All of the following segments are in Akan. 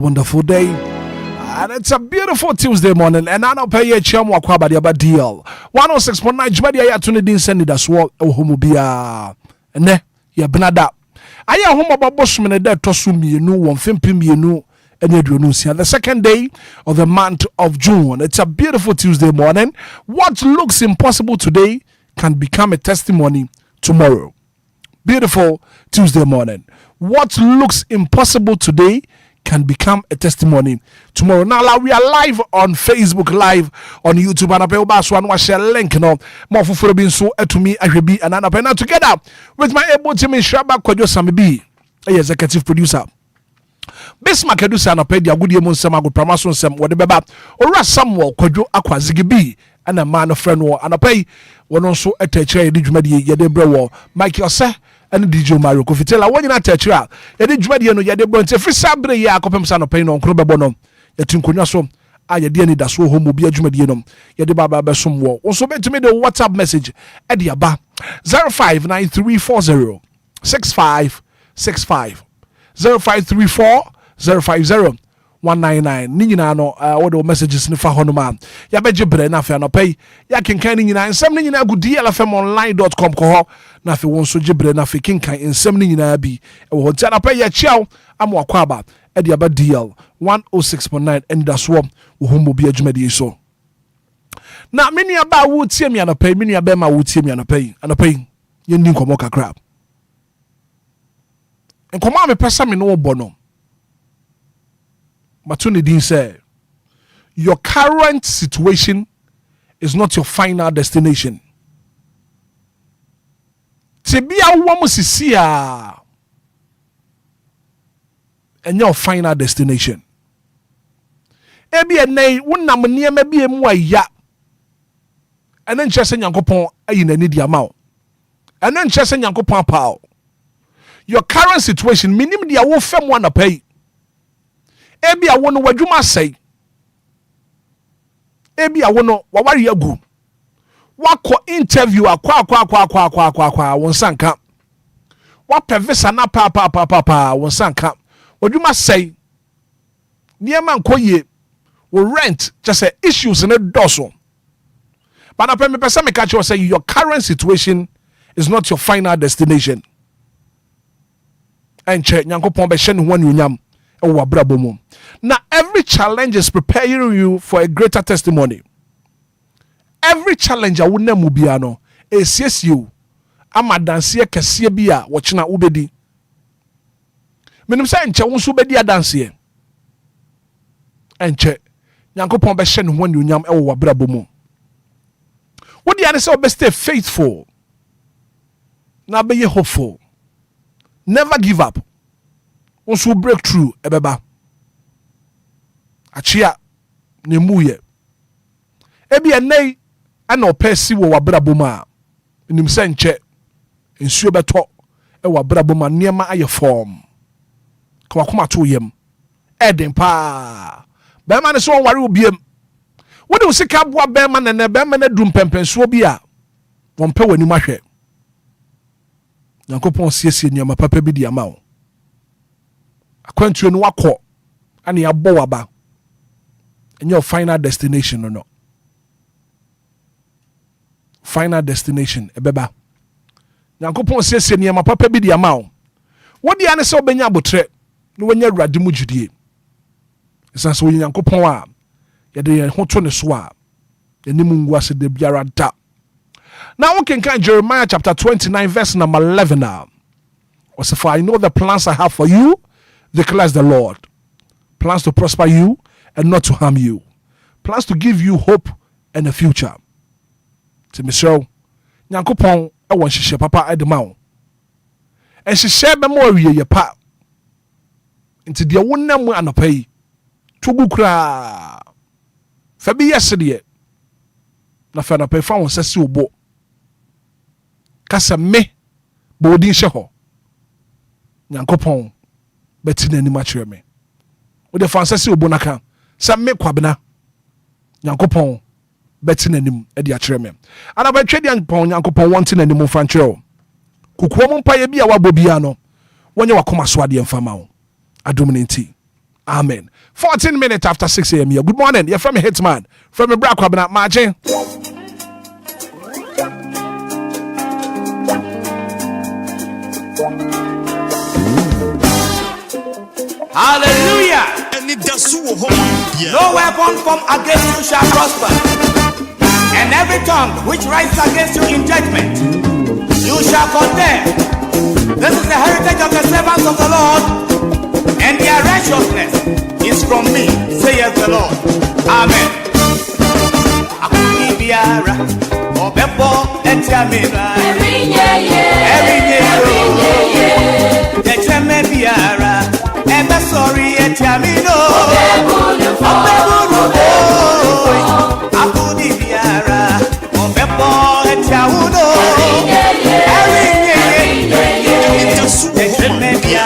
Wonderful day. And it's a beautiful Tuesday morning. And I don't pay a chum or quabadi about deal. 106.9 Jmadia Yatunidin Anidaso Wɔhɔ Obia. And ne, ya benada. I am home about Bushman and that Tosumi, no one fimpim, no, and Yadrunusia. The second day of the month of June. It's a beautiful Tuesday morning. What looks impossible today can become a testimony tomorrow. Beautiful Tuesday morning. What looks impossible today can become a testimony tomorrow. Now we are live on Facebook, live on YouTube, and I share link no more for being so to me be and now together with my able team in Shraba Kojo Samibi, executive producer. Bismarck Edusa na pedi agudi emu nsem ago pramaso nsem wo de beba ora Samuel Kojo Akwazigi bi and a man of friend wo anapay wono nso etachire de dwumadi ye de bre wo Michael Se and DJ Mario Kofitela won nyina tachira ye de dwumadi no ye de bre nte free sabre ye akopem sa no pay no nkro bebo no ye tinkonwa so a ye de Anidaso Wɔhɔ mu bia dwumadi no ye de baba besom wo nso betumi de WhatsApp message e de aba 059340 6565 0534 050 199 ni nyina no what the messages ni fa hono ma ya beje bre na fa no pay ya kenkan ni nyina nsem ni nyina gu DLFM.online.com ko ho na fa won so je bre na fa kenkan nsem ni nyina bi e wo ntia na pay ya chiao amwa kwa aba e de aba DL 106.9 Anidaso Wɔhɔ mu bi adwumadi so na meni aba wo tie mi na pay meni aba ma wo tie mi na pay ye ndi nkomo kakra nkomo me pesa me no bo no Matunidin said, your current situation is not your final destination. Tibia wamusisia and your final destination. Ebi enay wunam niyema bi emu aya. And then chese nyankopon ayi na nidi amao. And then chese nyankopon pao. Your current situation minim dia wo fem wana pay. Ebi awono wadwuma sei ebi awono wawari agu wako interview akwa wonsanka wapevisa na pa wonsanka wadwuma sei niema nkoye wo rent just say issues in a doso but na me pesa me catch you say your current situation is not your final destination enche nyankopon be hye ne ho anuonyam. Now, every challenge is preparing you for a greater testimony. Every challenge I would never be ano. Yes, you. I'm a dancer, Cassia Bia, watching a ubedi. Menim say, and Chawunsu bedi a dancer. And check. Yanko Pombashen when you yam ewa brabomo. What the answer best stay faithful? Now be hopeful. Never give up. Once we break through, ebeba. Achia, ne muye. Ebi enay, ano pesi wo wabraboma. Nim senche, nsuo beto, e wabraboma niema aye form. Kwa kuma to yem. Eden pa. Bema ne so wari obiem. Wode wo sika boa bema ne bema ne dum pempensuo bi a. Wonpe wani mahwe. Yankopon siesie niema papa bi di ama wo. Akwantuo no wakọ ani abọ waba and your final destination or no final destination ebeba Nyankopon siesie niema papa bi di ama wo wodi ane se obenya abotre no wanya awurade mu judie esan so Nyankopon a ye de ho to ne so a enimu ngua se de biara da. Now we can count Jeremiah chapter 29 verse number 11 now. Was for I know the plans I have for you, declares the Lord. Plans to prosper you and not to harm you. Plans to give you hope and a future. To me so, Nyankopon e won hihye papa edema wo. En hihye be mo awie ye pa. Nti de wonam anopai. Tugu kra. Fa bi yesede. Na fa anopai fa won sese obo. Kasa me bo odin hye ho. Nyankopon beti na ni machire me wo de fansase obonaka sa me kwabena Nyankopon beti na nim e de akire me ana ba twedi Nyankopon wonte na nim franchero kukuo mo mpa ye bia wabɔ bia no wonye wakoma so ade mfama wo adom ne nti Amen. 14 minutes after 6 a.m. here. Good morning. You're from Hitman. From a Black Cabinet Margin. Hallelujah. Anidaso Wɔhɔ. No weapon formed against you shall prosper. And every tongue which rises against you in judgment, you shall condemn. This is the heritage of the servants of the Lord, and their righteousness is from me, saith the Lord. Amen. Akubiara, Obebo, Etiamina, every year, Etiamebiara, Eba sorry, Etiamino, Akubiara, Obebo, Etiauno, every year, Etiamebiara, Ebo, Etiauno, every day, every day, that's a media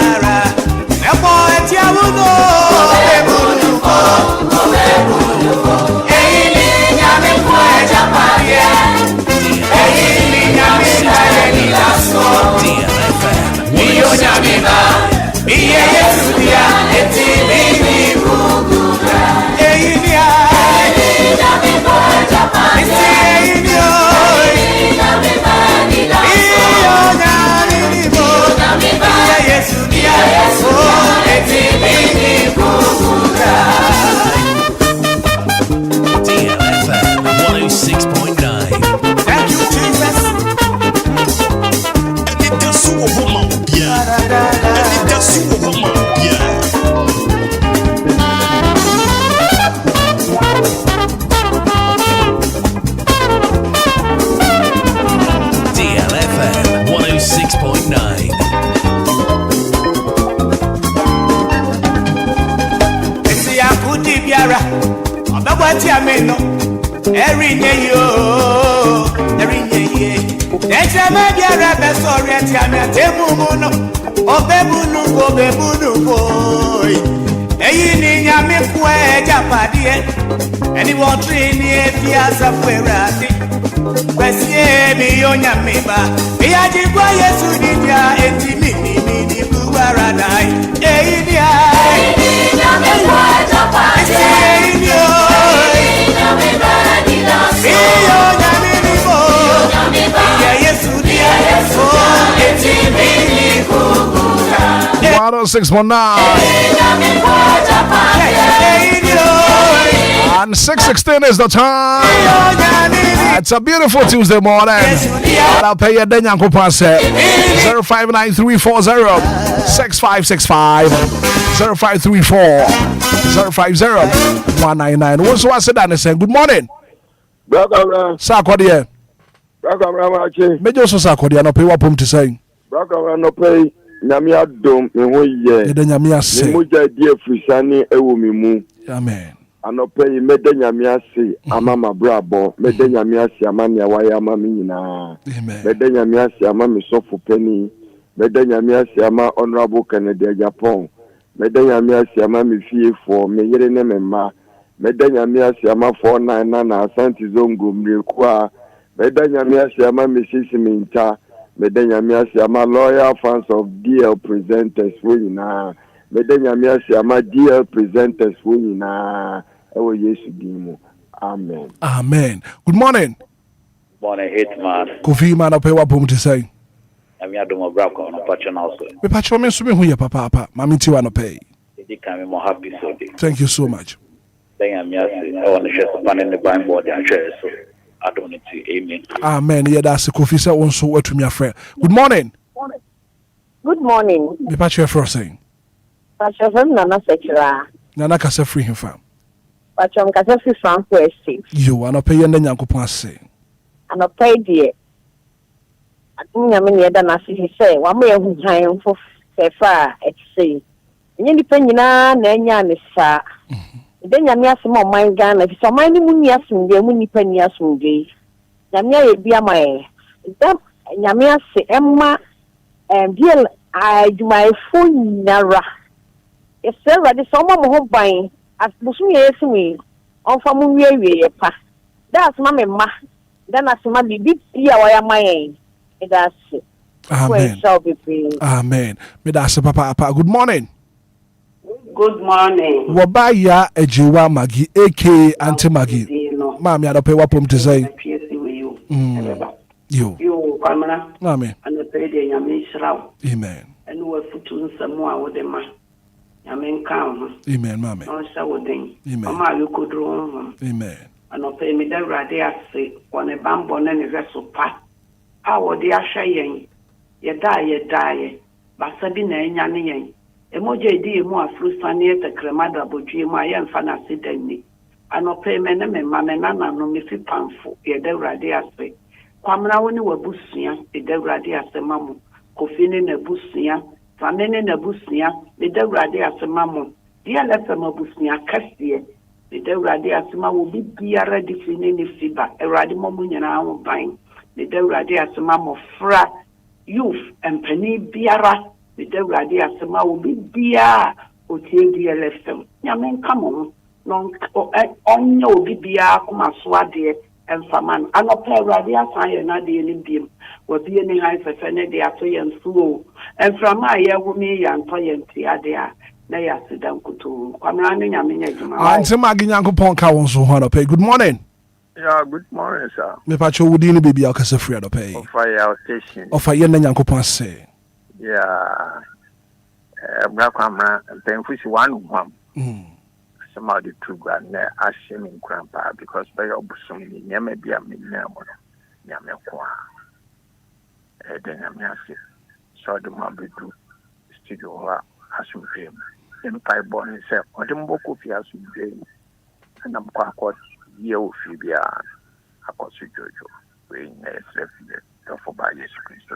sorry, and Tiamuno, Obebuno, boy. Ayini Yamikwe Japadie, anyone train if he has a ferrati. Bessie, me on Yamiba, we are the quiet Sudia, and Timini, Buaradai, Ayini One 619 and 6:16 is the time. It's a beautiful Tuesday morning. I'll pay you then 0593406565 0534-050-199. What's what I said and saying good morning. Sakwadie. Major Sakwadie no pay wapum to say. No pay. Nyamia dom me ho ye. Yede nyamia se. Me moja die frisane ewo me mu. Amen. Anope me de nyamia se ama mabrabo, me de nyamia se ama nya waye ama me nyina. Amen. Me de nyamia se ama me sofo pani, me de nyamia se ama honorable Kennedy Japan. Me de nyamia se ama me fiefo, me yere ne me ma. Me de nyamia se ama 49 na Asante Zongo mrekwa. Me de nyamia se ama me sisi minta. Medenya miasi ama loyal fans of DL presenters wonyina. Medenya miasi ama DL presenters wonyina. Ewo Yesu dimu. Amen. Amen. Good morning. Morning, Hitman. Kofi man up here to say. I'm here to my brother on a patron also. Me patron me sumi hu ye papa. Mami ti wa no pay. It can be more happy so. Thank you so much. Then I'm here I want to share some in the Bible board and share so. I don't need to. Amen. Amen. Yeah, that's Kofi say also what to me friend. Good morning. Good morning. Me patron for saying. Patron from Nana Sekira. Nana kasa free him fam. Patron kasa free from Estate. You ana pay yenda Nyankopon ase. Ana pay die. Atunya me ne da na se say wa me hu han fo sefa et say. Enye nipa nyina na enya ne sa. De nyame asem o man Ghana fi so man ni munni asem de munni pa ni asem de. Nyame ye bia mai. Da nyame ase emma biel adwumai fo nyara. Ese rade so mo ho ban asbusu ye esimi onfa mu wie ye pa. Da asema me ma. Da na asema bibi bia wa ya mai. That's it. Amen. Amen. Me that's papa. Good morning. Good morning. Wabaya Ejiwa Magi, aka Auntie Maggie. Mammy, I'll pay wapum to say. You, Pamela. Mammy. And the pay the Yamin Shroud. Amen. And we're footing some more with them. Yamin Count. Amen, Mammy. No shouting. Amen. Mamma, you could roam. Amen. And I'll pay me the radia say, when a bamboo and a vessel pat. How the Ashayan? Ye die. But Sabina and Yanni. Emoji di mo afrusane te kremada bodwie mo aye mfa na sedani anope mene me mama na no me fi pamfo ye de wrade ase kwamna woni wabusua ye de wrade ase mamu kofi ne na busua famene na busua ye de wrade ase mamu DLFM abusua kase ye de wrade ase mamu bibiara di fi ne ne fiba wrade mo nyina ho ban ye de wrade ase mamu fra youth empani biara the degradé asema will be bia o DLFM. Yamen come on, non on your bibia kuma swade and faman. And a pair radia sign na the Olympium will be any high for Fenedy after and slow. And from my year women and toyant there. They are sit down to come running. Yamin. I'm some Magianco Ponka on so hard pay. Good morning. Yeah, good morning, sir. Me pacho would you be a casa free to pay? Of our station. Of a yen Yanko Ponce. Yeah, black camera and painful one. Some of the two grand are shaming grandpa because by your bosom, you may be a millionaire. Yamaqua. Then I'm asking, so the mobile to studio as you dream. Then 5 born himself, or the Mokofi as you dream. And I'm quite you, Phibia, a cost Jojo, weighing a for by Jesus Christ.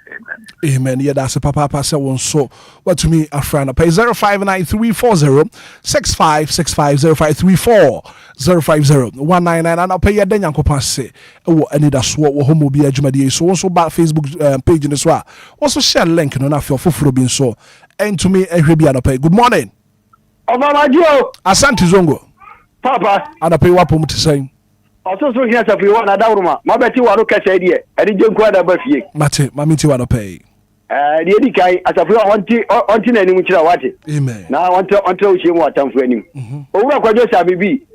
Amen. Amen. Yeah, that's a papa say one so. What to me a friend pay 0593406565 0534050199 and I'll pay ya den yankopa say wo Anidaso Wɔhɔ mo bi adwumadi so so ba Facebook page ni so a also share link no na fe ofoforo bi so and to me ehwe bi pay. Good morning. Obamadio. Asante Zongo. Papa. And I pay wapom to say. Also, so here's a free one. Adawruma. Mabeti wano kasa idea. Edi jenku ada bafie. Mate, mamiti wano pay. The edi kai asafri onti na ni muchira wate. Amen. Na onto uchimu atamfu eni. Owura kwa Joseph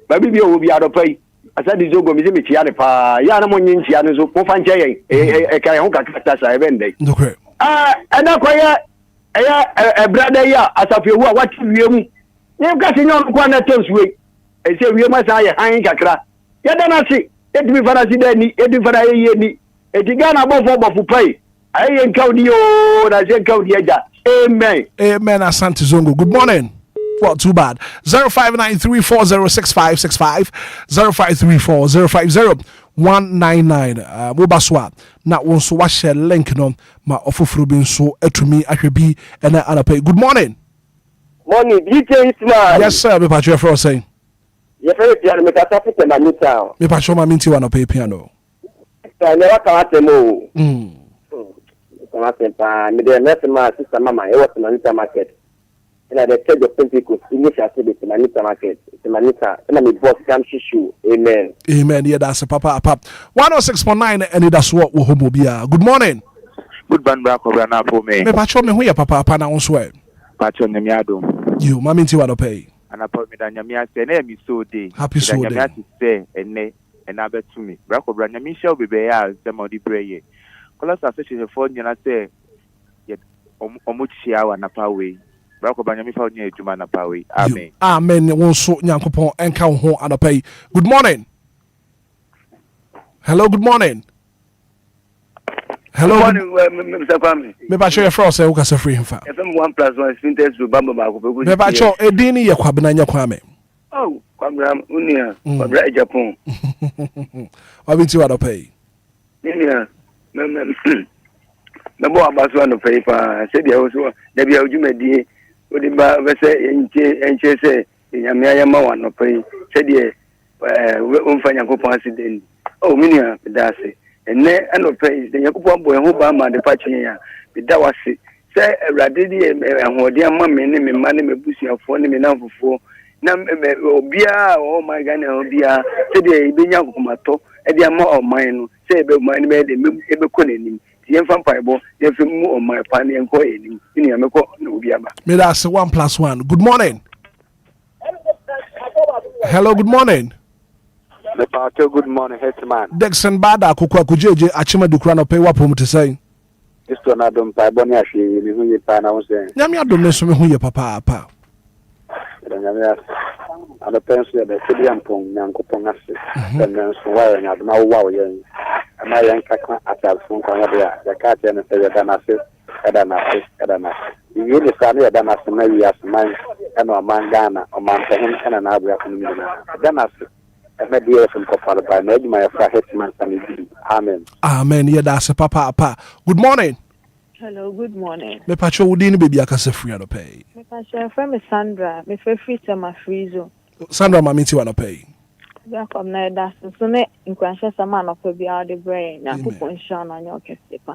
babibi obi adopai. Asadi zogo mize mitiane pa. Ya na monyi ntiane zo mofa nche yen. Kai ho kakata sa ebende. Ndokwe. Ena kwa ya brother ya asafri hu wati wiemu. Nye kasi nyon kwa na tenswe. Ese wiemu sa ya han kakra. Yadanasi, edimi farasi deni, edimi faraye yeni, etigana bofo pay. Aye nkaudi yo, na je nkaudi eja. Amen. Amen. Asante Zongo. Good morning. Well, too bad. 0593406565 0534050199. Mobaswa. Na wonso wa share link no ma ofoforo bi nso atumi ahwebi ena anapay. Good morning. Morning, DJ Hitman. Yes sir, me patcho for saying. Ye fere piano me kasa fite manita. Me patcho ma minti wa no pay piano. Never come at mo. Come at pa me de next ma sister mama e was manita market. And I tell the people initially the manita market. The manita and me boss come shishu. Amen. Amen. Yeah, that's a papa. 106.9 Anidaso Wɔhɔ Obia. Good morning. Good man back over na for me. Me patcho me hu ya papa na won so e. Patcho ne mi adom. You ma minti wa no pay. Ana pa me da nyame ase na mi so dey. Happy so day. Nyame ase say ene na betu me. Bra ko bra nyame hye obebe ya semodi prayer. Kola association for nyana say ye omuchia wa na pawe. Bra ko bra nyame fa nya adwuma na pawe. Amen. Amen. Won so nyankopon enka wo ho anapay. Good morning. Hello, good morning. Hello. Good morning, Mr. Kwame. Me ba show your friend say wo ka say free himfa. FM 1+1 Spinters to Bamba Bako. Me ba show edini ye kwabena nya Kwame. Oh, Kwame unia, Kwame Japan. Wabinti wa do pay. Unia. Na bo abaso no pay pa. Say dia so, da bia odwumadi, odi ba be say enche say nyame ayama wa no pay. Say dia umfa Nyankopon accident. Oh, unia bedase. Ene anope de Yakubon boy ho ba ma de pachi ya be da wase se awrade de ahode ama me ne me ma ne mebusuafo ne me nanfofo na obia o my Ghana obia se de ibenya kokomato e de ama o man no se be man ne de ebe ko nanim ti yemfa mpaibo de fe mu o man pa ne enko enim ni ya meko na obia ba me da se 1+1. Good morning. Hello, good morning. Good morning, Hitman. Dexon Bada Kukwa Kujeje Achima Dukrano pay wapum to say. This one I don't buy Bonnie Ashi, who you pan out saying. Yamia don't know who your papa. And the pencil the Sidian Pong, Yanko Pongassi, and then swearing at my wow, and my young Kaka at our phone, the cat and the Danasi, Edanasi. You really stand here, Danasi, maybe as mine, and a man Ghana, or man for him, and an Abra from Danasi. And maybe from Kopala by maybe my Hitman and Amen. Amen. Yeah, that's a papa. Good morning. Hello, good morning. Me pacho udini baby akase free no pay. Me pacho friend me Sandra, me free to my free zone. Sandra mamiti wa no pay. Ya kom na da so me nkwanhye sama no pa bia de brain na kupon shan na nyo kese pa.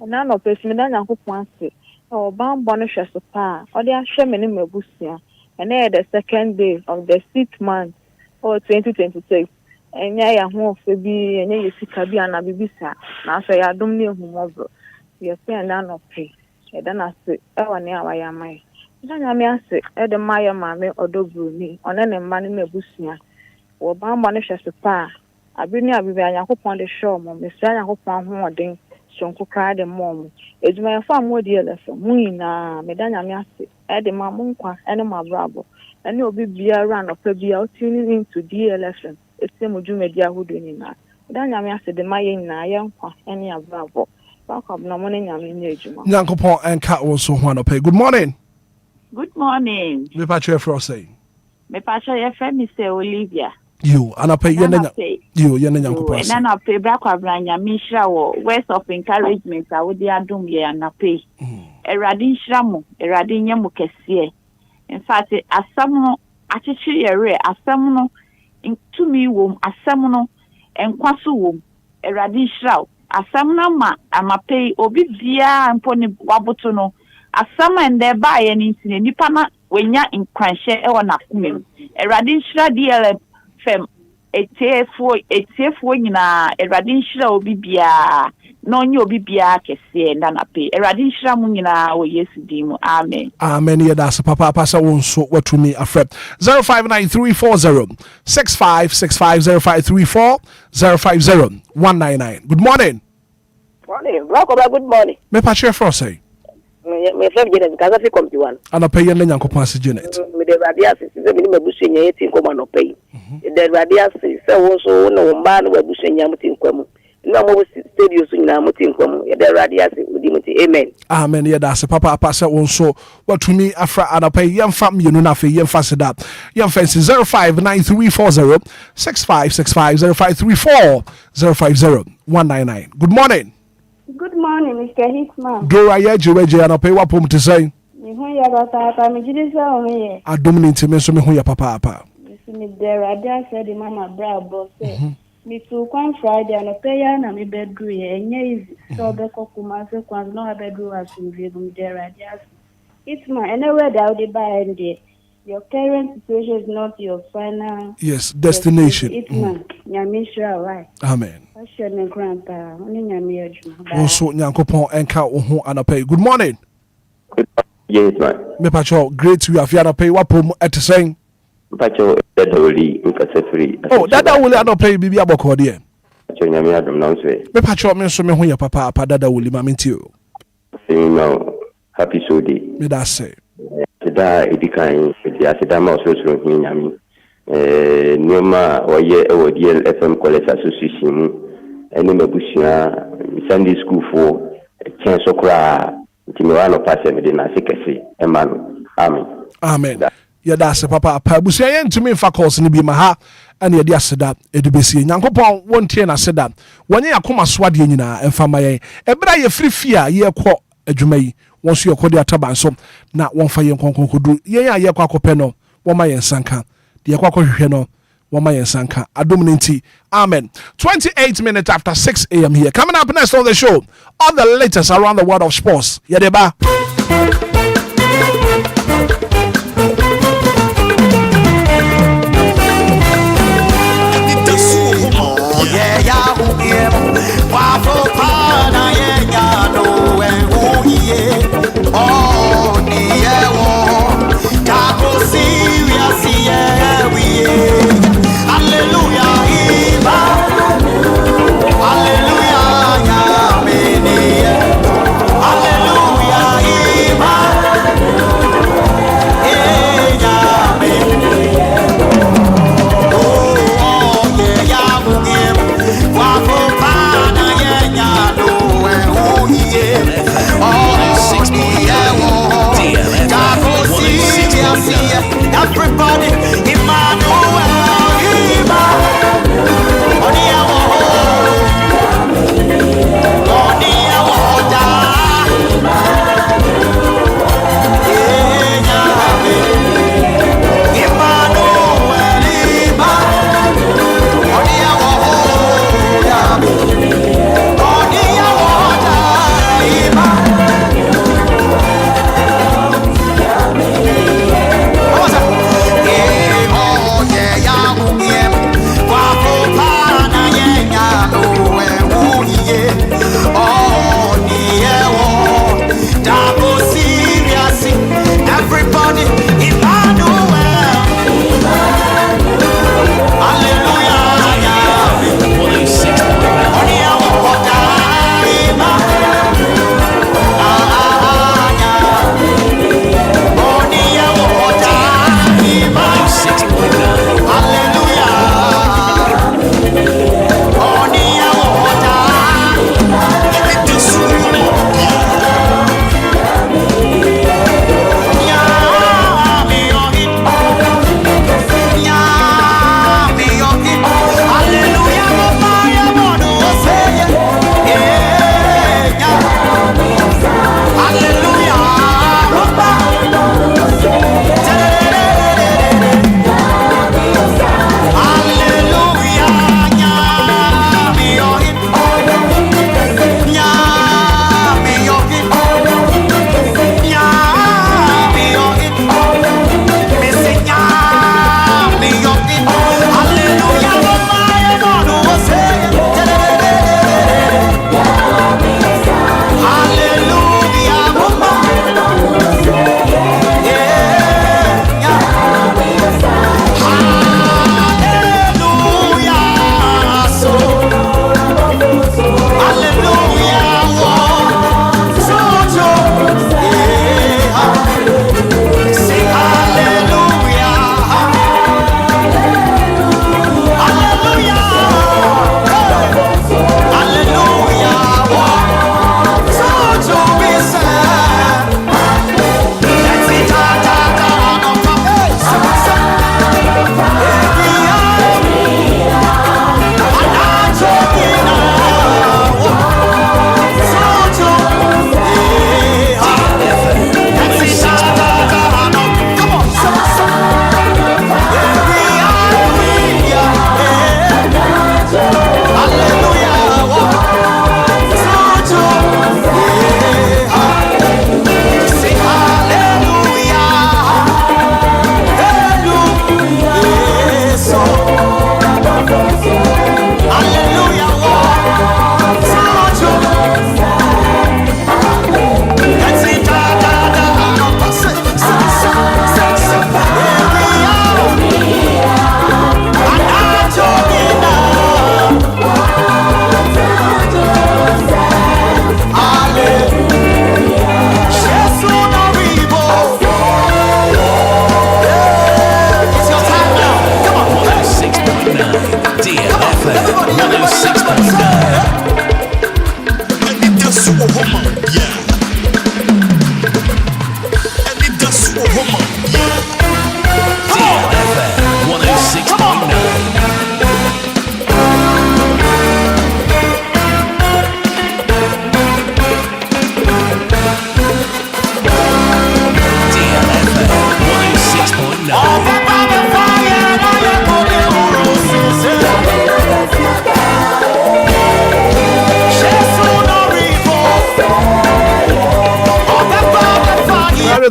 Na no pesi me da nyankopon ase. O bambo no hwe so pa. O de ahwe me ne mabusia. And the second day of the 6th month or 2026. Enya ya ho fe bi enya yesika bi ana bibisa. Na so ya dom ne ehumobro. Yes, and I not pay. I don't say, oh, near I am my. Then I may say, the Maya Mammy or Dobruni, on any man in the Busia, or Bambanish as a pa. I bring you a hope on the shore, Miss Sana hope on hoarding, Shonko cried the mom. It's my farm more DLFM, Muina, Medana Miasi, Eddie Mamunqua, and my bravo. And you'll be beer run or be out tuning into DLFM. It's the Mujumedia who do not. Then I may say the Maya in Nayanqua, any bravo. Nyankopon enka also one pay. Good morning. Good morning. Me pacho efro say. Me pacho ye friend me say Olivia. You anapay ye nyankopon. Na na pay bra kwa branya mi hira wo words of encouragement a wo di adom ye anapay. Erade hira mo, erade nya mo kese. In fact, asam no achichi ye re, asam no ntumi wom, asam no enkwaso wom. Erade hira asam na ma amapei obi bia mponi waboto no asam ende ba ye ni ntine nipa na wenya nkwanhye e wona kumem erade nhira DLFM etefo nyina erade nhira obi bia na onye obi bia kese nda na pe erade nhira mu nyina wo Yesu dim amen. Amen. Yeah, that's papa pasa wonso watumi afrep 0593406565 053050 Good morning. Morning. Good morning. Me pacho for say. Me friend Janet because I come to one. Ana pay ye nyankopon ase Janet. Me de radia se me ni mabusu nya yeti ko ma no pay. De radia se wo so no mba no mabusu nya mutin kwamu. Na mo studio so nya mutin kwamu. De radia se udi mutin amen. Amen. Yeah, that's papa pasa wonso watumi afra ana pay ye mfa mienu na fe ye mfa se that. Ye mfa 0593406565 0534050199. Good morning. Good morning, Mr. Hitman. Dora ye jeweje ana pay wapom to say. Me hu ya papa me jide sa o me. Adom ni ntime so me hu ya papa. Me there radia said the mama bra boss say. Me to come Friday and pay ya na me bedroom ye enye easy. So be ko kuma se kwan no bedroom as we me there radia. It's my anywhere that they buy and there. Your current situation is not your final destination. It's my nyamisha right. Amen. Grandpa, also nyankopon enka wo ho anapay. Good morning. Yes, man. Me pacho great to you afia anapay wapom etesen. Pacho dadawuli nkase free. Oh, dadawuli anapay bibi aboko de. Pacho nyame adom na nso. Me pacho me so me ho ya papa dadawuli ma menti o. No, happy Sunday. Me da say. Today edikan asida ma so nyame. Nioma oye ewo DLFM College Association ene mabusia Sunday school for chen sokra ntimiwa no passe me de na sekese emano amen. Yeah, that's papa busia ye ntumi fa course ni bi ma ha ene ye de aseda edubesi nyankopon wontie na aseda wonye yakoma soade nyina emfa maye ebra ye frifia ye kɔ adwuma yi wonso ye kɔ de ataba nso na wonfa ye nkonkonkodu ye ya ye kɔ akɔpɛ no woma ye nsanka de yakwa hwehwe no woma yensanka adom nti amen. 28 minutes after 6 a.m. here. Coming up next on the show, all the latest around the world of sports. Yadeba. Oh, yeah,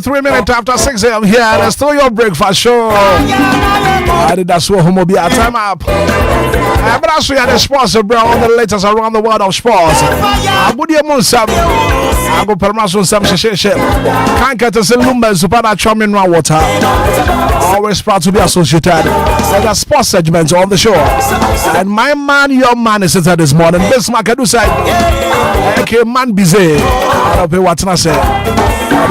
23 minutes after 6 a.m. here. Let's throw your breakfast show. Anidaso Wɔhɔ be a time up. But also, you had a sponsor, bro, all the latest around the world of sports. Abudia Munsam. I go Permason Sam Sheshe. Can't get us in Lumba, Supana Charming Water. Always proud to be associated with the sports segment on the show. And my man, your man is inside this morning. Bismarck, I do say, okay, man, busy. I don't pay what I say.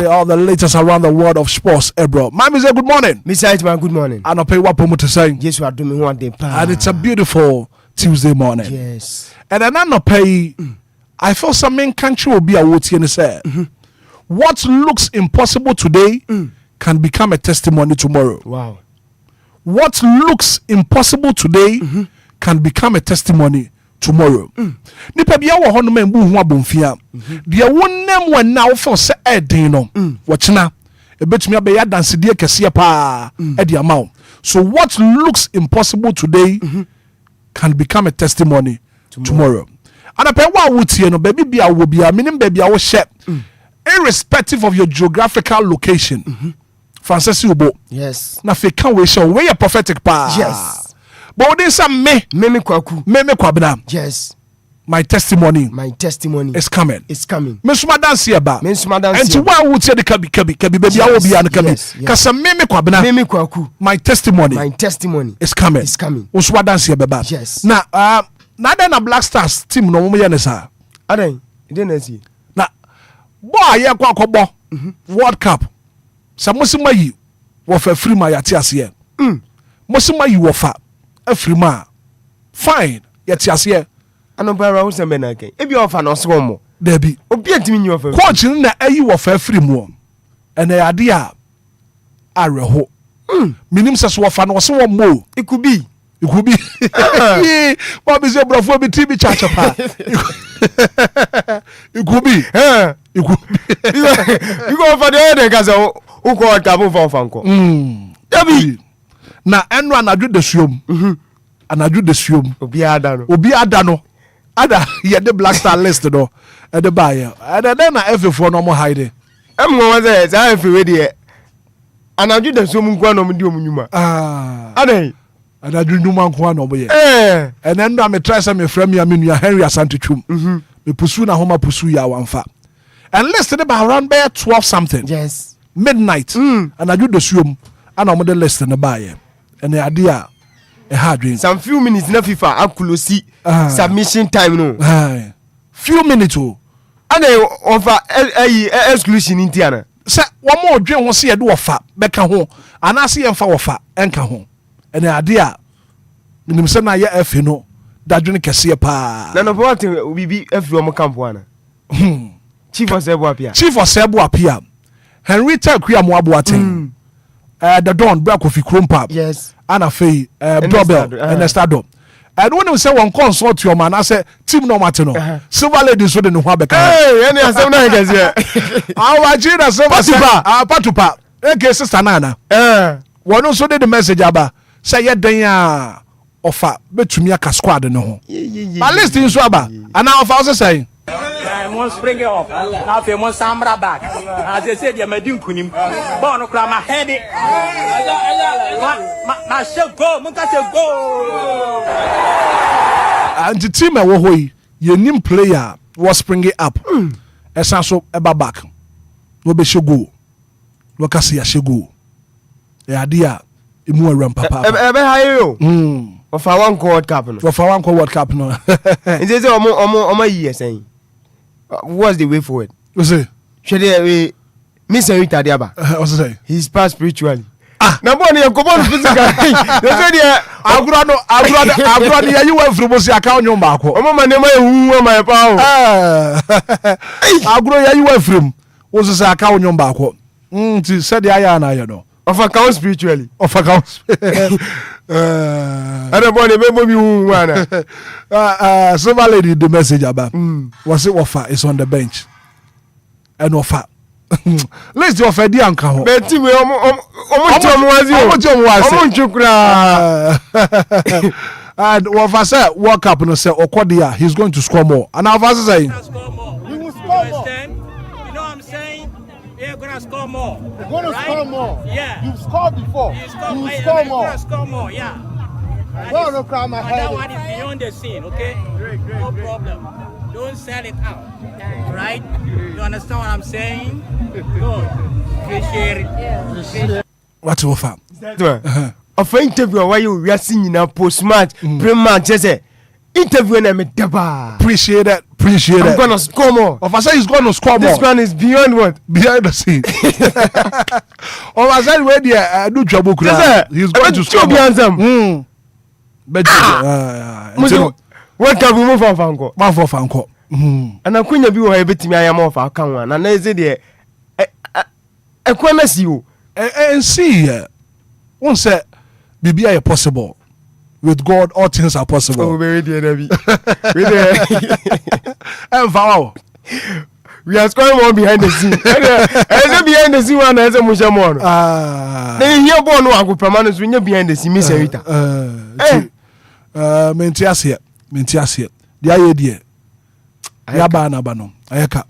All the latest around the world of sports, bro. Man, busy, good morning. Mr. Hitman, good morning. I don't pay what promo to say. Yes, you are doing one day. And it's a beautiful Tuesday morning. Yes. And then I don't pay. I feel some main country will be a what you say. What looks impossible today can become a testimony tomorrow. Wow. What looks impossible today can become a testimony tomorrow. Nipa bia wo hono membu hu abomfia. De wonnem wan na wo fo se edin no. Wochina ebetumi abeya dance de kese pa e de amaw. So what looks impossible today can become a testimony tomorrow. And I wa wutie no baby bia wo bia minim baby a wo hye. Irrespective of your geographical location. Francis Ubo. Yes. Na fe kan we show we prophetic pa. Yes. But what is me kwaku. Me kwabna. Yes. My testimony is coming. It's coming. Me suma dance here ba. Me suma dance. And to wa wo tie de kabi baby awo bia no kabi. Kasa me kwabna. Me kwaku. My testimony is coming. It's coming. Wo suma dance here ba. Yes. Na na Black Stars team no mo ye ne sa. Adan. Iden see. Na boy ye kwa akobọ World Cup. Sa mosima yi wo fa free ma yate ase. Mosima yi wo fa afirima fine yate ase. Anobara wo sembe na kan. Ebi ofa na oso mo. Dabi. Obi antimi nyi ofa. Coach na ayi wo fa afiri mu. Ene yade a areho. Minim se so wo fa na oso wo mo. Ikubi. Bobby say bro for be TV chacha pa. Ikubi. You go for the other guys who call tabu for fanko. Dabi. Na enu anadwo de suom. Anadwo de suom. Obi ada no. Ada ye the Black Star list no. E de ba ye. Ada na F4 no mo hide. Em go say za F we dey. Anadwo de suom nko na mo di omunyuma. Adan. Anadwo nyuma nko na oboye. And then me try say me frame ya me nua Henry Asantwum. Me pusu na homa pusu ya wanfa. And listen about around by 12 something. Yes. Midnight. And I do the swim. And I'm the list in the buyer. And the idea a hard dream. Some few minutes na FIFA akulosi submission time no. Few minutes oh. And they offer exclusion in Tiana. Say one more dream was see a do offer. Beka ho. And I see em fa offer enka ho. And the idea minim say na ye efe no. That dream kese pa. Na no what we be efe o camp wana. Chief of Sebu Apia. Henrietta Kuyamo Abuatin. The Don Brakofi Krumpa. Yes. Anna Faye, Dobel, and Estado. And when you say one consult your man, I say, Team no Matino. Silver ladies wouldn't know Wabeka. Hey, any of some niggas here. Our Gina Silver Patupa. Okay, Sister Nana. One also did the message about say, yet they are offer, but to me a squad no. But listen, Swaba. And now, if I was saying, I want spring it off. Now, if you want Sambra back, as I said, you're Medin Kunim. Bono Krama head it. My shall go, Munkata go. And the team away, your new player was springing up. As also a back. No be should go. No Cassia should go. The idea, Imu Ram Papa. Ebe hayo. Of our one World Cup. Of our one World Cup. No. It is almost a year saying. What's the way forward? What's it? Should we miss a Diaba? What's it? He's past spiritually. Number one, you're going physical. They said, Agrado, you went through Bosia account your Marco. Oh, my name, who my power. Agro, you went from was a account your Marco. Said the Ayana, you know. Of account spiritually. Of account. I don't want to remember you one. Silver lady, the message about was it offer is on the bench. And offer. Let's do offer the uncle. Betty, we and offer said, walk up and say, Okodia, he's going to score more. And our offer saying, You will score more. You know what I'm saying? You're going to gonna score more. You're gonna score more. Yeah. You've scored before. You score more. Score more. You're gonna score more. Yeah. Well, no crime my head. That one is beyond the scene. Okay. No problem. Don't sell it out. Right? You understand what I'm saying? Good. Appreciate it. What's over? Of interview why you are seeing a post match, pre-match, just interview and appreciate that. Appreciate that. I'm gonna score more. Of I say he's gonna score more. This one is beyond what? Behind the scene. Of I said where the do trouble. He's going to score more. But what can we move on Fanko? One for Fanko. And I couldn't be a bit me. I am off our account, and I said, I can't see you and see. One said, BBI possible. With God, all things are possible. Oh, very dear, Debbie. And wow. We are scoring more behind the scene. And behind the scene, one has a Mushamon. Then you born one permanent when you're behind the scene, Miss Rita. Mentias here. The idea. Yabana Bano. Ayaka.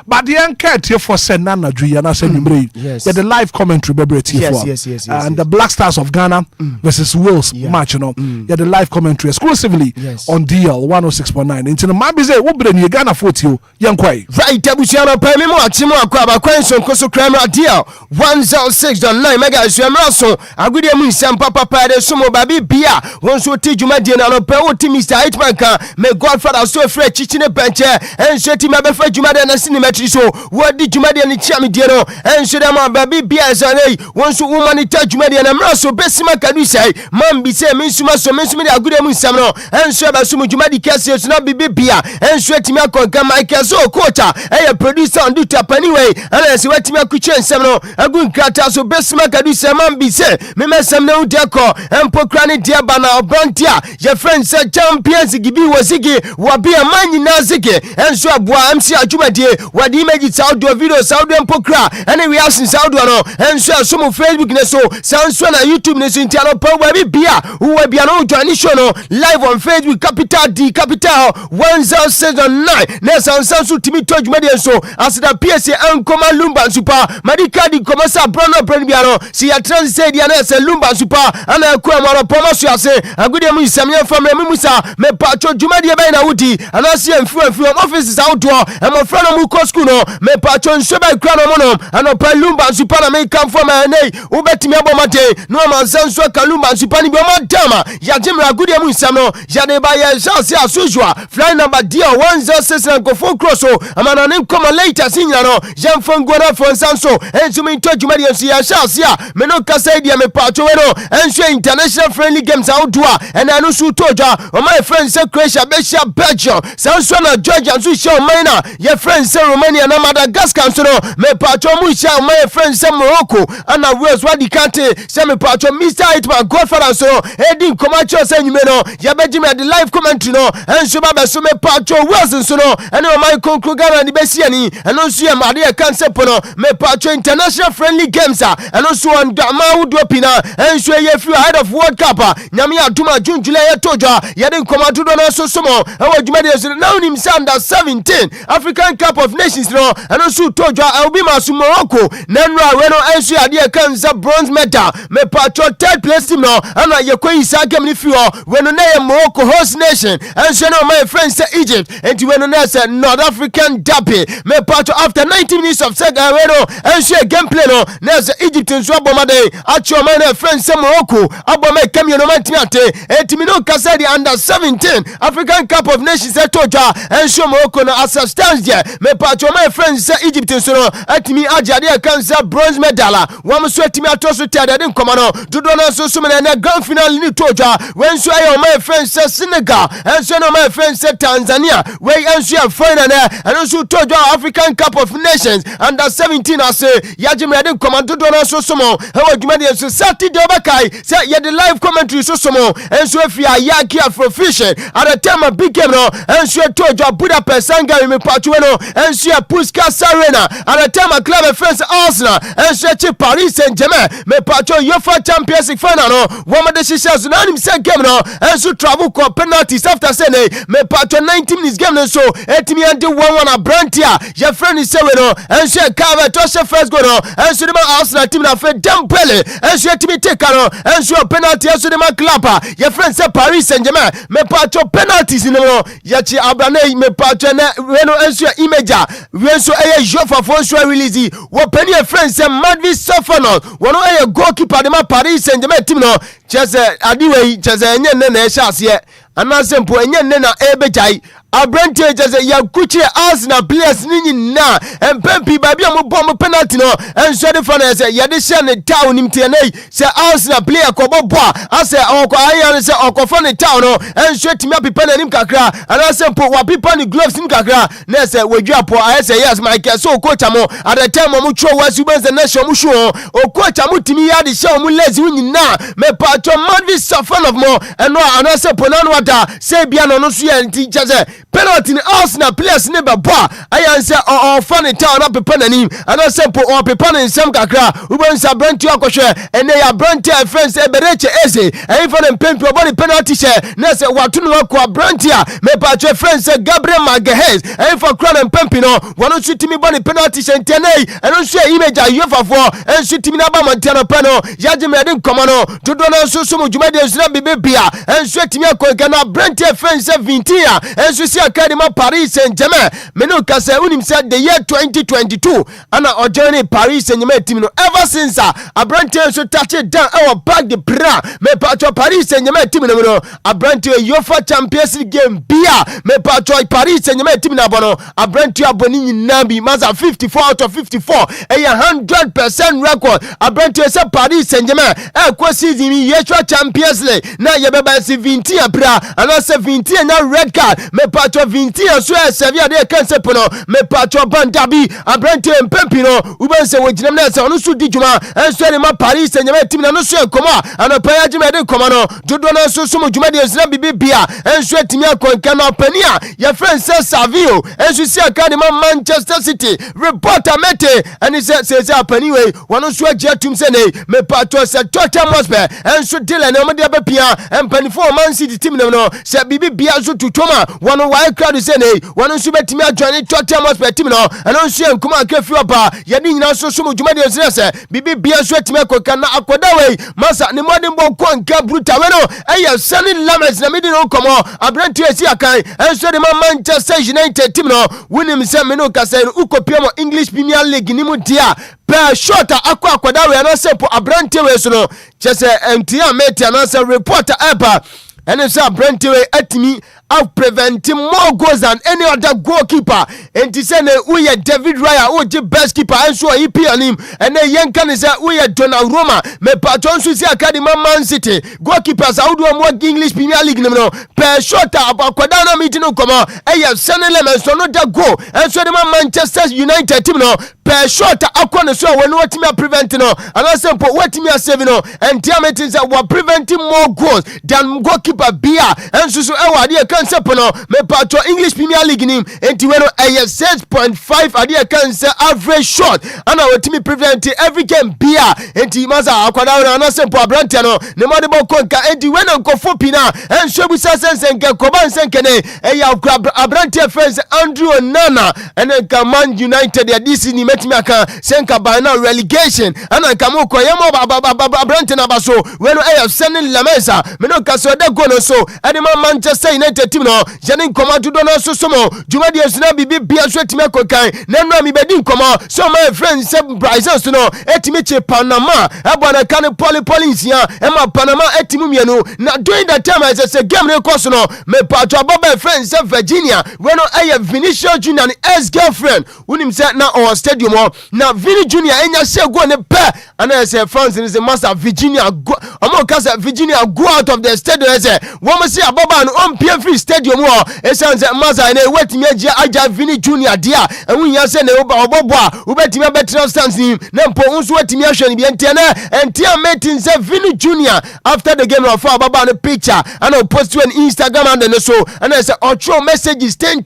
But the enquête here for Senana Juliana Senumbre. Yes. The live commentary yes. And the Black Stars of Ghana versus Wales match, you know. The live commentary exclusively on DL 106.9. Into the Mabize, what be the Ghana 40 Enquiries. Right, Tabusiano Pemimo, Timo Aquaba, Quenson, Coso Kramer, DL 106.9 megas. You are also a good Sam Papa Pade, Sumo Babi Bia, once you teach you my dinner, Peo Mr. Hitman, may Godfather so afraid chicken a bench and set him up for Jumada and Cinematry. So, what did Jumadi and Chami Diano and Shadama Babi Bia Zane, once a woman touch Jumadi and Amraso, Bessima can we say, Man be say, Minsuma, so Minsumi, a good Musamno, and Shabasumu Jumadi Cassius, not be Bia, and Swetimako, Gamma so quota, a producer on do tap anyway, and as Wetima Kuchen Samno, a good crata, so Bessima can we say, Man be say, Mima Samno Deco, and Pokrani Diabana, Brantia, your friend said champions, Gibi was Ziggy, Wabia Mani Naziki, and Swabwa, MC Ajumadi, what the image is out do video, South and Pokra, and we ask in South and so some of Facebook Neso, Sanswana, YouTube Neso, Intano, Power Bia, who will be an old traditional live on Facebook, Capital D, Capital 1079. Nelson Sansu Timmy Touch Media, so as the PSA and Coma Lumba Super, Madika di Comasa Bruno Premiano, see a transit Yanesa Lumba Super, and a Kwamara Pomasu, say, a good Yamu Samuel from Musa, me Pacho Jumadia Baina Uti, and I see a few offices outdoor, and my friend Mukoskuno, me Pacho and Sheba Cranomono, and a Palumba Supana may come from a nay, Ubetimi Abomate, no man Sansu Kalumba Supani Bomatama, Yajimra Good Yamu Sano, Yadebaya Shasia Sujua, fly number dear 106 and go for Crosso, a man on come later, Signano, Jan Fongona for Sanso, and to me to Jumadian Sia Shasia, Menoka Sadia me Pacho, and share international friendly games outdoor, and I know Sutoja, or my friend Croatia, Besha, Belgium, Sanswana, Georgia, and Susha, Mina, your friend Romania, and Madagascar, so me Pacho Musha, my friend Sam Morocco, and I was what the country, Sammy Pacho, Mr. Hitman, Godfather, so Eddie Comacho, San Yumeno, Yabajim at the live commentary, and Subaba Sume Pacho Wilson, so and my Concrugana and the Bessiani, and also Maria Cancepono, me Pacho international friendly games, and also on Dama Udopina, and so if you ahead of World Cup, Namia Tuma June July Toja, Yadin Comatu Dona Sosomo, and what you made is now him Sanda 17, African Cup of Nations, and also Toja, Albima Morocco, Nanra Reno, and so Adia Kansa bronze medal, me Pacho third place team, and I Yakoi Sagam Nifio, when Morocco host nation, and so my friends say Egypt, and to when North African Dappy, me Pacho after 90 minutes of Sagareno, and share gameplay, there's Egypt and Swabomade, actual my friends say Morocco, Abome Camino Mantiate, and Timino Casadi under 17, African Cup of Nations at Toja, and show Morocco as a stands there, me Pacho my friends say Egypt and so at me Ajadia Kansa bronze medal, one sweat me at Tosu Tada, then Commano, to Dona Sosuman and a grand finale in Toja, when so my friends say Senegal, and so my friends say Tanzania, where and so final and also Toja African Cup of Nations under 17 I say Yajim Radin Commando Dona Sosumo, how you made Saturday Dobakai, say you the live commentary Sosumo, and so if you are Yaki for fishing at a time of big game, and so Toja Budapest Sanga we me patcho no enso ya Puskas Arena at the time a club of friends Arsenal enso ya Paris Saint-Germain me patcho UEFA Champions League final no one of the decisions na him say game no enso travel ko penalties after say me patcho 90 minutes game no so etimi ande 1-1 abrantia your friend is say we no enso ya cover to first goal no enso the Arsenal team na fe Dembele enso ya timi take no enso penalty enso the clapper your friend say Paris Saint-Germain me patcho penalties no ya chi abane me patcho na we no enso ya image we enso e jofa for enso release wo penny friend say Madvi Safano wono e goalkeeper de ma Paris Saint-Germain team no chese adiwe chese enye ne na e hye anasempo enye ne na ebejai Abrante just ya kuchi Arsenal players ni na empempi baby mo bom penalty no enso de fana say ya de share ne town nim tienei say Arsenal player ko bobo ase onko ayan say onko fana town no enso timi apipa na nim kakra anasempo wa pipa ni gloves nim kakra na say wedwapo I say yes my so coach amo at the time mo tro wasu benze na show mo show o coach amo timi ya de show mo lazy nyina me patcho Madvi Safan of mo eno anasempo na no wada say bia no so ya nti just penalty in Arsenal players never bar I answer or funny town up a pen and I simple or pepan in some kakra who wants a brand to Akosha and they are brand friends Ebereche Eze and for them pen to body penalty share Nessa Watunu Brantia me patch friends Gabriel Magahez and for Crown and Pempino one on shoot me body penalty and Tene and on share image I UFA for and shoot me Naba Montana Pano Yajim Commano to Donald Susumu Jumadians Bibia and shoot me a Koikana Brantia friends Vintia and so Academy Paris Saint-Germain meno kasa unim said the year 2022 ana ojani Paris Saint-Germain team no ever since Abrante so touch it down our back the bra me patcho Paris Saint-Germain team no Abrante UEFA Champions League game bia me patcho Paris Saint-Germain team na bono Abrante aboni nyinabi maza 54 out of 54 100% record Abrante say Paris Saint-Germain kwa season UEFA Champions League na yebeba 17 bra ana 17 na red card me patcho Vintia so Sevilla de Cansepono me patcho Bandabi Abrante Mpempino ubense wejinem na se onu su dijuma enso ma Paris Saint-Germain team na no so ekoma ana paya jima de komano dodo na so so juma de nsina bibia enso timi akonka na pania ya friend say Savio enso si academy Manchester City reporter mete and say apani we wonu so agia tum se ne me patcho se Tottenham Hotspur enso dile na mo de abepia empani for Man City team no se bibia so tutoma wonu crowd say ne one so betimi adwane Tottenham Hotspur team no and on so nkuma akafi oba ye ni nyina so so dwuma de say bibi bia so etimi akoka na akoda we masa ne modern bon ko nka brutal we no eye sani lames na midi no komo Abrante esi akan and so the Manchester United team no winim say me no ka say ukopia mo English Premier League ni mu dia per shot akoda we na say po Abrante we so no chese entia meti na say reporter eba and it's Abrante we atimi of preventing more goals than any other goalkeeper. And to say we are David Raya, who the best keeper, and so he on him. And then Yankan is we are Donnarumma, me patron Susi Academy Man City. Goalkeepers out do more English Premier League no per shot about Quadana meeting no come on. I have Sunny Lemons so not that go. And so the Manchester United team no per shot akwana so when what me preventing no. And I say what me saving no. And Tiametin that were preventing more goals than goalkeeper Bia. And so Sepono me patro English Premier League nim enti we no 6.5 ade kan say average shot ana wetimi prevent every game bia enti maza akwada na sempo Abrante no ne mode bokonka enti we no nkofo pina enso bu senke koban senke ne Abrante friends Andrew Onana ene ka Man United ya DC ni metimi aka senka by now relegation ana kamo koyemo Abrante na baso we no sending lamesa me no kaso de go no so ene Manchester United team no jani command do no so somo juma de suna bibi bia so etime kokan na no mi bedi nkomo so my friends say Brazil no etime che Panama abona kan police ya e ma Panama etimu mienu na during that time I say game re course no me patro baba friends say Virginia we no Vinicius Junior ex girlfriend unim say na our stadium na Vini Junior enya say go ne pe and I say France is the master Virginia go omo ka say Virginia go out of the stadium say wo mo say ababa no on pia Enquiries stadium ho esanze maza na wetimi agya Vini Junior dia enwu nya se na obobo a wobetimi betra stands ni na mpo unso wetimi ahwe ni biente na entia meeting se Vini Junior after the game of baba no picture and post to an Instagram and so and I say outro messages 10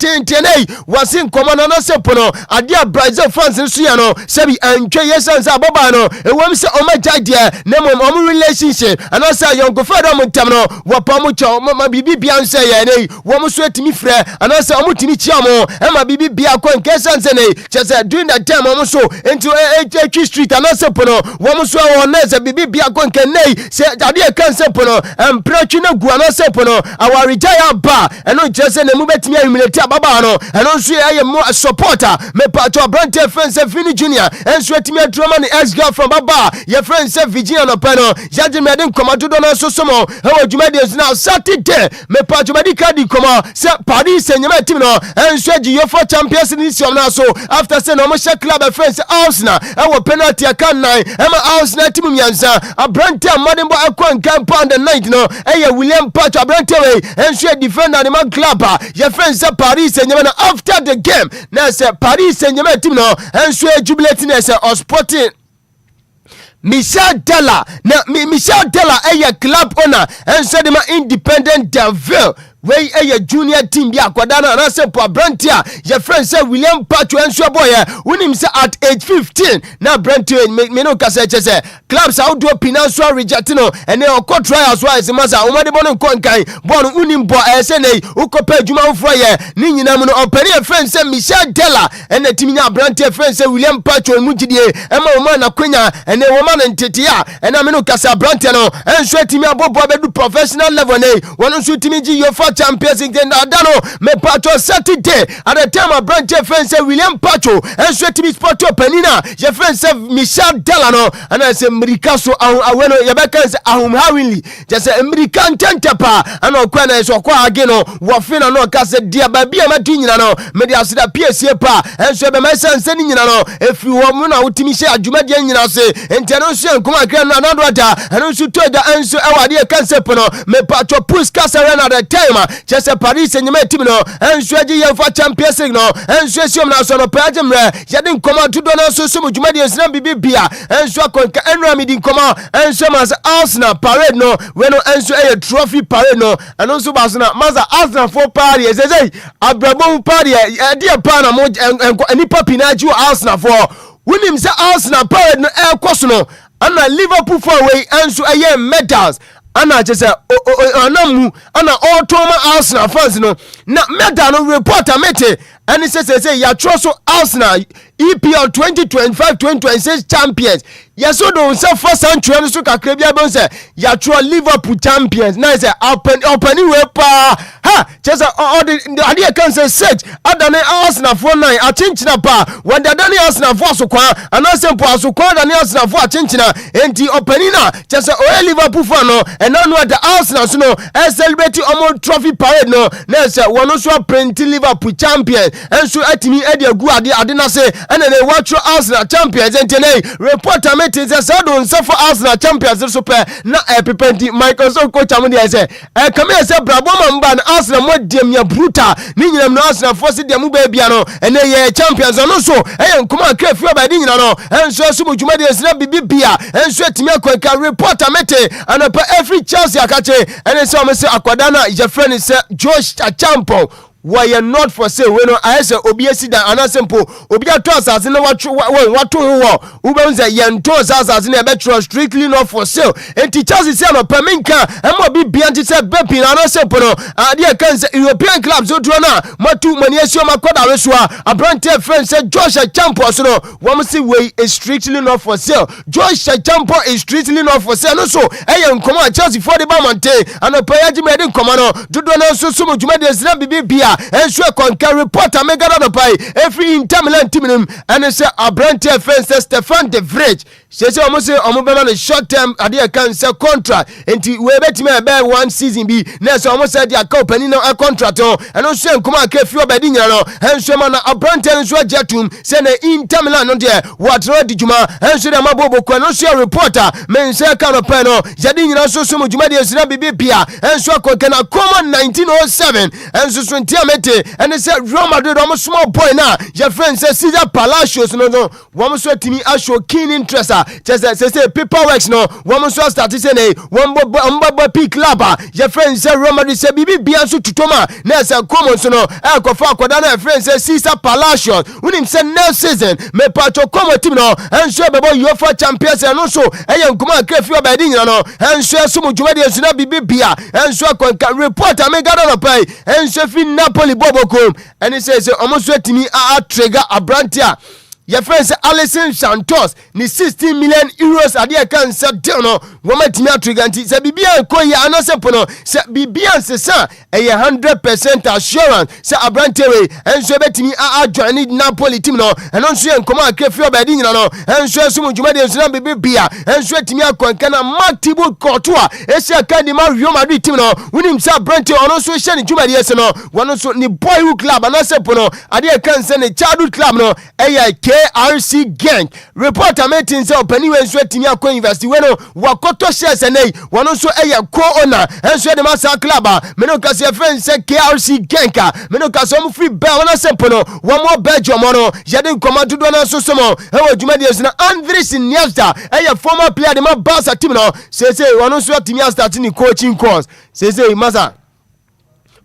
wasin komana no se pono adia Brazil fans nso ya no sebi antwe yesanza baba no ewom se omaja dia na mom relationship and I say yonko fado montam no wapamu cha ma bibi bia nse ya nei wom so etimi frɛ and I say omutimi chia mo e ma bibi bia ko nke sanse nei chese during that time wom so into HQ street and I say pono wom so won na se bibi bia ko nke nei se adia kan se pono emprechu na gu na se pono our retire ba eno chese na mu betimi humility ababa no eno nso ye mo supporter me pato brand friend se Vini Junior enso etimi atroma ni ex girl from baba your friend se Virginia no pano yaje me den komado do na so somo he wadwuma de na Saturday me pato medi kadi komo se Paris Saint-Germain team no enso agi UEFA Champions League sim na so after say no mo share club friends Arsenal e wo penalty akan 9 e ma Arsenal team miansa a brand modern boy akwan kan pound the night no e William Pato brand we enso defender the man club your friends se Paris Saint-Germain after the game na say Paris Saint-Germain team no enso jubilating as a sporting Michel Della na Michel Della club owner enso de ma independent Deville wey junior team bi akwadana na se po Brantia your friend say William Pacho enso boy unim say at age 15 na Brantia me no kase say clubs how do financial reject no and they go trials wise masa o made bono konkan bono unim bo say nei ukopa adwuma mfo ye ni nyina mu no opani friend say Michel Della and the team nya Brantia friend say William Pacho mu gidie e ma o man akwanya and e wo man ntetia and na me no kase Brantia no enso team abobo bedu professional level nei wono so team gi UEFA Champions League Adano me Pacho Saturday at the time of branch friend say William Pacho and sweat me Pacho Penina your friend say Michel Delano and I say Americaso aweno yabeka say ahumhawili just say American tentepa and okwana so kwa ageno wofina no ka say dia babia madu nyina no me dia so da PSA pa and so be my sense nyina no efi wo mu na utimi she adwuma dia nyina se enteno so nkoma kra no anado ada and so to da enso awade concept no me Pacho push kasara na the time just Paris Saint-Germain team no enso agi UEFA Champions League no enso esiom na so no page mre yade nkoma to do na so so mudwuma de nsina bibia enso akonka enra mi di nkoma enso mas Arsenal parade no we no enso trophy parade no eno so ba so na mas Arsenal for party say abrabom party e dia pa na mo enipa pinaji Arsenal for winim say Arsenal parade no koso no ana Liverpool for away enso medals ana just say anamu ana automa Arsenal fans no na medal no reporter mete and it say ya trust Arsenal EPL 2025-2026 champions yaso do say first century so kakra bia bon say ya trust Liverpool champions na say open we pa ha just all the idea can say set adane Arsenal for 9 a chinchina pa when the dane Arsenal for so kwa ana sempo aso kwa dane Arsenal for a chinchina enti openina just o Liverpool for no and now the Arsenal so no celebrate omo trophy parade no na say one so print Liverpool champions and so atimi e de gu ade na say and they watch Arsenal champions and today reporter meeting say so don suffer Arsenal champions so pe na epipenti Michael so coach am dey say come here say brabo mamba Arsenal mo dem ya brutal ni nyinam no Arsenal force dem ba bia no and ye champions no so nkoma krafi ba di nyina no and so so mudwuma dey sina bibia and so atimi akwaka reporter meeting and every Chelsea akache and so say akwadana your friend is Josh Achampo why you not for sale when I say Obia sida ana simple Obia to asase na wato ho ubonze yento asase na betro strictly not for sale enti Chelsea say no paminka emo bi bianti say bepi na ana simple no ade kan say European clubs o dro na matu mani asio makoda wesoa abrante friend say Joshua Champo so no wom say we is strictly not for sale Joshua Champo is strictly not for sale no so nkoma Chelsea for the bamante ana payaji me de nkoma no dodo na so so mudwuma de sina bibia enso konka reporter megada no pai every Inter Milan team nim ene se abrante fence Stefan de Vrij se omo se omo be na short term ade kan se contract enti we betime be one season bi na se omo se dia ka opani no contract on eno so nkoma ka fi obedi nyina no enso ma na abrante enso ajetum se na Inter Milan no de watro di juma enso de mabobo ko no so reporter men se ka no pai no jadi nyina so so juma de enso bibi pia enso ko kana common 1907 enso so ntia mete ene se Real Madrid omo small boy na je friend se Cesar Palacios no womo so timi asho keen interest say paperworks no woman so start say ne wombo pick club your friend say Real Madrid say bibi bia so tutoma na say common so no e ko fa akoda na friend say Cesar Palacios unim say next season me pacho common team no enso bebo UEFA Champions no so e ye nkuma krefi obedi nyina no enso sumu jumadi enso na bibi bia enso konka reporter me gada no pai enso fi Napoli bobokom and say almost timi a trigger abrantia your friends Alison Santos ni 16 million euros ade kan se deal no woman timi atriganti se bibia ko ya anase pono se bibia sesa e 100% assurance se abrantewe enso betimi a join Napoli team no eno nso enkomo akefi obedi nyina no enso sumu jumade enso na bibia enso timi akonka na Matibu Courtois esi akadi ma Real Madrid team no unim se abrante ono so hye ni jumade ese no wono so ni boyhood club anase pono ade kan se ni childhood club no RC gang reporter meeting say opani we nso atimi akọ university we no wakoto shares enei wono nso co-owner enso de masa club meno ka se friend say KRC gang ka meno ka so mu free bell na sempo no wo mo Belgium no yede commando do na so somo e wo dwuma de na Andres Iniesta former player de ma Barca team no say wono nso atimi start ni coaching course say masa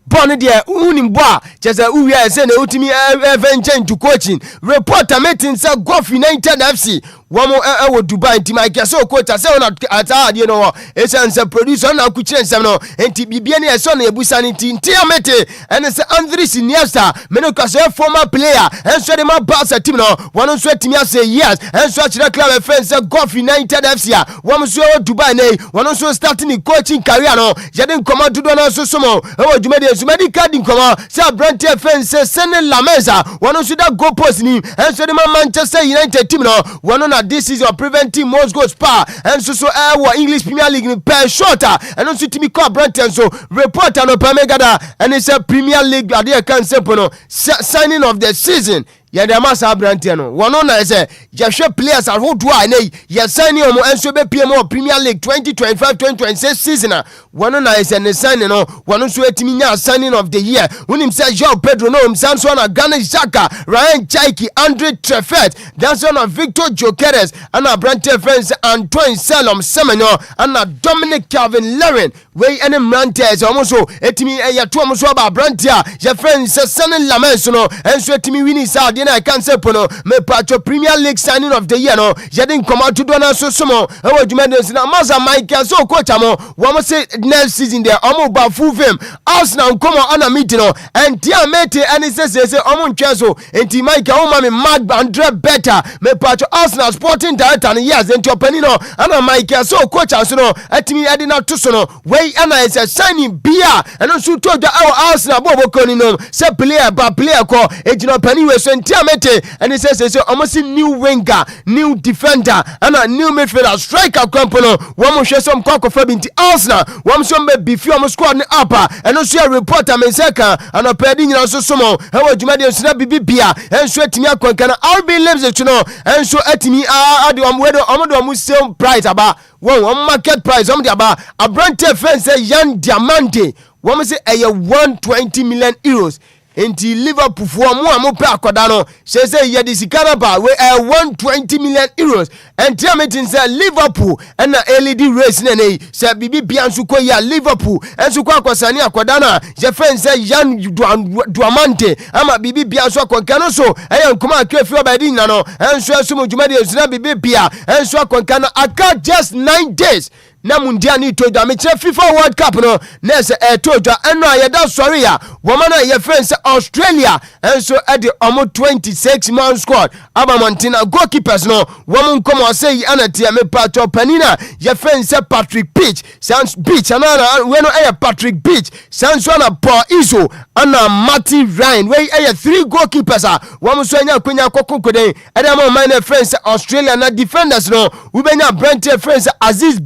born there unimboa chese uwia se na utimi even to coaching reporter meeting say Golf United FC womo wo Dubai team I guess so coach say on ata de no esense producer na kuchire nsem no enti bibia ne eso na ebusa ne tintia mete and say Andres Iniesta meno ka say former player enso de ma Barca team no wono so atimi say yes enso akire club fans say Golf United FC womo so Dubai ne wono so starting coaching career no yede command do na so somo wo dwumade Sumadi card nkomo say Brent fans say Sene Lameza wono so da goal post ni enso de ma Manchester United team no wono na this is your preventing most goals power and so English Premier League ni per shorter and also to be called Brenton so reporter no pamegada and it's a Premier League ade kan sempo no signing of the season ya de masa Brenton no wono na say jehwe players ahodo a nei ya signing omo enso be pm Premier League 2025-2026 season wono na say ne signing no wono so etimi nya signing of the year unim say Joao Pedro no Samson na Ghana Shaka Ryan Chaiki Andre Treffet that's one of Victor Jokeres and a Brante friends Antoine Salom Semenyo and a Dominic Calvin Laren we any Mantes almost so etimi ya to almost about Brantia your friends Sanen Lamens no enso etimi winning Saudi na kan se pono me patcho Premier League signing of the year no yedin come out to do na so somo e wo dwumade na Maza Michael so coach am wo mo say next season there omo ba full fame Arsenal come on a meeting no and dia mate and say omo ntwe so enti Michael o ma me Mark Andre better me patcho Arsenal sporting director and yes enti opani no ana Michael so coach am so no atimi ade na to so no we ana is signing bia and so to the Arsenal bobo koni no say player ba player ko ejino opani we so Mete and he says almost new winger, new defender, and a new midfielder, striker company. One more share some cock of into Arsenal. One some be few almost squad in upper and also a reporter Menseka and a pedding also sumo. How would you make a snap bibia and sweat me a concana? I'll be lives to know and so at me. I do whether I'm sale price about one market price. About a brand fence a young diamante. One say a 120 million euros. Enti Liverpool for mo amope akoda no say ye di sikara ba we 120 million euros and meeting say Liverpool and na LED race ne say bibi biansu ko ya Liverpool ensu ko akosani akoda na je friend say Yan Duamante ama bibi biansu akonka no so nkoma akefi obadi na no ensu asu mo dwumade ensu na bibi bia ensu akonka na aka just 9 days na mundia ni toja me che FIFA World Cup no na se toja eno ayeda sorry ya woman na ye friends Australia enso e de omo 26 man squad aba Montana goalkeepers no woman come say anatia me pato panina ye friends Patrick Beach sans Beach anana we no Patrick Beach sans na Paul Iso ana Marty Ryan we 3 goalkeepers woman so anya kwenya kokokoden e de mo man friends Australia na defenders no we benya Brent friends Aziz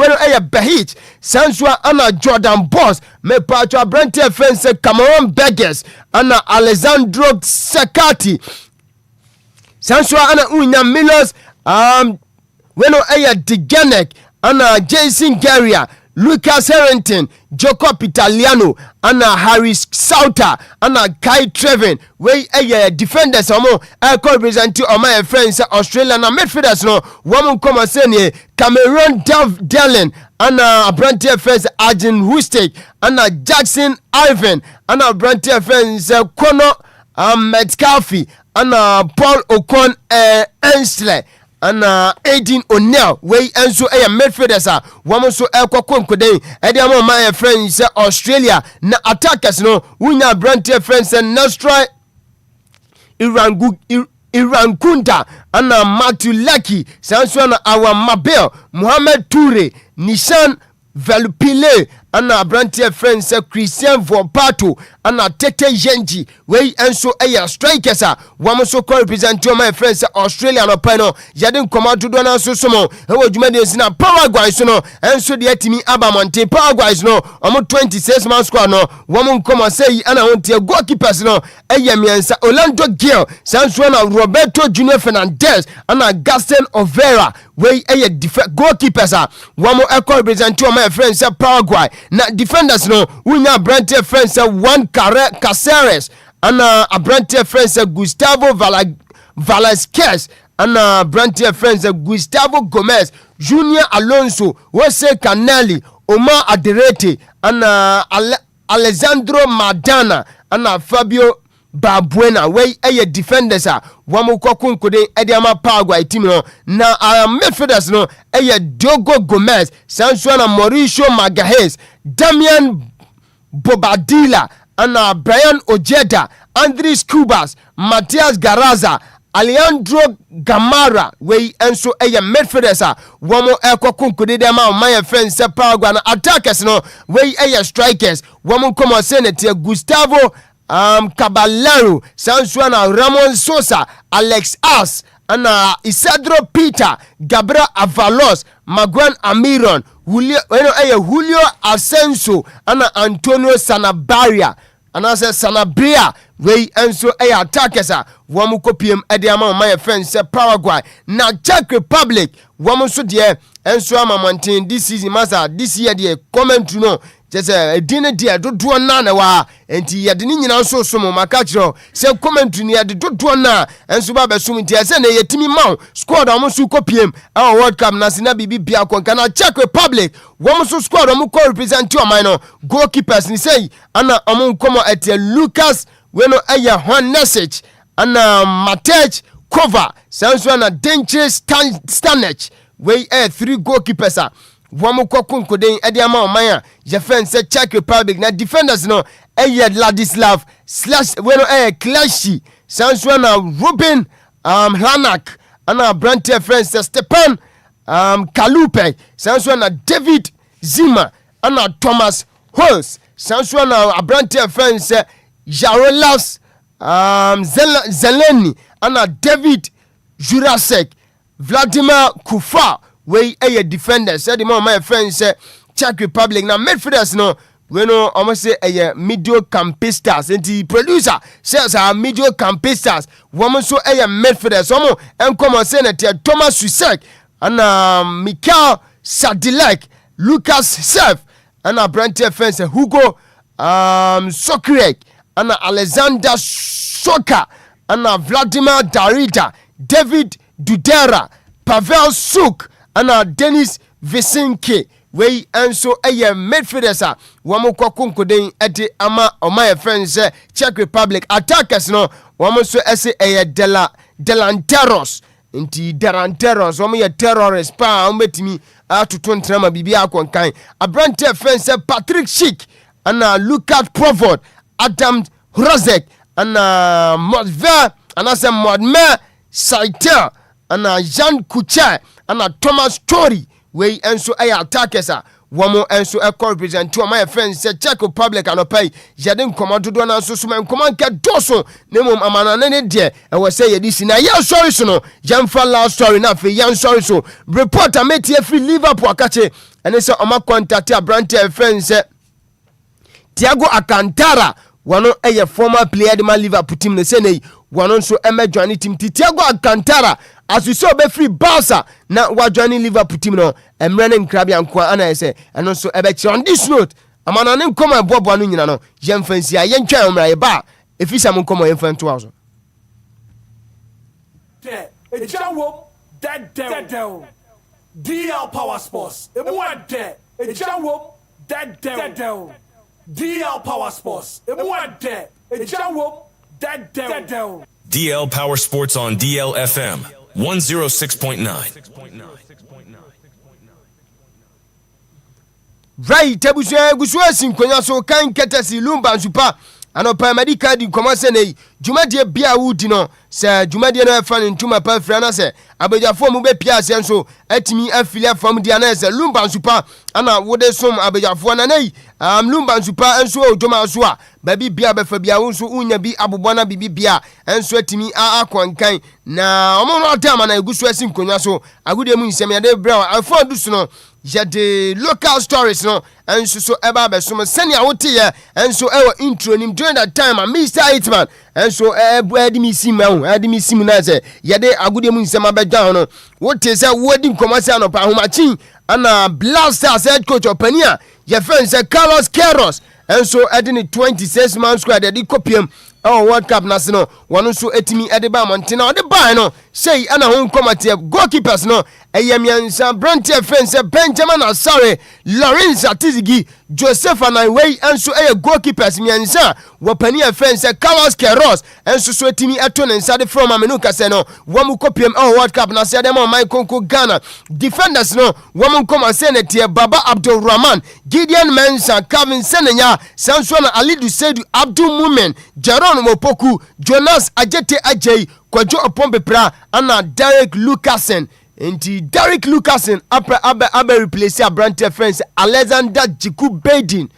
Bueno, Behich, Sansua Anna Jordan Boss, me patwa Brente Fence Cameron Beggars, Anna Alessandro Sakati, Sansua Anna Unya Millers, Bueno, Diganek, Anna Jason Garia, Lucas Harrington, Jacob Italiano, Anna Harris Sauter, Anna Kai Trevin, we defenders omo represent to my friends Australia na midfielders no woman come say Cameron Dallin, Anna Brantia friends Arjun Hustek, Anna Jackson Ivan, Anna Brantia friends Kono Metcalfe, Anna Paul Ocon Ensler, ana Aiden O'Neill we enso midfielders woman so konkode e dey am my friends Australia na attackers no wunya Brent friends Nestroy Iran Kunta ana Matthew Lucky sanso na our Mabel Mohamed Toure Nishan Velupile ana Brantia friends Christian Vopato ana Tete Yenji we enso strikers woman so represent to my friends Australia no pano yadin command to do na so somo e wo dwumade sina Paraguay so no enso de atimi aba Mountain Paraguay no omo 26 man squad no woman come say ana wonte goalkeepers no miensa Orlando Gil sanso na Roberto Junior Fernandez ana Gaston Overa we goalkeepers woman represent to my friends Paraguay na defenders no wunya Brent friends Juan Caceres ana Brent friends Gustavo Velasquez ana Brent friends Gustavo Gomez Junior Alonso Jose Canelli Omar Aderete ana Alessandro Madana ana Fabio Babuena we defenders wamo kokunkode ediama Paraguay team no na midfielders no Diogo Gomez Sansuana Mauricio Magajes Damian Bobadilla ana Brian Ojeda Andres Cubas Matias Garaza Alejandro Gamara we enso midfielders wamo kokunkode ediama my friends Paraguay na attackers no we strikers wamo come senator Gustavo Caballero, Sansuana Ramon Sosa, Alex As, Ana Isadro Peter, Gabriel Avalos, Maguan Amiron, Julio Ascenso, Ana Antonio Sanabaria, Ana Sanabria, we enso attackers, Wamuko PM Ediama, my friends, Paraguay, na Czech Republic, Wamuso dear, enso Amamantin, this season, Master, this year, dear, comment to know. Just a dinner dear, do nana wa, and tea at the Ninian so some macatro, self commentary near the do na, and Subaba Sumit, and a Timmy Mount, squad almost to copy him, our World Cup Nasina Bibi Biakon, can I Czech Republic, one so squad Amuko represent two minor goalkeepers, and say, Anna Amun Como at Lucas, when no Juan Nessage, Anna Matej Kova, Sanswana Dangerous Stanech, we 3 goalkeepers. Wamu kokunkode ediama omaya jefen se Czech Republic na defenders no Ladislav / Klashi Sanswana Ruben Hanak ana Brante friends Stepan Kalupe Sanswana David Zima ana Thomas Holz Sanswana Brante friends Jarolas Zeleni ana David Jurasek Vladimir Kufa we defenders said my friends say Czech Republic na midfielders no we no almost say middle campistas and the producer says our middle campistas woman so midfielders omo enkomo say na Thomas Susek and Mikael Sadilek Lucas Sef and Brent defense Hugo Sokrek and Alexander Soka and Vladimir Darida David Dudera Pavel Suk ana Dennis Visinke we enso midfielders wamo kokunkode ede ama my friends Czech Republic attackers no wamo so delanteros inti delanteros wamo terrorists pa umetimi atoto ntrama bibia akɔnkan abrante friend say Patrick Schick ana Lucas Provod Adam Hrozek ana Modver ana say Modmer Saiter ana Jean Kucha ana Thomas Story we enso attackers a womo enso represent to my friends say Czech Republic anopai yede nkomodo do na so so nkoman ka doso nemom amana ne de e we say yedi si na ya sorry so no yamfa last story na fe yan sorry so reporter metie free Liverpool akache ene say oma contact abrante friends say Thiago Alcantara wano eye former player de Liverpool team ne say nei wano nso join team Thiago Alcantara as we saw be free Barca na wa join Liverpool team no emre ne nkrabia nko ana say eno nso on this note amana ne nkoma ebobo anu nyina no yemfansi a yentwa omra ye ba efisa mo nkoma yemfanto aso ejawo dead DL Power Sports emu ade ejawo dead DL Power Sports emu ade ejawo dead DL Power Sports on DLFM 106.9. Right, Tabusha Guswasin Konyaso kan ketasi Lumba Supa anopa medical di komase nei dwumadie bia wudino se dwumadie no fa ntuma pa frana se abejafo mu be pia se nso atimi afilia fam dia na se Lumba Supa ana wode som abejafo na nei Lumba Supa nso odwoma so a babi bia be fa bia nso unya bi abobona bibi bia nso atimi akonkan na omo no atama na Guswasin Konyaso agudie mu nsem ya de bra afọ dusu no yade local stories no enso so eba be so sene a wote ye enso ewo intro nim during that time Mr. Hitman enso adimi sim na se yade agudie mu nsem abedwa no wote se wodi nkomase anopa ahomachin ana Blasters head coach opania ye friend se Carlos Queiroz enso edini 26 man squad de kopiem World Cup na se no wono so etimi edeba montina ode ban no sei ana ho nkomate goalkeepers no eyemiansa Brantia friend se Benjamin Asare Lawrence Atizigi Joseph Anaiwei enso goalkeepers miansa wopania friend se Carlos Queiroz enso so etimi eto ne nsade from amenu kase no womu kopiem World Cup na se dem my konko Ghana defenders no womu nkomase ne tie Baba Abdul Rahman Gideon Mensah Calvin Senenya Sansona Alidu Sedu Abdul Mumen Jaron Mopoku Jonas Ajete Ajay Kwajo Opombepra ana Derek Lucasen enti Derek Lucasen abe replace Abrante friends Alexander Jiku Bedin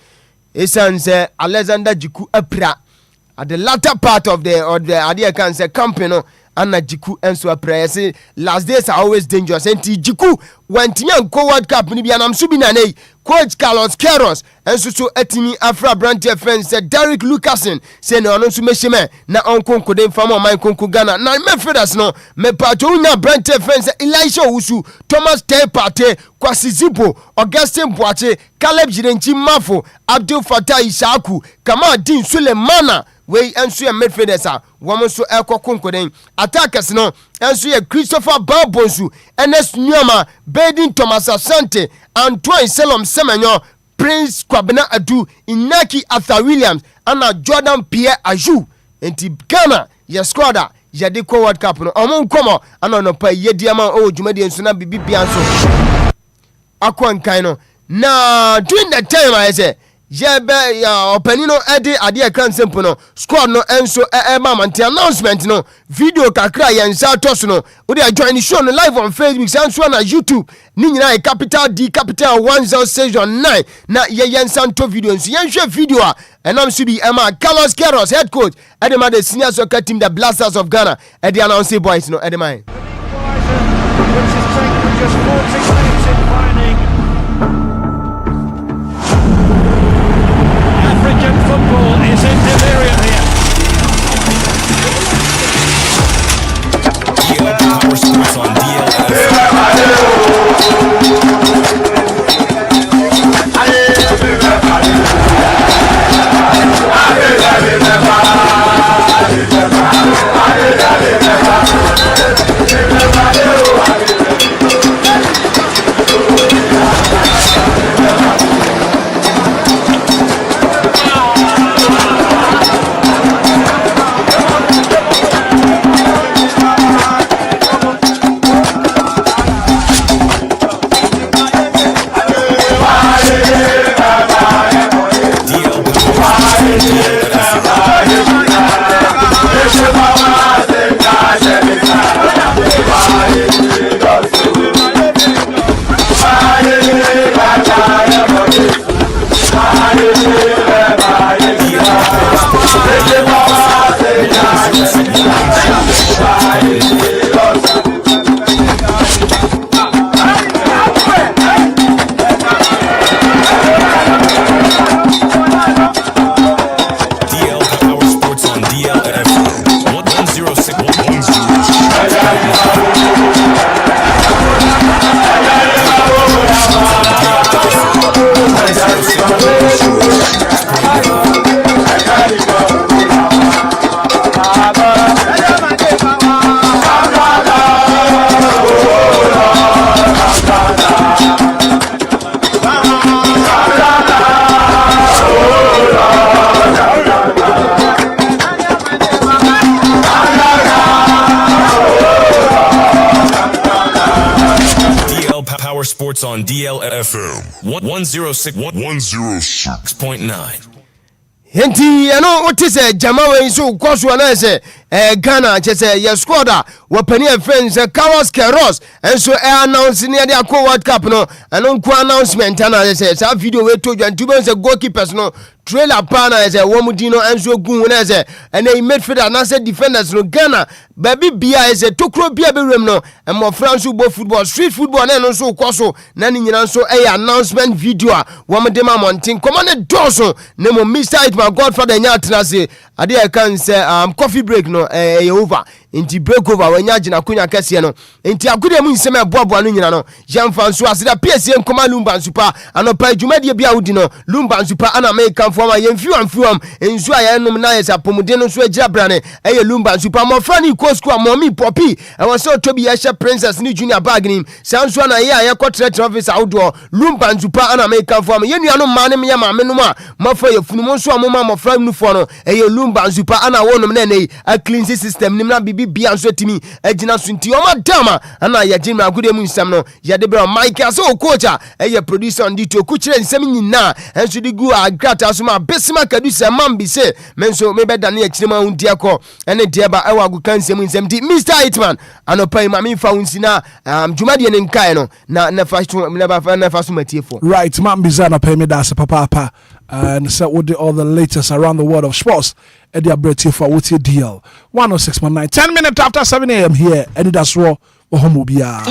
esanse Alexander Jiku apra at the latter part of the idea can say campaign Anna Jiku enso apra say last days are always dangerous enti Jiku went nko World Cup ni bia nam so bi na nei coach Carlos Queiroz enso so atimi afra Brantia friends say Derek Lucasen say no no so mehime na onkonko den fam man konko Ghana na me fedas no me pato nya Brantia friends Elisha Wusu Thomas Tepate Kwasi Zibo Augustin Boache Caleb Jirenchi Mafo Abdul Fattah Isaku Kamal Din Sulemana we enso ye midfielders a womo so ekokonkoden attackers no enso ye Christopher Babonsu Ernest Nyoma Bedin Thomas Asante Antoine Selom Semenyo Prince Kwabena Adu Inaki Arthur Williams ana Jordan Pierre Aju enti Ghana ye squad yade ko World Cup no omo nkomo ana no pa yediama dwumadi enso na bibia nso akwankan no na during that time I say jebe ya openino edi ade kan simple no squad no enso ma manti announcement no video kakra yensa toso no we dey join the show no live on Facebook sanso na YouTube ni nyina capital D capital 106.9 na yensa to video nso yenhwe video a enam so bi ema Carlos Queiroz head coach edema the senior soccer team the Blasters of Ghana edi announce boys no edema which is taken just 14 minutes in finding African football is in delirium here. DL Power Sports on DLFM. Sports on DLFM 106.9. Henti ano wote se jama we so kwaso na se Ghana che se ye squad wapani friends Carlos Keros enso announce ne de akọ World Cup no ano nko announcement na se sa video we to dwan tuben se goalkeepers no trailer pa na se wo mudi no enso gun na se ene midfielder na se defenders no Ghana baby bia se tokro bia be rem no mo France bo football street football na no so kwaso na ni nyina so announcement video a wo mde ma montin command doso ne mo Mr. Hitman Godfather nya tena se ade e kan se coffee break no over inti break over wanya gina kunya kase no inti agode mu nsem eboaboa no nyina no yamfa nso aseda PSC nkoma Lumba nsupa anopa adwumadie bia wudi no Lumba nsupa ana American form yemfiwam ensu ayenom na yesa pomuden no so agira brane Lumba nsupa mo frani ko school mommy poppy e won so tobi ya she princess ni junior bag ni sanso na ye ayekotre office outdoor Lumba nsupa ana American form yenuano mane me maame no ma mafa yefunu nso amoma mo fram nu fo no Lumba nsupa ana wonom na nei a clean system nim na bia nso timi agina so nti o madama ana ya jima agode mu nsam no ya de bra Mike aso coach producer ndi to ku kire nsam nyina enso di gu agrata so ma besima kadu se mambi se menso me beda na ya kire ma hundi akọ ene de ba ewa gu kan nsam di Mr. Hitman anopai ma me fa unsina jumade ne nkai no na fa so matiefo right mambi zana pay me da se papa and so with all the latest around the world of sports at the ability for what's your deal 106.9 10 minutes after 7 a.m. here Anidaso Wɔhɔ Obia.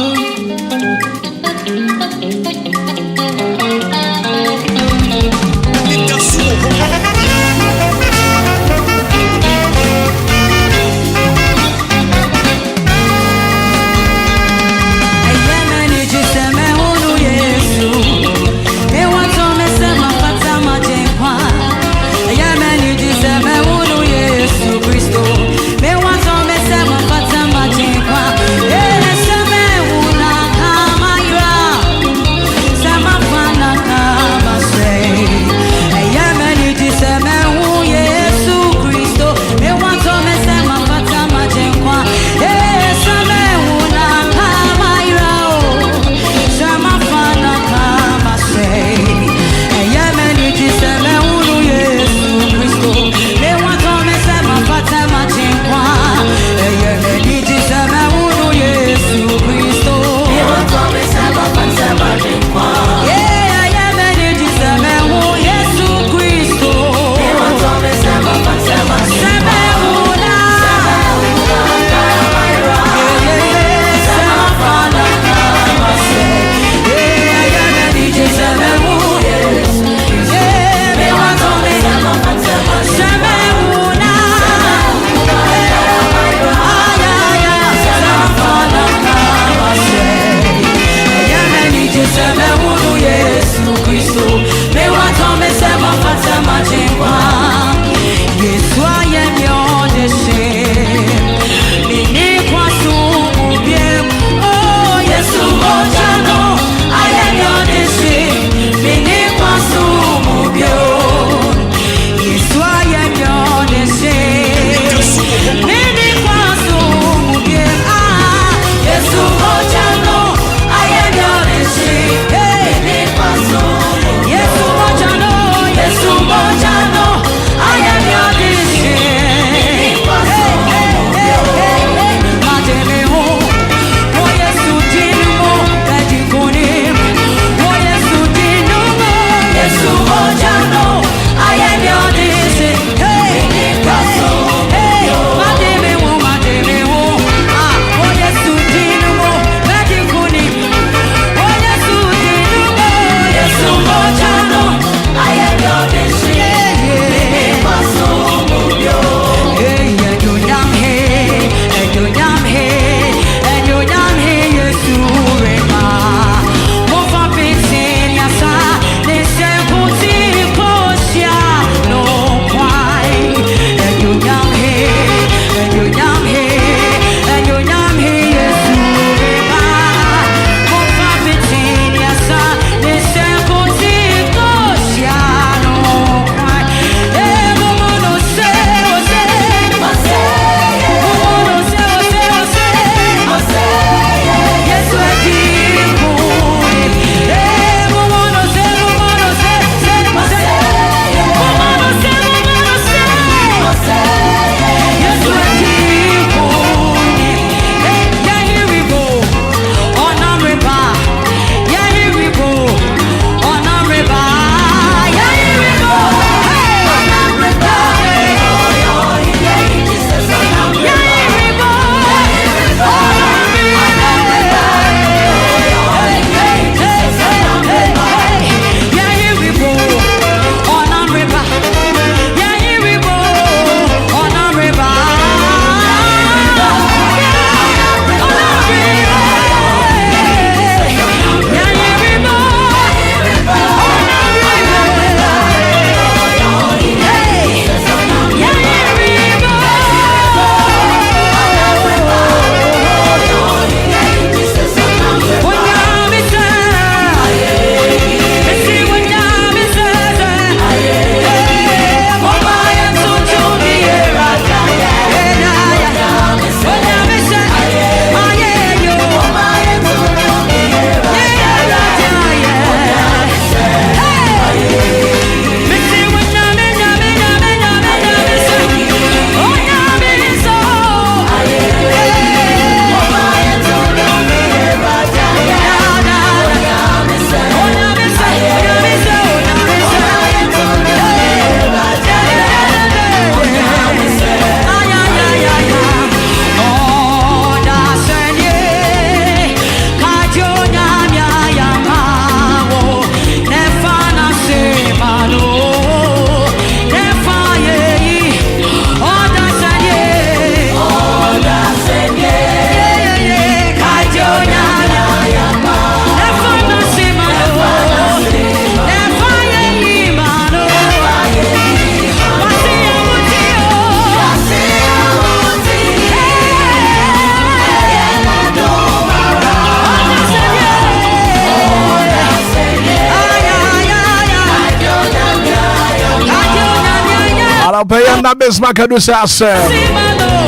I'll pay you na best market do say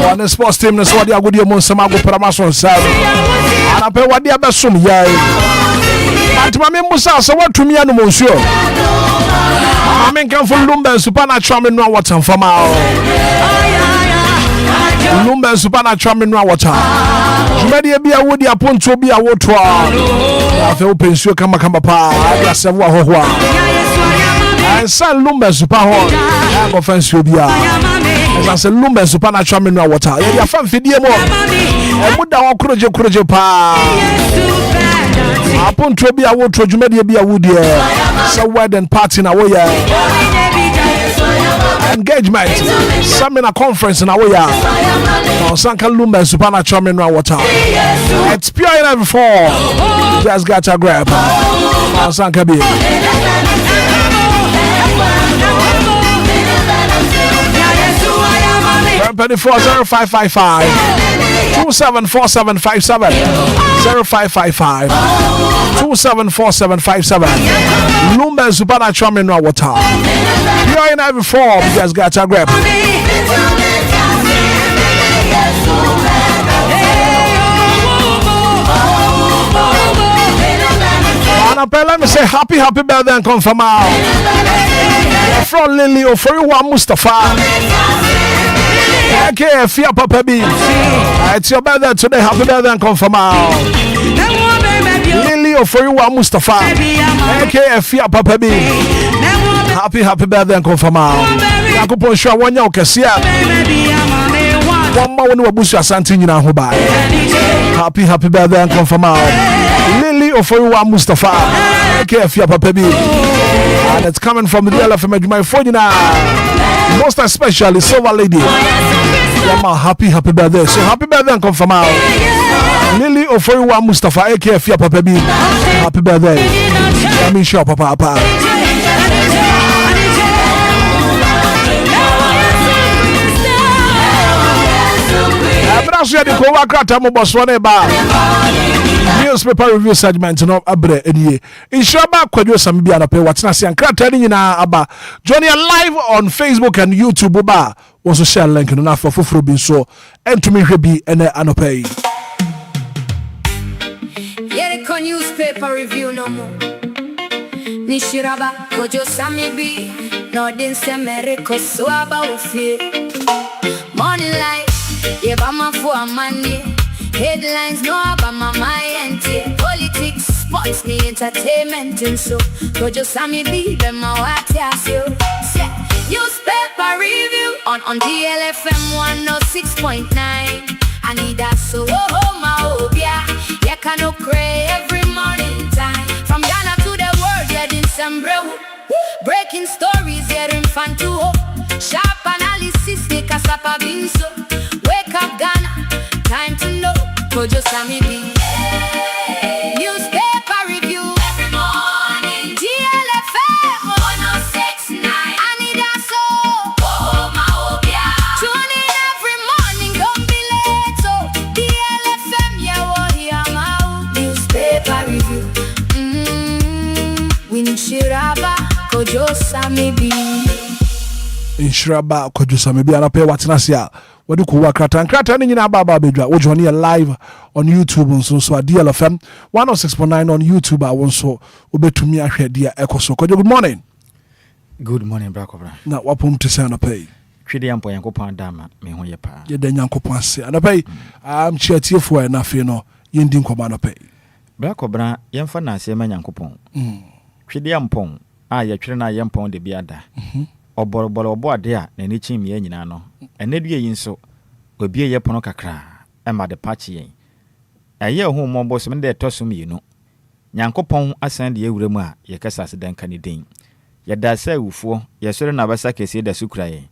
one the sports team no so what they go dey monsama go pramason sir. And I pay what they abesum yai. But mama musa so what to me anu monsuo. Mama kan for Lumba supernatural me no water for ma. Lumba supernatural me no water. Jumadi bia wodi aponto bia wotwa. Afa opensuo kama pa. Ada se wo hoho. And San Lumba super ho. I go fancy bia. As I say Lumba supernatural me no water. Ya fan fidie mo. E muda wo kroje pa. Aponto bia wotwa jumadi bia wodi e. So wedding party na wo ya. Engagement, seminar conference in Awaya. Sanka Lumba supernatural mineral water. It's pure in every form. Just got a grab. Sanka be. 0540555 274757 0555 274757 Lumba supernatural mineral water. Pure in every form. Just got a grab. Let me say happy birthday and confirm out. From Lily Oforiwa Mustafa. Okay, Fia Papa B. It's your birthday today. Happy birthday and confirm out. Lily Oforiwa Mustafa. Okay, Fia Papa B. Happy birthday and confirm out. Yakupon Shwa Wanya Okasia. One more when we bush Asante Nina Hubai. Happy birthday and confirm out. Lily Oforiwa Mustafa. Okay, Fia Papa B. And it's coming from the DLFM. My phone most especially Silver Lady. Yeah, happy birthday. So happy birthday and confirm out. Lily Oforiwa Mustafa. Okay, Fia Papa B. Happy birthday. Let me show Papa. Newspaper review segment no abre enie inshaba kwadwo sambia na pe watena se ankrata ni nyina aba join you live on Facebook and YouTube ba wo so share link no na foforo bi so entumi hwe bi ene anopai yere ko newspaper review no mo nishiraba kojo samibi no din se mereko so aba ofie money life ye ba ma for money. Headlines no about my mind. Politics, sports, the entertainment and so just Sammy B, them my what you newspaper review on DLFM 106.9. Anidaso Wɔhɔ my Obia. You can cry every morning time. From Ghana to the world, yeah, in Sambrew. Breaking stories, yeah, in Fantuo. Sharp analysis, they kasapa binso. Wake up Ghana. Time to know, Kojo Sami B. Newspaper review every morning. DLFM 106.9. Anidaso Wɔhɔ my Obia. Tune in every morning, don't be late. So DLFM, yeah, Wɔhɔ newspaper review. Winshiraba Kojo Sami B. Inshiraba Kojo Sami B. Anape watinasia. Wadi kuwa krata ni nyina baba bedwa wo join live on YouTube so DLFM 106.9 on YouTube wonso obetumi ahwe dia ekoso Kojo good morning Brakobra na wapom to say pay twede yampo yankopon dama me ho ye pa ye dan yankopon se pay am chiatiefo na fe no yendi nkoma na pay Brakobra yemfa na ase ma yankopon twede yampon a ye twere na yampon de biada oboroboro obo ade a na ni chim ye nyina no enedue yi nso obie ye pono kakra ema de pachi yen eye ho mombo so de tosum yinu nyankopon asan de ewuremu a ye kasa se dan kan den ye da sa wufuo ye sore na basa kese da sukura yen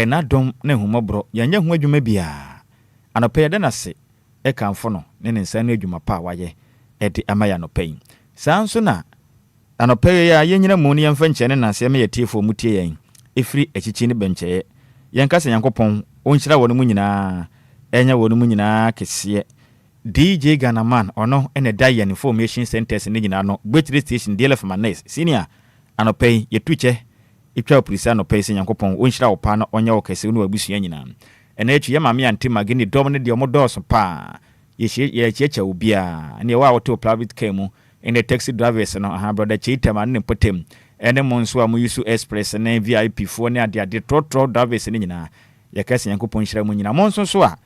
na dom na humobro ye nya hu adwuma bia anope de na se e kanfo no ne nsa na adwuma pa waye e de amaya no pen sanso na anope ya ye nyina mu ne yemfa nkyene na se me ye tiefo mutie yen efiri echichi ne bencheye yankasa yankopon onhyira wonu mu nyina enya wonu mu nyina kese DJ Ghanaman ono ene Dian Information Centers ne nyina no Battery Station DLFM Manes senior anopai yetuche itwa polisi no pese Nyankopɔn onhyira wo pa na onye wo kese no abusua nyina ena echi ye mame ante magini dom ne de omodoso pa ye checha Obia ne wa woto private car mu in the taxi drivers no aha brother Hitman ne potem ene mo nso amu yusu express ne VIP fo ne ade trotro drivers ne nyina ye kese Nyankopɔn hyira mu nyina mo nso so a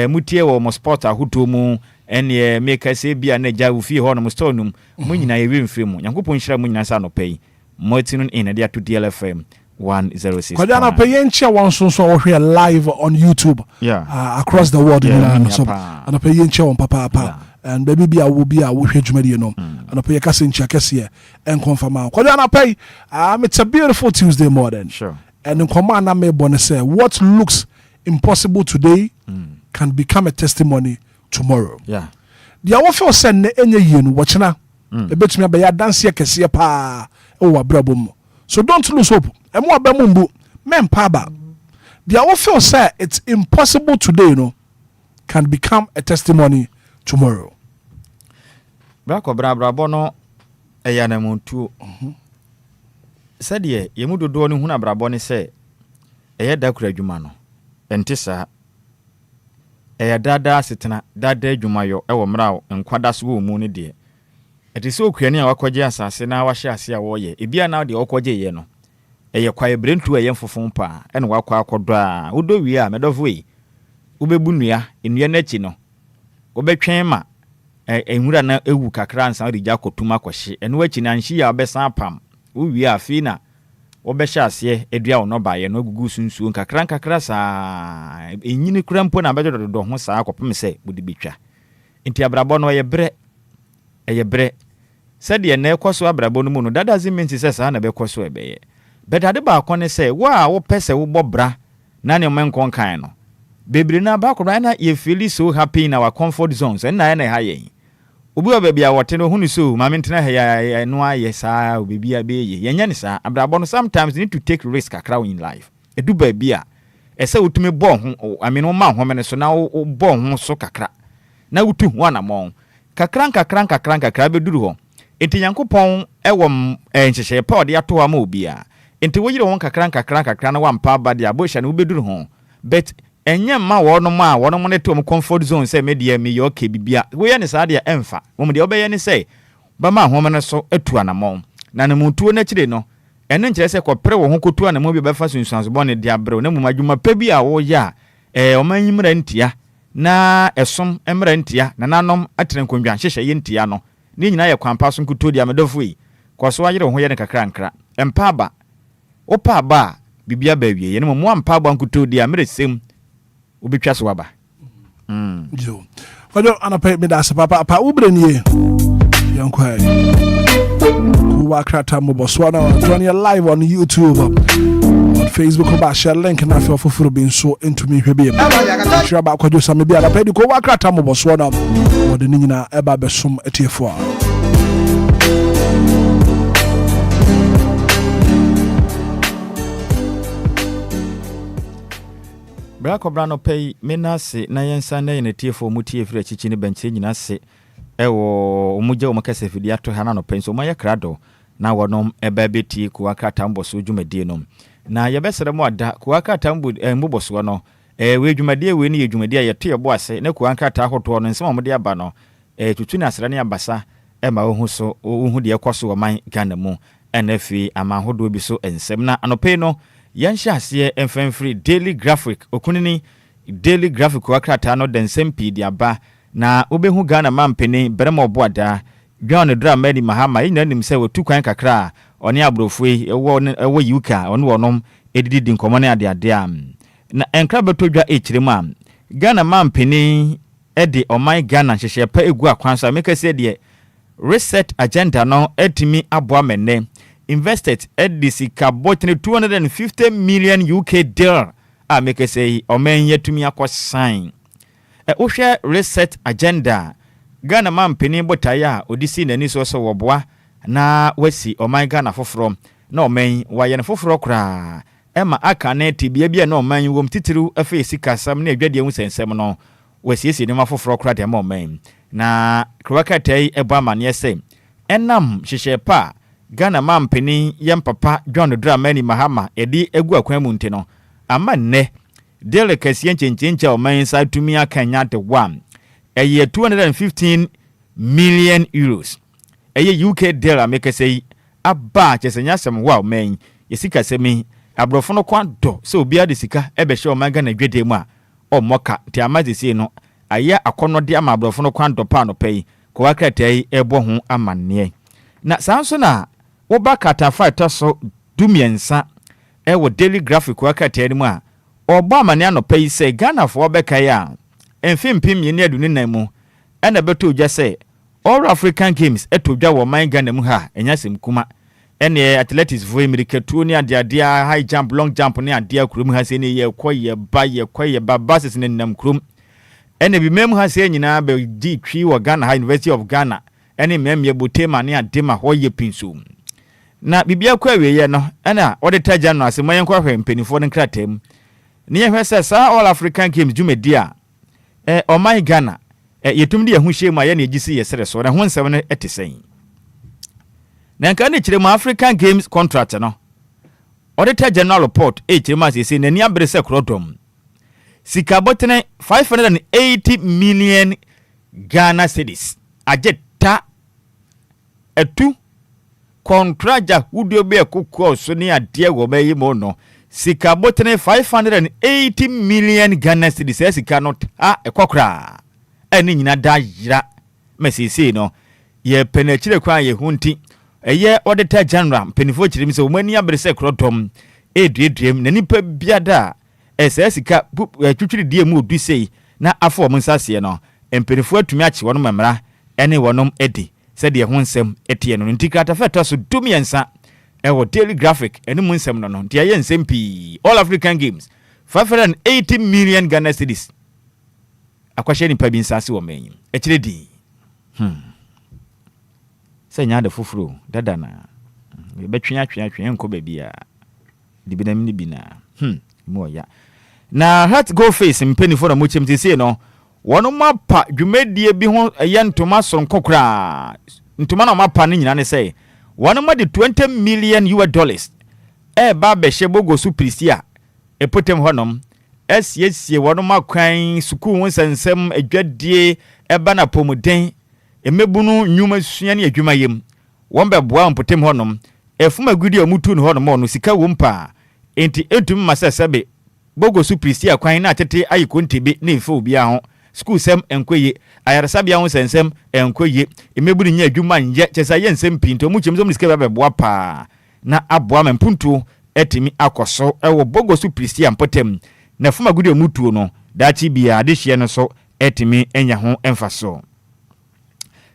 mutie wo mo sport ahoto mu ene me kese bia na ja wo fie ho no mo store num mu nyina ye wi mfiri mu Nyankopɔn hyira mu nyina sa no pay Martin in the to DLFM 106. Kodana Payencha one so here live on YouTube. Across the world. And a Payencha on Papa. And baby, I will be a wish medium. And a Payacasin Chakasia and confirm. Kodana Pay, it's a beautiful Tuesday morning. Sure. And in command, I may bonus say what looks impossible today can become a testimony tomorrow. Yeah. The awful send any yin watching. A bit me by a dance here, Cassia pa. Oh, brabum. So don't lose hope. And more bamumbu, men paba. The awful say it's impossible today, can become a testimony tomorrow. Brako brabono eyanamuntu. Said ye, yemudo do ni huna braboni se eye dakura adwuma no. Ente saa eye dada setena dada adwuma yo ewo mrawo enkwada so wo mu ne de. Eti so okuani a wakɔgye asase na wahye ase a wɔyɛ ebia na de wɔkɔgye ye no ɛyɛ kwae brentu a yɛmfofon pa ɛna wakɔ akɔdɔ a wodɔ wie a medɔfo yi wobebu nnua na chi no wobɛtwɛn ma enwura na ewu kakra ansa wode gya kɔtuma kɔhye ɛno achi na nhyi a wobɛsan apam wo wie a fi na wobɛhyɛ ase edua wo no ba ye no gugu sunsuo kakra saa enyini kura mpo na bɛdɔ dɔdɔ ho saa akɔpem sɛ budi bitwa nti abrabɔ no yɛ brɛ said ye na ekoso abrabo no mu no that doesn't mean say sa na be koso ebeye but ade ba akone say wa wo pese wo bobra na ne menkon kan no bebre na ba akora na ye feel so happy in our comfort zones na ha yen obi obabi a wote no hunu so ma mentena ha ya no aye saa obabi a be ye yenya ne saa abrabo no sometimes you need to take risk akra in life edu ba bia ese wotumi bo ho ameno ma ho mene so na wo bo ho so kakra na wutu ho anamon kakran beduru ho enti Nyankopɔn ɛwɔ nhyehyɛ pa ɔde ato ama Obia enti wo yire won kakran na wampa ba de abɔhya na wo beduru ho but ɛnyɛ ma wɔnom ne to mo comfort zone sɛ me de me yɛ okay bibia wo yɛ ne saa de ɛmfa wo mo de ɔbɛyɛ ne sɛ ba ma ho ne so atu anamɔn na ne mutuo na kyire no ɛne nkyerɛ sɛ kɔpere wo ho kotu anamɔn bi bɛfa sunsuanso bɔ ne de abrɛ na mu adwuma pa bi a wo yɛ a ɔman yimra ntia na esom emra ntia na nanom atren kondwan hyehye ye ntia no ni nyina ye kwampa so nkuto dia medofo yi kwaso ayere ho ye ne kakra nkra empa aba opa aba bibia ba wie ye ne mo ampa aba nkuto dia meresem obetwa so aba jo odo anapa me da papa apa ubre nie Enquires kuwa krata mo boswana join you live on YouTube on Facebook ba share link na fe ofoforo bi nso entumi hwe bi share ba kwajo same bi ara pedi kuwa krata mo boswana wode ni nyina eba besom etiefo a Brako brano pay menase na yensa na yenetiefo mutie firi achichi ne benche nyina se ewo omuje omakase fidi ato hana no penso maya krado na wonom eba beti kuwa krata mboso dwumadie no na yebesere mo ada kuwa krata mboso no we dwumadie we ne dwumadie yeto yebo ase na kuwa krata ahoto no nsema mo de aba no tutu na asra ne abasa ma wo hu so wo hu de ekoso wo man Ghana mu NFA ama hodo bi so ensem na anope no yanhya ase emfamfiri daily graphic okunini daily graphic kuwa krata no densem pidi aba na obehu Ghana mampeni berema oboada John Dramani Mahama ina nim se wetu kwan kakra oni abrofue ewo yuka oni wonom edidi nkomo ne ade na enkra betodwa echirem a Ghana mampeni ede oman Ghana hyehye pa egu akwanso make se de reset agenda no etimi aboa menne invested edisika botne 250 million UK dollar a make se oman yetumi akosign ohwe reset agenda Ghana mampeni botaya odisi nani so woboa na wasi oman Ghana foforo na oman waye ne foforo kra ema aka na tibia bia na oman wom titiru afa sikasam na adwade hu sensem no wasiesi ne mafoforo kra de oman na kwakatai ebo amane se enam hyehye pa Ghana mampeni yam papa John Dramani Mahama edi egu akwan mu nti no ama nne dele kasiye chenchencha o man sa tumi akanya de one eye 215 million euros eye UK dele make say aba chesenya sem wa man yesika semi abrofo no kwa do se obi ade sika ebe hye o man Ghana dwede mu a o moka ti amazisi no aye akono de ama abrofo no kwa do pa no pay ko wakratai ebo ho amanne na sanso na wo ba kata fight so dumiensa wo daily graphic wakratai mu a obo amane anopa yi se Ghana fo obeka ya emfimpim ye ne aduni nan mu ena beto gya se All African Games etodwa wo man Ghana mu ha enyasem kuma ene athletics vo emiriketu ne ade high jump long jump ne ade akurum ha se ne ye koye ba bases ne nam kurum ene bi mem ha se nyina be di twi wo Ghana High University of Ghana ene mem ye botema ne ade ma ho ye pinsu na bibia kwa wiye no ena odeta January ase moyen kwa hwe mpenifo ne kratem ne ye hwese sa All African Games jumedi a o my Ghana yetumdi ye hu hyemu aye ne gisi ye sere so na ho nsem no etesen na nka ne kirem African Games contract no auditor general report kirem asese na ni abere se krodom sika botene 580 million Ghana cedis ajeta etu contract wudio be kokko so ne ade wo bayi mo no sika botene 580 million Ghana cedis sika no ekokra eni nyina da yira mesisi no ye penachire kwa ye hunti eye auditor general penifo chirim se omani abere se krodom eduediem na nipa biada sika twitwiri die mu odu sei na afọ om nsase no empenifo atumi achi wono memra ene wonom edi se de ho nsem etie no ntikata feta so dumiensa ewo daily graphic ene mu nsem no ntia ye nsem pi All African Games 580 million Ghana cedis akwahye ni pa bi nsase wo menyi ekiredi senya de fufuru dada na betwia enko babia dibinam ni bina mo ya na heart go face mpenifo na mochim tese no wono mapa dwumadie bi ho ye ntoma sonkokra ntoma na mapa ne nyina ne sei wono ma de 20 million US dollars ba be shebogo suprisia epotem honom esiesie wono makwan suku ho sensem adwadie eba na pomuden emebunu nyuma sua ne adwuma yem won be boa mpotem honom efuma gudi omutu ne honom no sika wompa enti etum masesebe bogo suprisia kwan na tete ayikontebe ne efe obia ho school sem enkoye ayaresabia ho sensem enkoye emebunu nya adwuma nje chesa ye nsem pinto mu chemzom sika be boa pa na aboa mempuntu etimi akoso ewo bogo suprisia mpotem na fuma gudi omutu no dachi bia adehye no so etimi enya ho emfaso.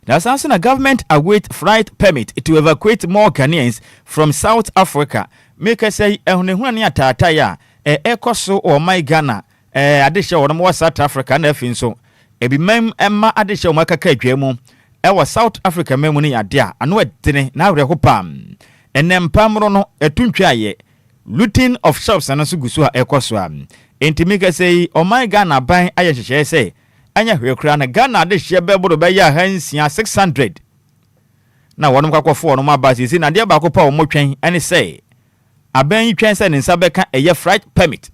That's also a government await flight permit to evacuate more Ghanaians from South Africa. Make us say, ehunehuna ni atata ya, ekoso o my Ghana, adesha o mo South Africa na efin so. Ebi mem emma adesha o makaka adwemu. Ewa South Africa memu ni adea, anu edene na awrehopam. Enempamro no etuntwa ye. Looting of shops anaso gusu a ekoso am. Enti make us say, o my Ghana ban ayehye say. Anya hwekura na Ghana de hye bebodo be ya hansia 600 na wonum kwakofo no mabasi si na de ba ko pa o motwen ene say aban yi twen say ne nsa beka eye flight permit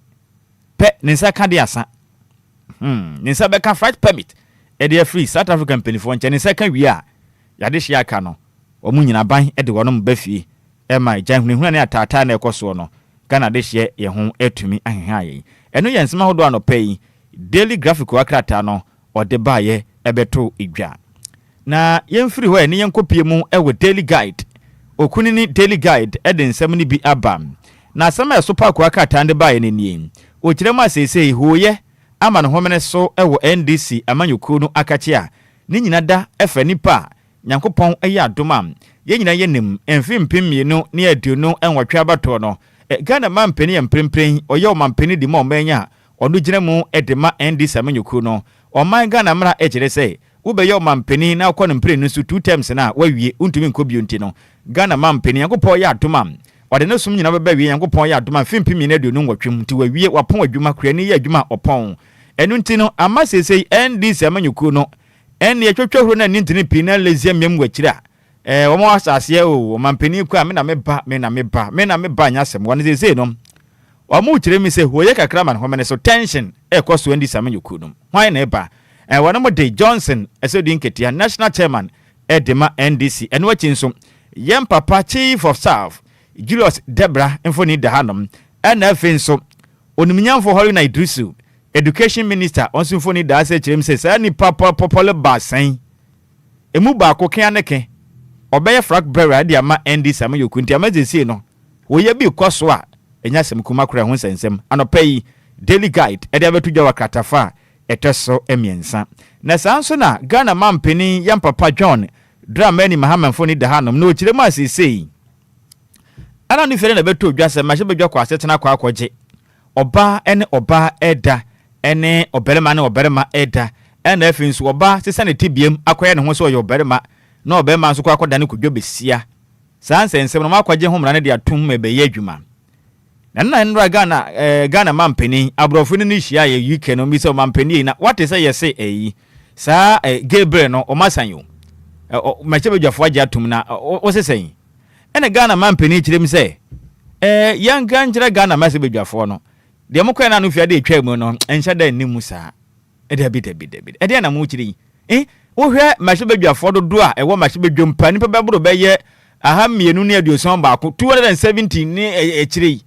pe ne nsa ka de asa ne nsa beka flight permit e de free South African penifo nche ne nsa ka wi a ya de hye aka no o mu nyina ban e de wonum ba fie e mai jan hunu ne atata na ekoso no Ghana de hye ye ho etumi aheha ye eno ye nsema hodo anopai daily graphic wakrata no ode baye ebeto idwa na yemfiri ho ene yenkopie mu ewe daily guide okunini daily guide eden nsem ni bi abam na asema eso pa kwa kata ande baye nenie okirem asese hoye ama no homene so ewe NDC amanyoku no akache a ni nyina da efa nipa nyankopon eye adoma ye nyina yenim emfimpim mienu ne aduonu enwatwe abato no Ghana mampeni emprempren oye o mampeni di mo manya onu gina mu edema NDC amanyoku no o man Ghana mra ejere say wo be yo mampeni na akọ mpre no so 2 times na wawie untumi nkobio nti no Ghana mampeni yankopọ ya adoma ode no sum nyina beba wie yankopọ ya adoma fimpi mi na de no nwatwem nti wawie wapon adwuma kura ni ya adwuma opon enu nti no amasese NDC amanyoku no ene etwetwe horo na ntini pi na leziam mem wachira Omo asase o mampani kwa me na meba nyasem won say no omo kire mi say hoye kakra man homene so tension koso ndi samenyoku no hwan na eba won mo de Johnson esodi nketia national chairman edema NDC eno wachi nso yem papa chief of staff Julius Debra Infoni Dahanom and Finso Onimian for Holly Idrisu education minister on Symphony da say chirem say say ni papa popular basen emu ba ko kan neke obeye frag bearer dia ma NDC sama yokunti amazensi no wo ye bi kwaso a enya sem kuma kura ho sensem anopai daily guide e dia betu dwa kratafa eteso emiensa na sanso na Ghana mampeni yam papa John Dramani Muhammad Foni Dahanom no chirem asisi ana ni fere na beto dwa se ma hye bedwa kwa asetena kwa akwaje oba ene oba eda ene oberema ne oberema eda ena afinso oba sesa ne tibiem akoye ne ho so oberema na oberema nso kwa akoda ne kudwo besia sansensem no makwaje homra ne de atum mebeye adwuma na nra Ghana mampeni abrofo ne hia ye UK no mi se mampeni na what is say eyi sa Gabriel no o masanyo ma hye bedwafo agye atum na o sesen ene Ghana mampeni kirem se yanga njira Ghana ma se bedwafo no de mo kwena no fiade etwa mu no enhya da nimu saa debi ede na mo kiri wo hwe ma hye bedwafo do a ewo ma hye bedwom pa nipa bebro beye aha mienu ne aduoson baako 217 ni ekiri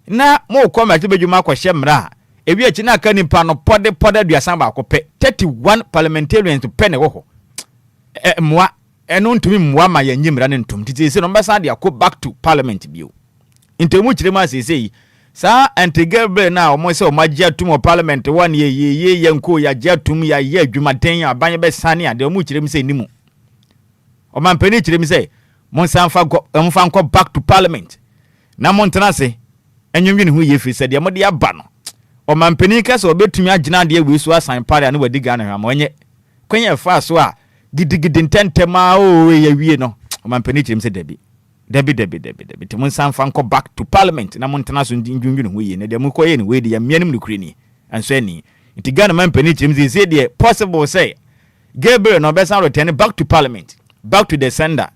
na mo ko ma hye bedwom akohye mra ebi echi na aka nipa no pode aduasan baako pe 31 parliamentarians pe ne wo ho mwa eno ntumi mwa ma ya nyimra ne ntom titi se no mbesa de akọ back to parliament bio ntemu kire ma sesei sa anti-Gabriel na omo se o magye atum o parliament one ye nko ya gye atum ya ye adwumaden abanye be sane ade omo kire mi se nimu o mampeni kire mi se monsanfa nko back to parliament na montena se enwunwi ne hu ye fi se de mo de aba no o mampeni ka se obetumi agina de ewi so asan pare ane wadi Ghana hwa monye kwenye fa so a gidigidi ntentema o ye wie no o mampeni kire mi se debi timun san fanko back to parliament na montana so ndwunwi ne ho yi ne de mu koye ne we de ya mianim ne kuri ni anso ani nti Ghana man pani chimzi say de possible say Gabriel no be san return back to parliament back to the sender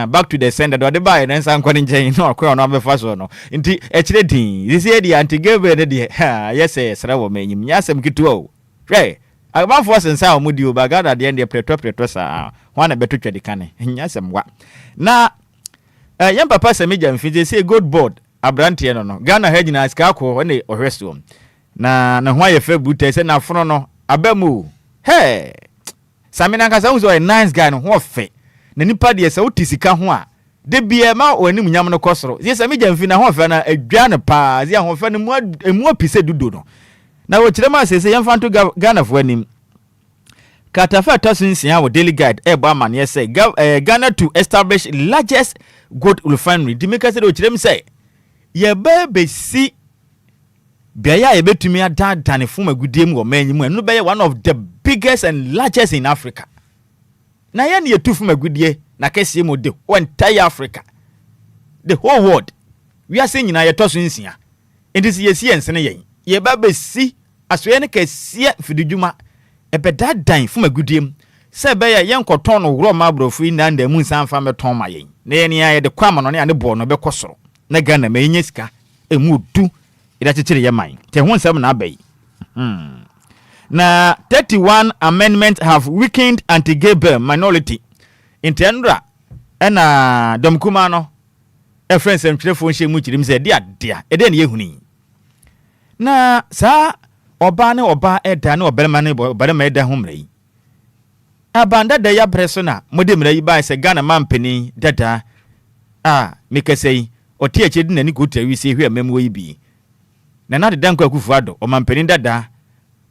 back to the sender do de buy na san kwani nchen no akwa no be fa so no nti ekire din this say de anti Gabriel de yes sra wo manyim nyasem kitu o hwe agba force nsa o mudi o bagada de ende preto sa wana beto twede kane nyasem wa na yam papa Samija mfije say good board abrante no Ghana hagina ska akọ ne ohweso na ho aye fa buta se na fono no abamu he Samina kasa unzo a nice guy no ho fe na nipa de se utisika ho a de bia ma onim nyam no kosoro ye Samija mfi na ho fe na adwa ne pa ze ho fe no mu apise dudo no na wo kire ma se yam fanto Ghana fo anim Katafa Tosinsia wo daily guide ebo amane say Ghana to establish largest gold refinery di make say o kirem say ye be si bia ye betumi adadane fom agudiem wo manyim enu be one of the biggest and largest in Africa na ye ne yetu fom agudie na kese mo de entire Africa the whole world we are saying na ye Tosinsia enti ye si ensene ye be si asoye ne kese fidujuma ebedadan fuma gudiem se be ya yenkoton no wro ma brofu na nda mu sanfa meton ma yen na ye ne ya de kwama no ne ane bo no be kosoro na Ghana ma yenye sika emu du ida chichire ye man te ho nsem na abai na 31 amendment have weakened anti-Gabriel minority intendra ena domkuma no e friends entwefo nhye mu chirim se dia ede ne yehuni na sa oba ne oba eda ne oberema ne oberema eda homrai abanda da ya preso na mode mrai ba se Ghana mampeni dada mikesei oti echedi na ni gotu awisi hwe amemwo yi bi na de danko akufuado o mampeni dada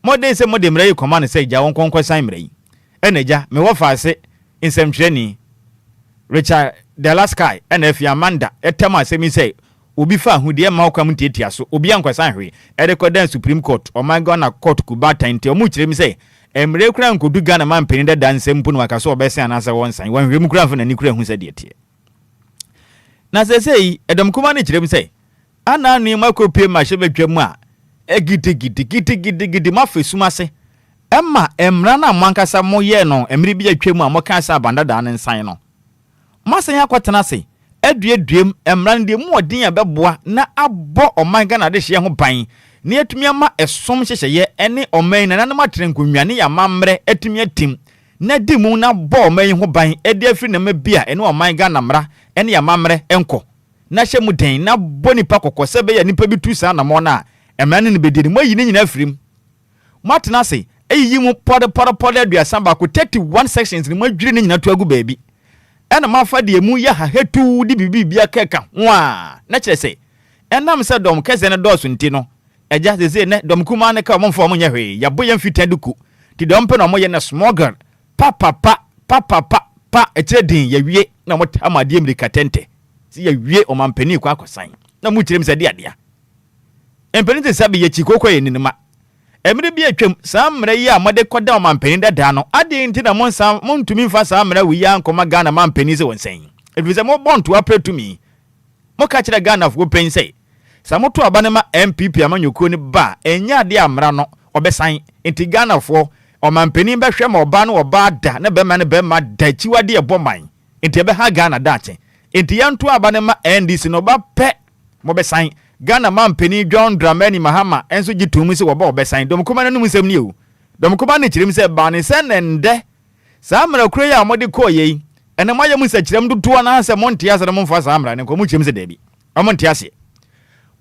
mode se mode mrai command se ja won konkosan mrai eneja me wo fa se insemtwani Richard Delaskai ena fi Amanda etema se mi se obi fa ahudie ma okwam tietia so obi ankwasa hwe erekodan Supreme Court o my Ghana court kubata nti o mu kirem se emre kura nkodu Ghana man peni da danse mpu no akaso obese anasa wonsan wan hwe mu kura fa na ni kura hu se de tie na se sei edom kuma ne kirem se ana anu makopie ma hye betwam a egidi ma fesuma se Emma emra na mwankasa mo ye no emri bi atwam a mo kan sa bandada ne nsan no masan yakwatena se aduaduam emra ne de mu odin abeboa na abọ oman Ghana de hye ho ban ne atumi ama esom hyehyeye ene oman na nanam atrenkonwane ya mamre atumi atim na di mu na bọ oman ho ban ede afiri na mabia ene oman Ghana mra ene ya mamre enko na hye mu den na boni pa kokose be ya nipa bi tu sa na mo na emra ne be di mo yi ne nyina afirim matena se eyi mu pod aduasa ba ko 31 sections ni madwire ne nyina to agu baabi ena mafa de emu ya ha hetu di bibia keka wa na kire se enam se dom kese ne dosu nti no eja se ne dom kuma ne ka momfo mo nya hwe ya boya mfita duku ti dom pe no mo ye na smogger pa etredin ya wie na mo amade America tente si ya wie o mampani kwa akosan na mu kire mse de adea empani te sabe ye chikoko ye ninima emre bi atwam samre yi amade koda mampani dada no ade nti na monsa montumi mfa samre wi ya nkoma Ghana mampani se wonsen ebize mo bonto apretumi mo ka kire Ghana fo pense samoto abane ma MPP amanyoko ni ba enya ade amra no obesan nti Ghana fo o mampani be hwe ma oba no oba da na be ma ne be ma da chiwade eboman nti be ha Ghana dache nti yanto abane ma NDC no ba pe mo besan Ghana mampani John Dramani Mahama enso gitum se wo ba obesan dom kuma nanu nsem ni o dom kuma ne kirim se ba ne se nende samra kure ya mode koyi ene moye mu se kirem dudu na se monte ase mo mfa samra ne ko mu kirim se debi amonte ase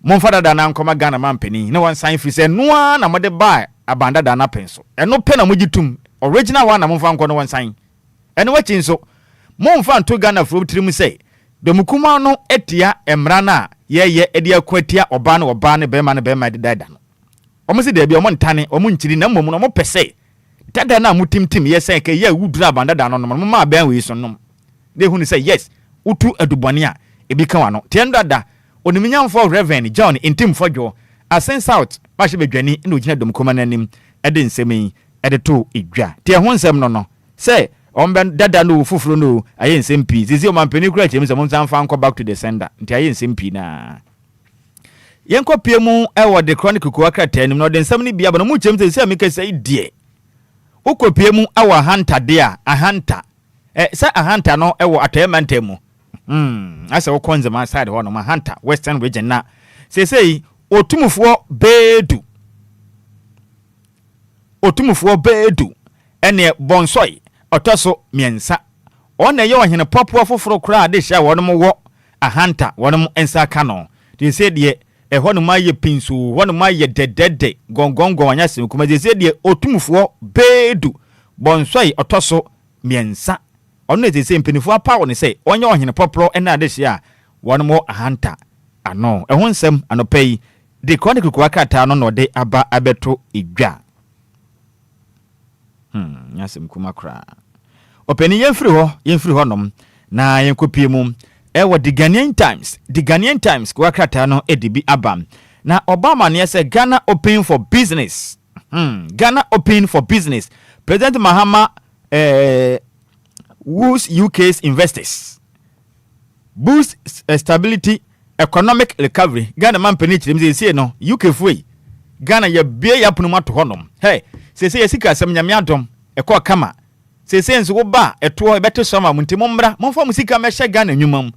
mo mfa dada na nkoma Ghana mampani ne wan san fi se noa na mode ba abanda da na penso eno pe na mo gitum original one na mo mfa nko no wan san ene wachi nso mo mfa nto Ghana fro tirim se dom kuma no etia emra na ye edi akwatia oba ne bema de dada no omo se de bia omo ntane omo nchiri na mmom no omo pese dada na mutimtim ye se ke ye wudura banda da no no mo ma ban we so no de hu ni say yes utu adubone a ebi kan wa no te ndada oniminyamfo Reverend John intim fodwo asen south ma hye bedwani na ogina dom koma nanim ede nsemi ede to idwa te ho nsem no say ombe dada no fufuro no aye nsempi sisi o mampeni kura chemi se monsan fa nko back to the sender nti aye nsempi na yenko piemu ewo the chronicle ko akata anim no de nsem ni bia bo no mu chemi se amika sai die ukopiemu awa hanta dia ahanta sa ahanta no ewo atayamantemu asa wo konze ma side ho no ma hanta western region na sei otumufo bedu ene bonsoi otoso miensa ona ye ohene popo foforo kra de hia wono mo wo ahanta wono mo ensa ka no de se de hono ma ye pinsu wono ma ye dedede gongongo wanya sim kuma de se de otumufo bedu bonsoi otoso miensa ono de se mpinifo apa wo ne se onye ohene popo ena de hia wono mo ahanta ano ehon nsem anopai de chronicle ko akata no no de aba abeto idwa nyasem kuma kra openi yemfiri ho nom na yenkopie mu ewo the Ghanaian Times ko akata no edibi abam na Obama ne say Ghana open for business Ghana open for business President Mahama woo's UK's investors boost stability economic recovery Ghana man penitentiary say no UK foi Ghana ya bia ya punu mato honom hey say yesika asem nyame adom ekọ kama say nso wo ba eto beto soma muntimo mbra momfa musika mehye Ghana nwumam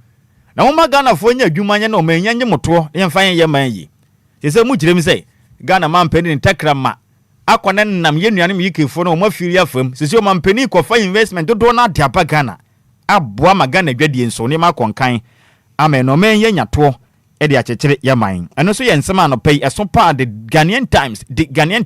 na woma Ghana fo nya adwuma nya na o manya nye moto yemfa ye man yi say mu girem say Ghana man penitentiary takrama akwana nam ye nuane me UK fo no mo afiri afam say o man penitentiary ko fa investment do na de apa Ghana aboa ma Ghana dwadie nso ne ma konkan amen no men ye nyato e de akekere yaman eno so ye nsema no pay eso pa the Ghanaian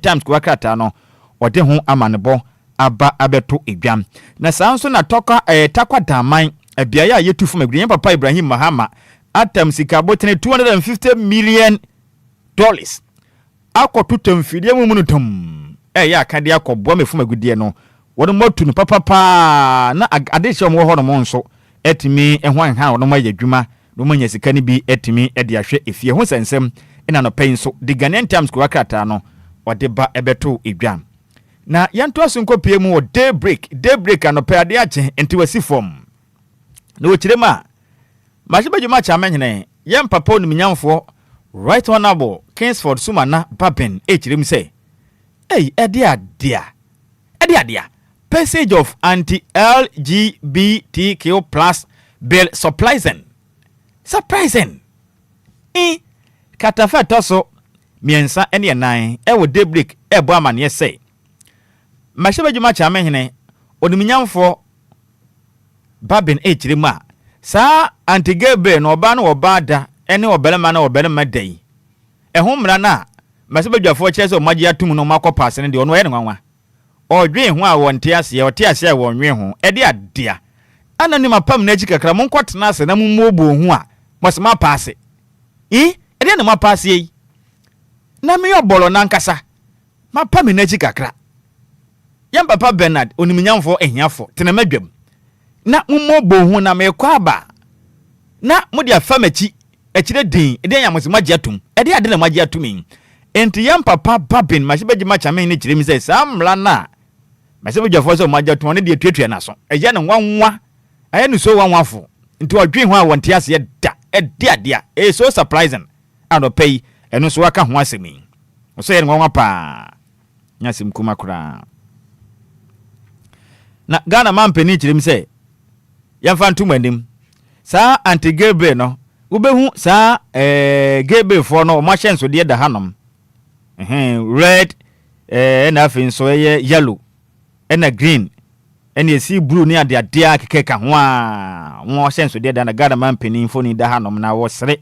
Times ko akata no ode ho amanebo aba abeto edwam na sanso na toka takwa daman bia ya yetufu magudin papa Ibrahim Mahama atam sika botene $250 million akotutam fidie mu munutum ya akade akobwa mefu magudie no wono motu no papa na adehye mo ho no mo nso etimi ehwan ha no maye adwuma no manya sika ni bi etimi ede ahwe efie ho sensem ina no pay nso the Ghanaian Times ko akata no ode ba ebeto edwam na yanto asunko pie mu daybreak anope ade ache enti wasi form na wochirema mahibadwuma cha menhene yem papa onu minyamfo right honorable Kingsford Sumana Baben echirem say ede adia Edia passage of anti-LGBTQ plus bill surprising. Katafa toso miensa ene nan ewo deblik ebo amane say mashaba juma cha mehene oniminyamfo babin echirima sa anti-gay no oba na oba da ene obelema na obelema dai ehumra na mashaba dwafo chese o magye atum no makopa ase ne de ono ye nwanwa odwen ho a wonte ase ote ase a wonwen ho ede adia anani mapam na jikakra mon kwatena ase na mumobo ho a mosema paase ede na mapaase yi na me yobolo nankasa mapam na jikakra yam papa Bernard oniminyamfo ehiafo tena madwam na mumobo ho na me kwa aba na mudi afamachi ekire din ede yam mosema gye atum ede ade na magye atum enti yam papa babin mashibaji machame ni kiremi say samla na mashibaji afo so magye atum ne de tuatua na so eje ne nwanwa aye no so wanwafo nti odwen ho a wonte ase da ede so surprising and pay eno so aka ho asemi so ye nwanwa pa nyasim kuma kura na Ghana mampeni kiremi say yamfa ntum anim sa anti Gabriel no ubehu sa Gabriel for no mo hyenso de da hanom red na afin so yellow na green ene si blue ni ade ade akeka ho a wo hyenso de da na Ghana mampeni info ni da hanom na wo sere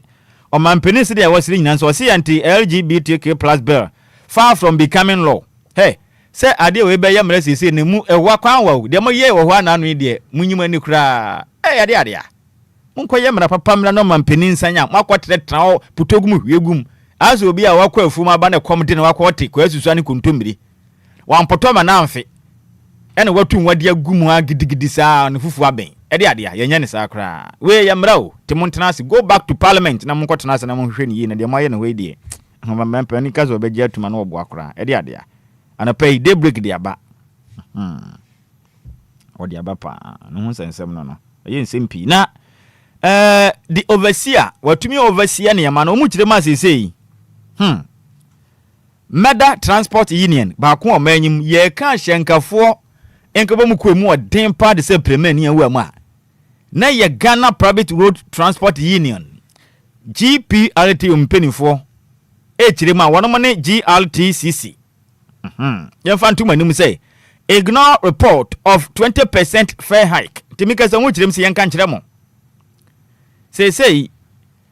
o mampeni se de wo sere nyina so o se anti LGBTQ plus bill far from becoming law hey say ade we be yamre sisi ne mu ewa kwan wa de mo ye wo ho na anu de munyima ni kura ade munko yamra papa mra no mampeni nsanya makotetra o putogum hwiegum aso obi a wakọ afum aba na kom de na wakọ kwa asusu ani kontomiri wampoto ma na amfe ene watu nwade agum ha gidigidi saa ne fufu aben ade yenya ne saa kra we yamra o timontena se go back to parliament na munko tena se na monhwe ne yi na de mo ye ne we die mampeni kazo obeji atuma na obo akra ade ana pay day break de aba odi aba pa no hu sensem no ye nsempi na the overseer watumi overseer ne yama no mu kire ma sesei Meda Transport Union ba ko omanyim ye ka hyenkafo enkabo mu kwemu odin pa de se premani awu ama na ye Ghana Private Road Transport Union GPRT umpenifo kire ma wono ne GRTCC ye fa ntum anim say ignore report of 20% fare hike timika se mu kire mse yenka nkire mo say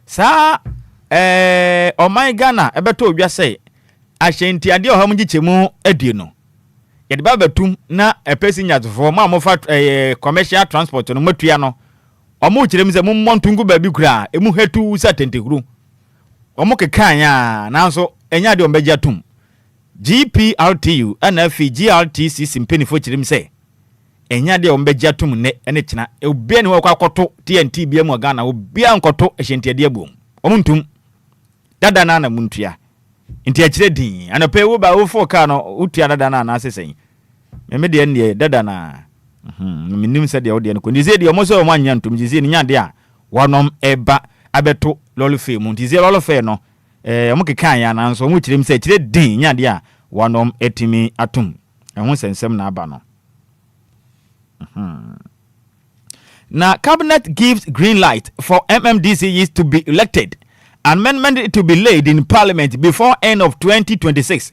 sa oh my Ghana ebeto odwa say ahyenti ade oham gichemu adie no yede ba batum na passenger for ma mo fa commercial transport no matua no omo kirem se mo montungu ba bi kura emu hetu sa tentekuru omo kekan ya nanso enya de ombeja tum GPRTU ana fi GRTC simpenifo kirem se enya de ombeja tum ne ene kina obia ne wakọ akoto TNT bia mu Ghana obia nkoto ahyenti ade abom omuntum dada na muntua nti akire din anope wo ba wo fo ka no utua dada na asesen me de ne dada na minim se de wo de ko ndize de omo so omo anya ntum ndize ni nyade a wonom eba abeto lolufe mu ndize lolufe no omo kekan ya na nso omo kirem se akire din nyade a wonom etimi atum ehun sensem na aba no Now, Cabinet gives green light for MMDCs to be elected. Amendment to be laid in Parliament before end of 2026.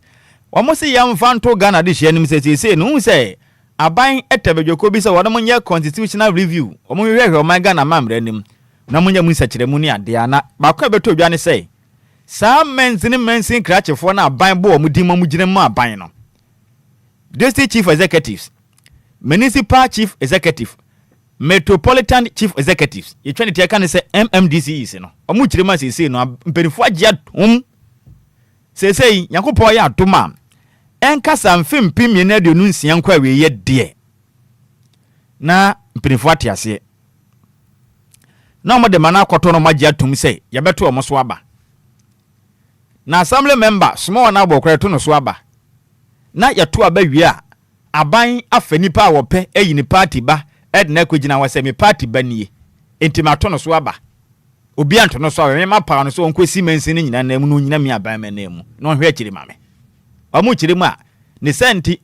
Almost a young Fanto Ghana this year, say, no, say, a buying etebejoko bisa wanamunya constitutional review. Omuye my Ghana mam renim. Namunya musa ceremonia diana. Bakwe to Johnny say. Some mensin cratch for na buying bo mudima mujinema buying. District Chief Executives, Municipal Chief Executive, Metropolitan Chief Executives. You trying to take and say MMDC is no. Omu chirema say no mpenifo agya say Yakopo ya atoma. Enkasa mfim pimye na de nu nsia nkwa we ye de. Na mpenifo atiase. Na mo de mana akoto no magya tum say yabeto omo so aba. Na assembly member small na bokore to no so aba. Na yato aba wi a aban afanipa a wope eyi ni party ba edna kwagina wase me party ba nie entimato no so aba obi anto no so awe me mapa no so onkwesi mansi ni nyina na mu no nyina me aban me na mu no hwe akiri mame omu kiri mu a ne senti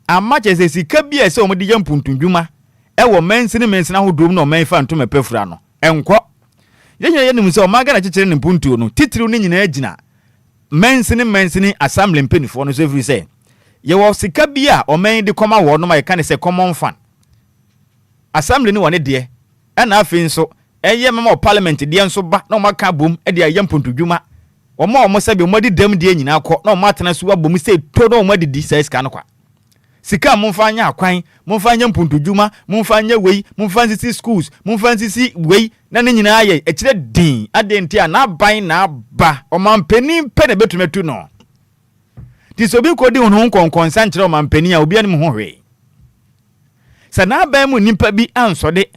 amache se sika bia se omde yam puntundwuma ewo mensini hodom no man fa nto mepafura no enko yenya nim se o maga na chechire ne puntu no titiriw ni nyina agina mensini assembly mpenifo no so every say ye wo sika bia o man de koma wo no ma ye kan se common fund assembly ni wone de na afi nso eye mama parliament de nso ba na o maka bom e de ayam puntundwuma o se bi mo de dam de nyina akọ na o matena so abom se to na o ma de di sai sika no kwa sika mumfanya akwan mumfanya mpuntudwuma mumfanya wei mumfansi schools mumfansi wei na ne nyina aye ekire din adenti a na ban na ba o mampani pe na betumetu no ti so bi ko di hunu konkonsa nkire o mampani a obi anim ho hwe sa na ban mu nipa bi ansode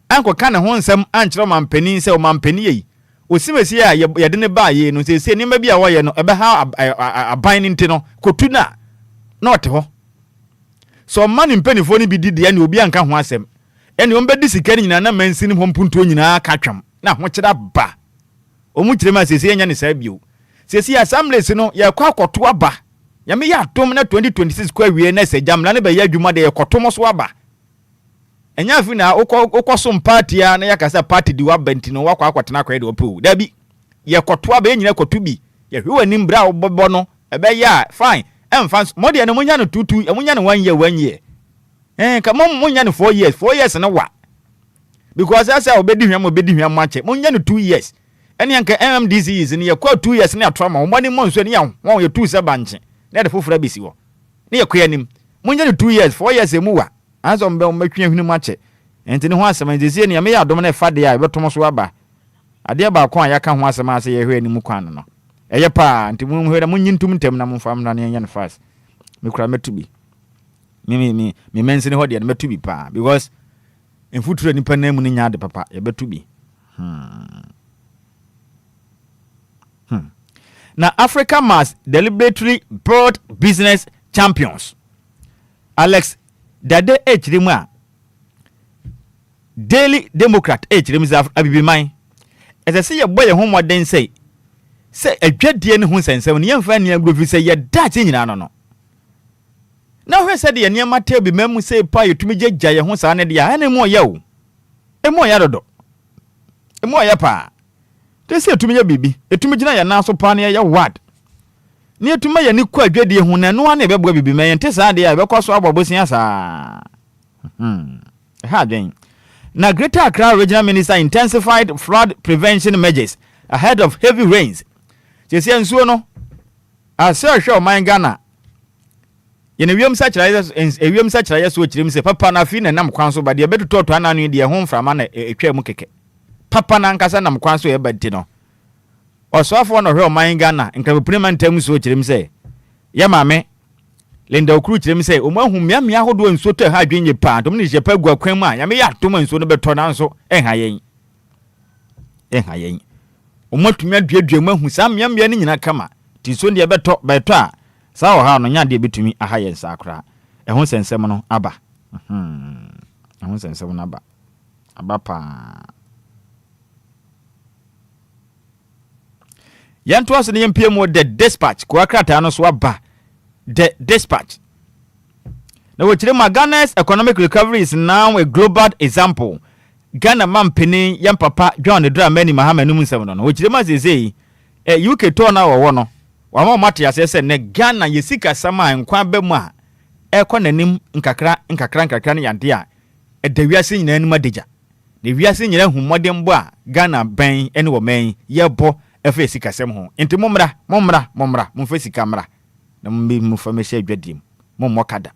ankoka ne ho nsem ankire o mampani se o mampani yi osimesi a ye de ne ba ye no se ni ma bi a wo ye no ebe ha aban nti no kotu na ote ho so man mpenifo ni bi didi ani obi anka ho asem ene ombedi sika nyina na mansini ho mpunto nyina ka twam na ho kyera ba omu kyerema sesi enya ne saa bio sesi assemblies no ye kwa akoto aba ya me ya atom na 2026 kwa wie na se jamla ne be ya adwuma de ye kotom so aba enya afi na ukosom party ya na yakasa party di wabenti no wakwa akwatena kwa de opu da bi ye koto aba nyina koto bi ye hwe ni mbra obobo no ebe ya fine fans modi ene munya no tutu munya no 1 year ka munya no 4 years na wa because asa obedi hwam mache munya no 2 years ene anka MMDC is ne ye kwa 2 years na atrama wo mani monso ne ya won ye 2 7 na de fofora besi wo ne ye kwa nim munya no 2 years 4 years emu wa anso mbe matwe hwenu mache enti ne ho asema nzezie ne me ya dom na fade ya betom so aba ade ba ko aya ka ho asema ase ye hwe ni mu kwan no eye pa nti mu hwera munyintum ntem na mumfam na ne nya fast me kura metubi me mensini ho de na metubi pa because in future nipa na mu ni nya de papa ye betubi na Africa must deliberately build business champions. Alex Dade echirimu a Daily Democrat echirimu za abibiman ese ye boye ho moden sei se adwadie ne ho sensem ne yemfa ne agrofi se ye dache nyina no na hwe se de ye ne mata bi mamu se pa yetumi jagya ye ho sa ne de ya ne mo ye o emo ya dodo emo ya pa te se etumi ye bibi etumi gina ye na so pa ne ye ward ne etuma ye ni kwa adwadie ho na no na ebebo bibi men te sa de ya be kwaso abobosia sa ha den na Greater Accra Regional Minister intensified flood prevention measures ahead of heavy rains. Chese nsuo no ase hwe o man Ghana ye ne wiem sachira yeso chirim se papa na fi na nam kwan so ba de betutoto ananu de ho mframa na etwa mu keke papa na nkasa nam kwan so ye badi no osofo no hwe o man Ghana nka prima ntam so chirim se ye maame Linda okuru chirim se o mahu miamia hodo nsuo to ha dwenye pa dom ne jepa gua kwan mu a ya me ya atoma nsuo no beto na nso enha yen omatumi aduadua mahu sa miamia ni nyina kama ti so ne beto a sa o ha no nya de betumi aha yen sa akra ehun sensem no aba ehun sensem no aba pa yanto aso ne yempiem the dispatch ko akrata no so aba the dispatch. Now, Ghana's economic recovery is now a global example. Ghana mampeni yam papa John the Dra many Mahama Numun which say UK turn our one. Wama Matias said, Ne Ghana Yesika Sama and Kwabema, Econanim Nkakran Yandia, a deviation in Madija. The Viasin who modern bois, Ghana Bain, and Woman, Yabo, Efesika Semho, into Momra, Mumfesi camera. Nambi mufamesha dwadim momokada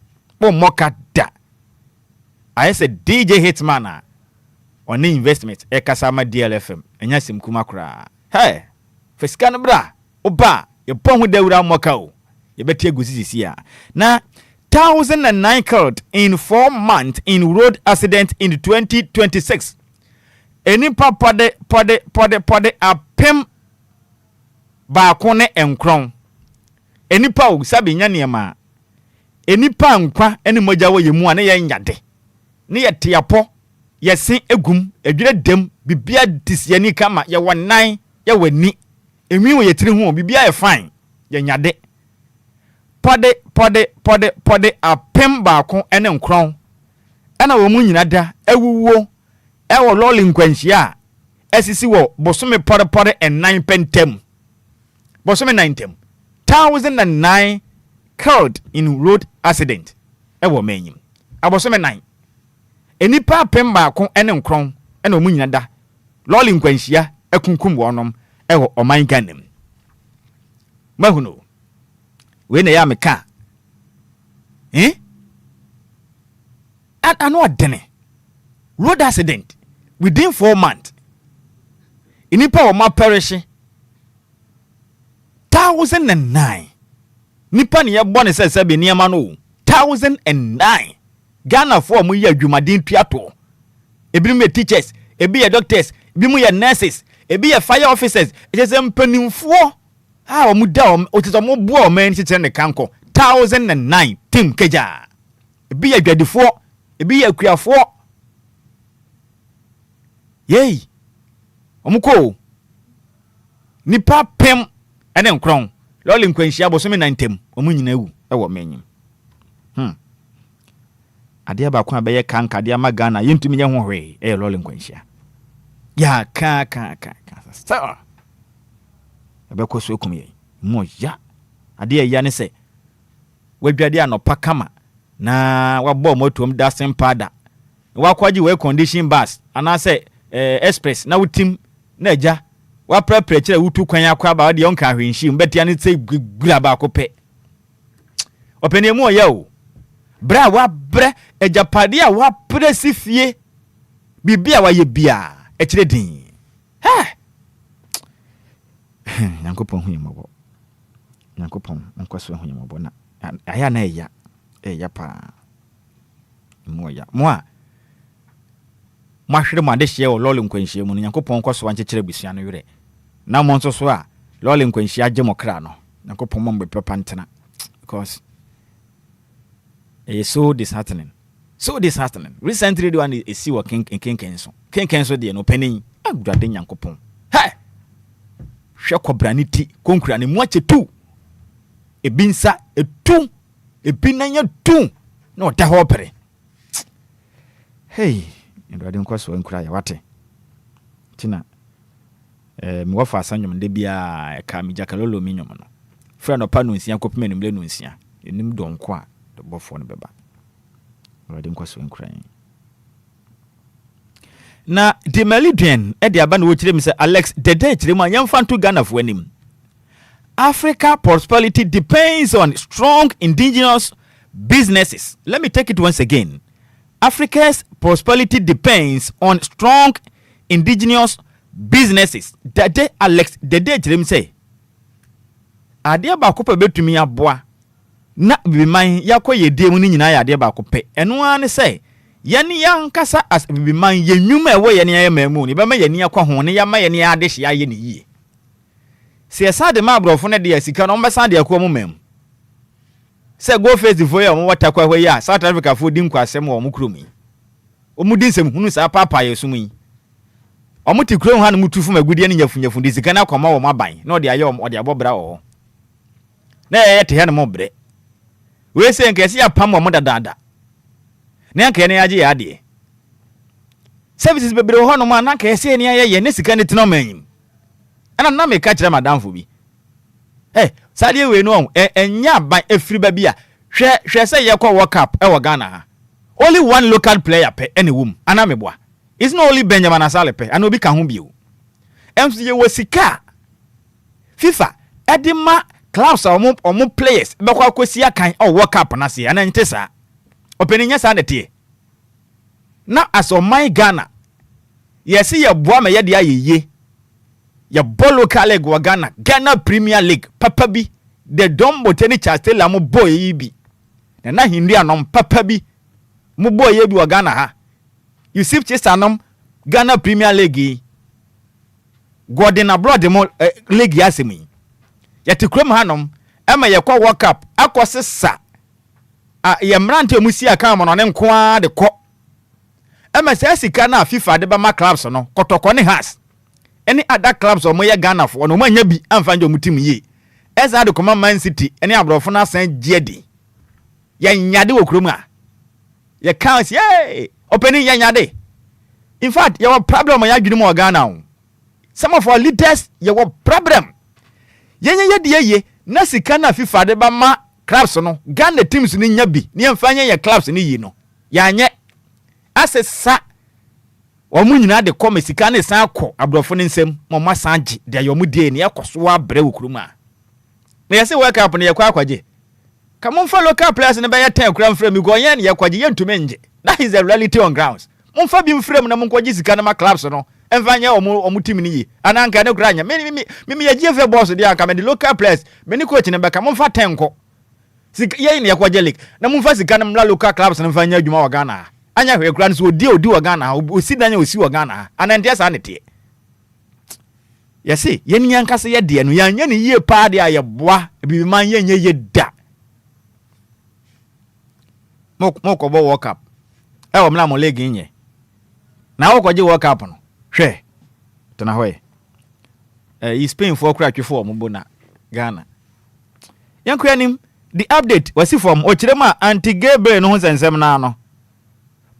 I said DJ Hitman on investment ekasama DLFM enya simkuma kura hey feskan bra oba ye pon dawura mokao ye betie gusisi ya na 1009 killed in 4 months in road accident in 2026 eni pode apem ba kone enkron enipa o sabe nya niema enipa nkwa eni moja wo yemu ane ye nyade ne ye tiapo ye sin egum edwere dem bibia disiani kama ye wonan ye wani enwi wo ye tiri hu bibia ye fine ye nyade pɔde apem baako ene nkron ɛna wɔn mu nyina da ewuwo ɛwɔ lɔɔli nkwanhyia esisi wɔ bosome pɔde ɛnan pɛntɛm bosome 9 1009 killed in road accident ɛwɔ mɛnyim abosome 9 enipa apem baako ene nkron ɛna wɔn mu nyina da lɔɔli nkwanhyia ekunkum wɔnom ɛwɔ ɔman Ghana mu mahuno we na ya meka ano adene road accident within 4 months inipa wo ma perish 1009 nipa ne ye bone sese be niema no 1009 Ghana for mu ye adwumaden tuato ebi mu teachers ebi ye doctors ebi mu ye nurses ebi ye fire officers ejese mpanimfo ha mu da otiso mo bo o man chiche ne kanko 1009 tim keja ebi ye adwadifo ebi ye akuafo yey omuko nipa pem ene nkron loli nkwanhia bosome 9 omu nyina ewu ewo menyim ade ba kwa beye kanka de ama Ghana yentumi nye ho hwe loli nkwanhia ya ka so ebeko so ekum ye mo ya ade ya ne se wadwade anopa kama na wabɔ motom da sempada wakwaji we condition bus anase express na wutim na agya wa prepare kire wutu kwan akwa ba de yonka hwenhim betia ne se gura ba akopɛ opani mu oya o bra wa bre ajapade a wa presi fie bibia wa ye bia ekire din yankopɔn hu yemɔbɔ yankopɔn nkɔso hu yemɔbɔ na aya na eya pa mu oya mo a mahwere ma de hye o lole nkwanhie mu yankopɔn nkɔso ankyekere busua no were na mo nso so a lole nkwanhie agye mokra no yankopɔn mo mbepepa ntena because so disheartening recently the one is see working in kenkenso de no panin agudade yankopɔn hwe kobraniti konkura ne mu ache tu ebinsa etu ebinanya tu na oda ho pere ndwade nkwaso nkura ya wate tina mi wafa asanyom de bia ka mi jakalolo mi nyom no fra no pa no nsia kopema nimle no nsia enim donko a de bofo no beba ndwade nkwaso nkura na de Melidien e de aba no wokire mi se Alex dede kire mu anyamfa nto Ghana fo anim Africa prosperity depends on strong indigenous businesses. Let me take it once again. Africa's prosperity depends on strong indigenous businesses. Dede Alex dede kire mi se ade ba ko pe betumi aboa na biman yakoye die mu ni nyina ya ade ba ko pe eno an se yani yankasa as biman yenwuma ewo ye ne ayemamu ni be ma yani akwa ho ne ya ma ye ne ade hye aye ne yie se esa de ma brofo ne de asika no mbesa de akwa mu mam se go face the foyer mo watakwa hwe ya South Africa fo di nkwasem wo mu kromi o mu di nsem hunu sa papa yesu mu o mu ti kro ha no mutufu magudie ne nyafunyafu di sika na kwama wo maban na o de aye o de abobra wo na ye te he no mo bre we se nkesi ya pam wo dada na nke ne age ya de services bebre ho no ma na nke se ne aye ne sika ne tena manyim ana na me ka kire madam fo bi sade we no enya ban efiri ba bi a hwe se ye kwa World Cup e wo Ghana ha only one local player pe ene wom ana me boa it's not only Benjamin Asale pe ana obi ka ho bi o emso ye wo sika FIFA edima clubs omo players be kwa kwesi akan o World Cup na se ana nte sa openinya sa na tie na aso my Ghana yesi ye boa me ye de ayeye ya local league wa Ghana Premier League papa bi the dombo teni chastela mo boy yi bi na hindu anom papa bi mo boy yi bi wa Ghana ha Yusuf Chisanom Ghana Premier League Gordon abroad mo league asemi ya tikrom hanom ema ye kwa World Cup akosesa ye mrante musi aka mo no ne nko a de ko ema se sika na FIFA de ba ma clubs no kotoko ne has any other clubs or moya Ghana for no manya bi amfa njo mutim ye esa de koma Man City ene abrofo na san giedi ye nyade wo kurom a ye count ye opening ye nyade. In fact your problem ya dwene mo Ghana. Some of our leaders your problem ye de na sika na FIFA de ba ma clubs no Ghana teams ni nya bi ni emfanya ye clubs ni yi no ya nye asesa omu nyina de come sika na san akọ abrofo ne nsem mo ma sanji de ayomu de ne yakoso abre wokuruma na yese world cup ne yakwa akwaje come for local players ne be ye 10 kura mfrem go yen ne yakwaje yentume nje. That is the reality on grounds. Mon fa bi mfrem na mon kwaje sika na ma clubs no emfanya omu team ni yi ananka ne kura nya me ye GFA boss de aka me the local players me ni coach ne be ka mon fa 10 ko sika ye ne yakwaje league na mon fa sika na mla local clubs na mfanya adwuma wa Ghana anya hwe kura nso odi wa Ghana osi danya osi wa Ghana anantia sa ne tie. Yesi ye ni yankase ye de no yanye ne yie pa de ayeboa bibi man ye nye ye da moko bo World Cup e wo mla mo league nye na wo kwaje World Cup no hwe tona hoye e Spain for kra twefo mo bona Ghana yanko yanim the update wasi from ochirema anti Gabriel no nsensem na no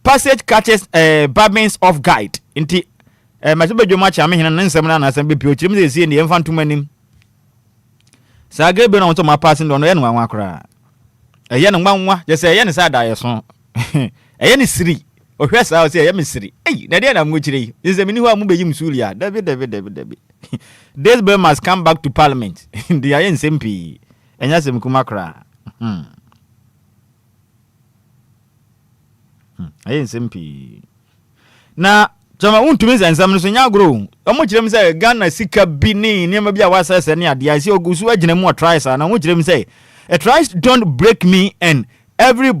passage catches Babins off guide inti masebe dwoma cha mehena nsem na na asem be pio chirim ze sie ne emfa ntomanim sa Gabriel no to ma pass ndo no ye no anwa akra eye no nwanwa je se eye ne sa da yeso eye ne siri ohwe sa o se eye me siri na de na ngochire nze mini ho amu be yim sulia dabi this bill must come back to parliament the ayen sempi enya sem kuma kra ayen sempi na jama untumi zansam no so nya agro omo kirem say Ghana sika bi ni niam bi a wasase ne ade ase ogusu agina mu tries na omo kirem say tries don't break me and every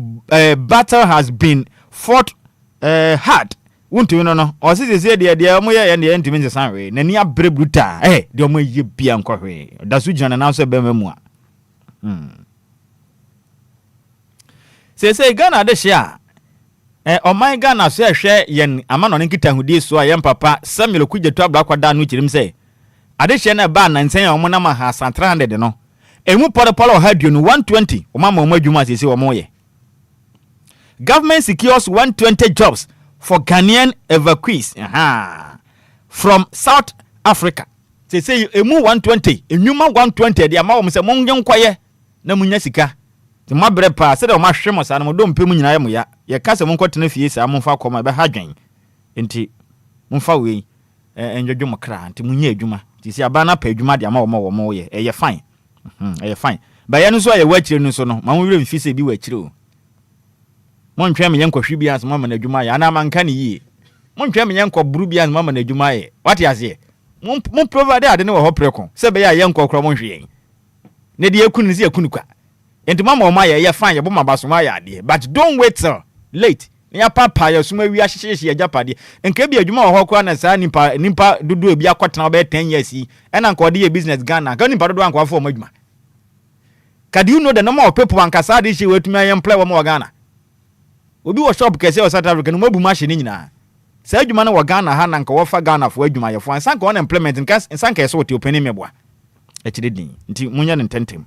battle has been fought hard untumi no o se de omo ye ne ntumi nsesan we na ni abre bruta de omo ye bia nkɔhwe da su gina na so be mamu a say Ghana de share o my Ghana so ehwe yen amano ne nkitahudi so a yen papa Samuel Kugyeto abrakwada no kirim say adehye na ba nansen a omo na ma ha 300 no emu polo haduo no 120 o mama omo adwuma sese o mo ye. Government secures 120 jobs for Ghanaian evacuees from South Africa. Say emu 120 enwuma 120 de ama o mo se mongen kwaye na munya sika ti mabre pa se de o ma hwemo sa na mo do mpemu nyina ye mo ya ye kase mo nkotene fie sa mo fa koma be hadwen enti mo fa we enjodwo mo kra enti munya adwuma ti si aba na pa adwuma de ama wo mo ye ye fine ye fine ba ye no so ye wachire no so no ma mo wire mfi se bi wachire o mo ntwe me yenkɔ hwi bi as mo ma na adwuma ye ana man ka ne yie mo ntwe me yenkɔ buru bi as mo ma na adwuma ye what ya se mo provide ade ne wo ho preko se be ya yenkɔ kra mo hwe ne de yakunu si yakunu kwa enti mama o ma ye fine ye bo ma baso ma ya ade but don't wait till late ya papa ya suma wi ahyehye ya japade enka bi adwuma wo hɔ kwa na saa nimpa dodo bi akɔtena wo be 10 years yi ena nka ode ye business Ghana ka nimpa dodo anka afọ mo adwuma ka do you know the number of people anka saa de hye wetumi ayen employ wo mo Ghana obi wo shop kese o South Africa no mabu machine nyina saa adwuma na wo Ghana ha na nka wo fa Ghana fo adwuma ye fo ansa ka on employment nka nka eso te opani meboa ekide din nti munya ne tentem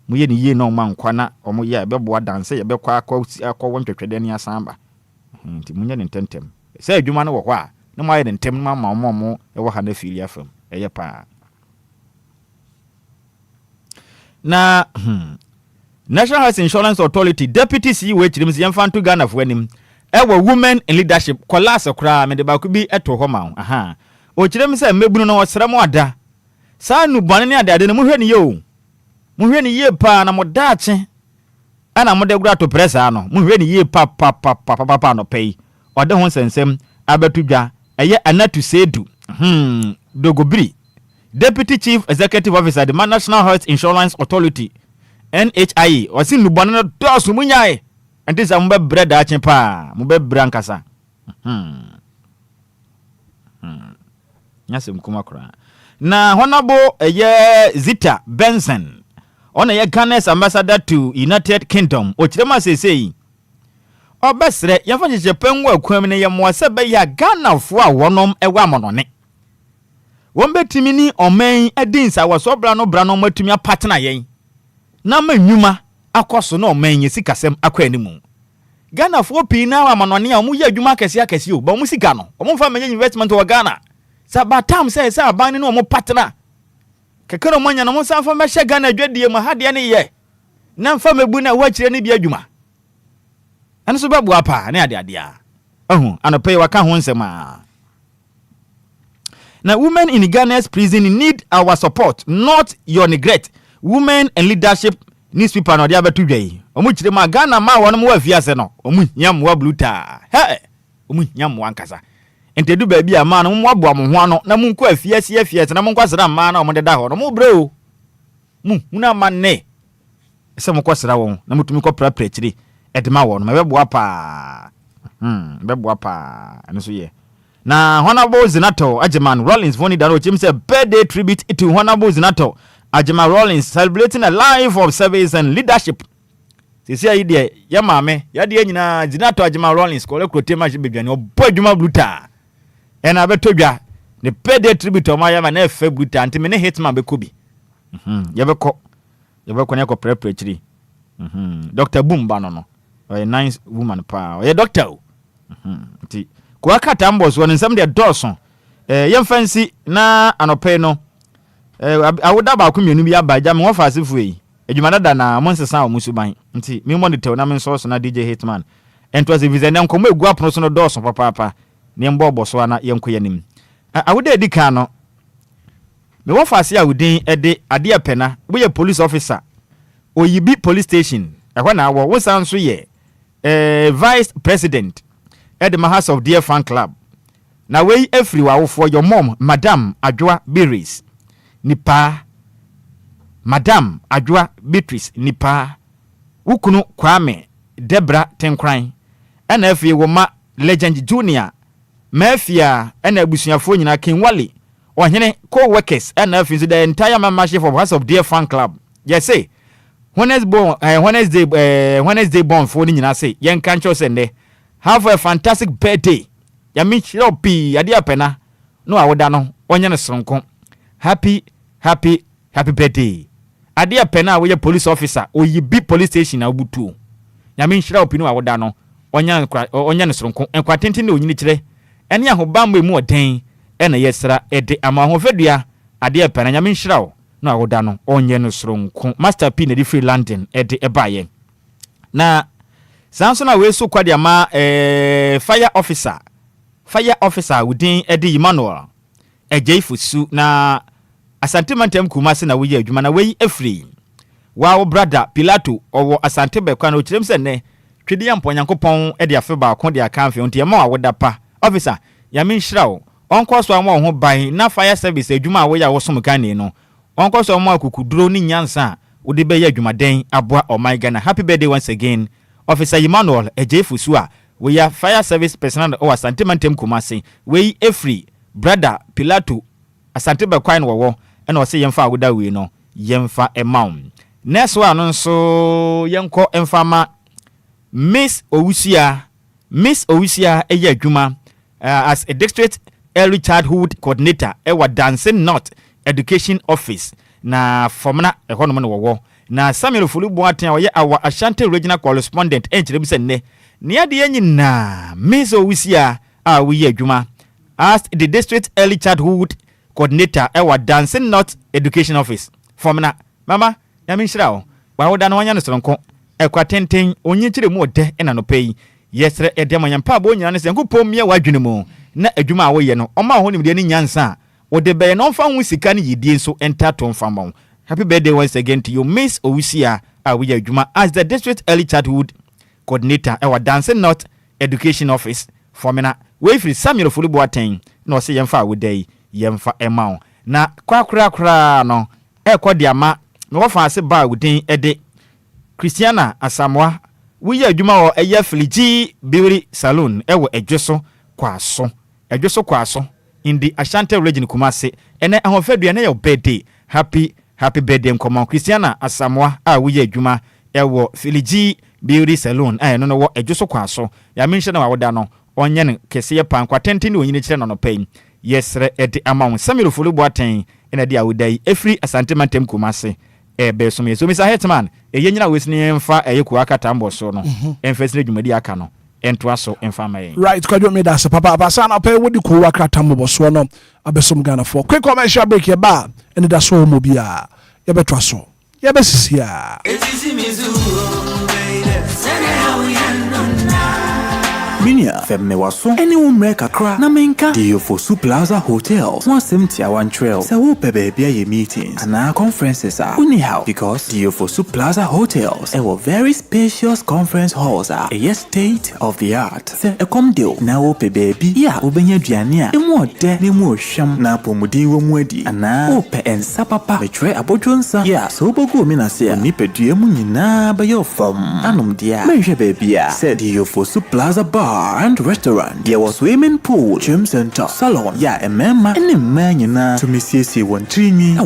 muye ni ye no man kwana omo ye beboa danse ye bekwa akọ wontwetwede ni asamba nti munya ne tentem saa adwuma no wo hɔ a na mo aye ne ntem ma omo e wo ha na fili afam eye pa na National Health Insurance Authority Deputy CEO chirim se yemfa nto Ghana fo anim ewo women in leadership kolase kura me de ba ku bi eto hɔ ma o chirim se mebunu no osrem ada saa nu bɔne ne ade no muhwe ne ye o muhwe ne ye pa na modaache ana mode gura to pressa no muhwe ne ye pa no pay ode ho sensem abatudwa eye anatu sedu dogobiri Deputy Chief Executive Officer the National Health Insurance Authority NHIE osi nu bɔne no dosu munyae enti sa mbe breda ache pa mbe brankasa nyasem kuma kra na honorable Zita Benson ona ye Ghana's ambassador to United Kingdom ochirema sesei obesre yafa cheche penwa kwam ne ye mo se be ya Ghana fo a wonom ewa monone won betimi ni oman edinsa waso bra no matumi apatena yen na ma nnwuma akoso na oman yesikasem akwa animu Ghana for pina wa manone a mu ye adwuma akese o ba mu sika no o mu fa menye investment wa Ghana sa batam say aban no mo patena kekero manya no mo sa fa mehye Ghana adwadie mu hade ne ye na mfa mebu na wa kire ne bi adwuma ane so babu apa ne ade a anope waka ho nsema na women in Ghana's prison need our support, not your neglect. Women and leadership newspaper no dia betu dwai. Omu kire ma Ghana ma won mo afiase no. Omu nyam wa bluta. Omu nyam wa nkasa. Entedu ba bi ama no mo aboa mo ho ano na mu nko afiase na mo nkwasra ma na o mo deda ho no mo bre o. Mu na ma ne. Se mo kwasra won na mutumi ko prapra kire. Edema won ma beboa pa. Beboa pa. Ano so ye. Na Honorable Zinato Ajeman Rollins Voni Daro Jim said birthday tribute to Honorable Zinato Ajeman Rollins celebrating a life of service and leadership. Sisi idea ya mame ya die nyina Zinato Ajeman Rollins ko le krotema jibedwane obo adwuma bluta. E na betodwa the birthday tribute o ma ya ma na efe bluta ntime ne Hitman be kobi. Yebeko ne ko prepare chiri. Dr. Bumba no. A nice woman pa. O doctor. Nti kwa kata mbos won nsem de dawson yemfansi na anope no awoda ba kwemienu bi abaja me wofa asefu yi adwumadada na monsesa o musuban nti me monitor na me source na DJ Hitman ento as vision nkomo egu apono so no dawson papa ne mbobo so na yenkoyanim awoda edika no me wofa ase awudin ede ade apena wo ye police officer oyibi police station ehwa na wo san so ye vice president at the House of Dear Fan Club. Na we everywhere for your mom, Madam Adwa Beatrice. Nipa. Madam Adwa Beatrice. Nipa. Ukunu Kwame. Debra Tenkran. And if you were Legend Junior. Mafia. And a bushia phone in King Wally. Or hene co-workers. And if the entire membership of House of Dear Fan Club. Yes, say. Wednesday born for the say. Young cancho sende. Have a fantastic birthday. Ya mi chiro pi ade apena no awoda no onye ne sonko. Happy birthday. Ade apena we police officer oyibi police station na obutu. Ya mi chiro pi no awoda no onye ne sonko. Enkwa tenten ne onyini kire. Ene ahobambe mu oden ene yesra ede ama hofedua ade apena ya mi chiro no awoda no onye ne sonko. Master P ne di free London ede ebaye. Na Samson we so kwade ama fire officer within Eddie Emmanuel ejeifusu na Asante Mantem Kumasi na we adwuma na we afri wa brother Pilato owo Asante Bekwa na okirem se ne twede yampo Nyankopon e de afe ba ko de aka amfe onti ma awoda pa officer ya me nhira wo onko so ama ho ban na fire service adwuma a we ya wo som Ghana no onko so ama akukuduro ni nyansa wo de be ya adwuma den aboa o my Ghana. Happy birthday once again Officer Emmanuel Ejefusua we are fire service personnel o Asante Mantem Kumasi we every brother Pilato Asante Bekwa no wo e na o se yemfa awoda we no yemfa emaw next one no so yenko emfama Miss Owusia eye adwuma as a district early childhood coordinator e wa Dancing North Education Office na formana e hono no wo na Samuel Fulubu aten oye awa Ashanti regional correspondent enchire se ne ade nyina Miss Owusia a we adwuma as the district early childhood coordinator e wa Dancing North Education Office formana mama ya mi nhira o wa woda no wanya no sonko e kwa tenten onye kire mu ode na no pei yesre ede manyampa bo nyina ne se nkopom mia wadwene mu na adwuma a wo ye no oma ho nimde ne nyansa ode be no mfa hu sika ne yidie nso entato mfa mbon. Happy birthday once again to you, Miss Owusia Awiya Juma as the district early childhood coordinator at our Dancing North Education Office. Formina we free Samuel Fulubu aten no say yemfa we day yemfa emaw na kwakra no e kwadi ama me wofa ase ba wudin ede Christiana Asamwa we adwuma o eye Filiji Beauty Salon e wo edweso kwaso in the Ashanti region Kumasi ene ahofadua na your birthday. Happy birthday mkomo Christiana Asamwa a we adwuma ewo Filiji Beauty Salon no wo edwoso kwaso ya menhye na wawoda no onye ne kese ye pan kwatenten onyine kire no pay yesre ede amount Samuel Fulu Boateng ena dia wodai efri Asante Mantem Kumase be so me so Mr. Hitman yenyina wesni emfa eyeku akata mbo so no emfesine dwumadi aka no ento aso emfa maye right kwadwo me da se papa abasa pay wodi ku akata mbo so no abesom Ghana for quick commercial break ye ba Anidaso Wɔhɔ bia ye betwa so ye besisia Minia femme waso any umre kakra na menka DLFM Plaza Hotels one simtia one trail se wo pebe bia ye meetings and conferences are uni how because DLFM Plaza Hotels were very spacious conference halls are a state of the art se e come deal na wo pebe bi ya obenya duane a emu ode ne mu ohwam na pomudi wo mu adi ana wo pe ensa papa betwe abodwonsa ya so bogo mi na se ni pedue mu nyina be yo fam anom dia menhwe be bia se DLFM Plaza Bar and restaurant. There was swimming pool, gym center, salon. Yeah, a member and a man to Mrs. Wontrini. A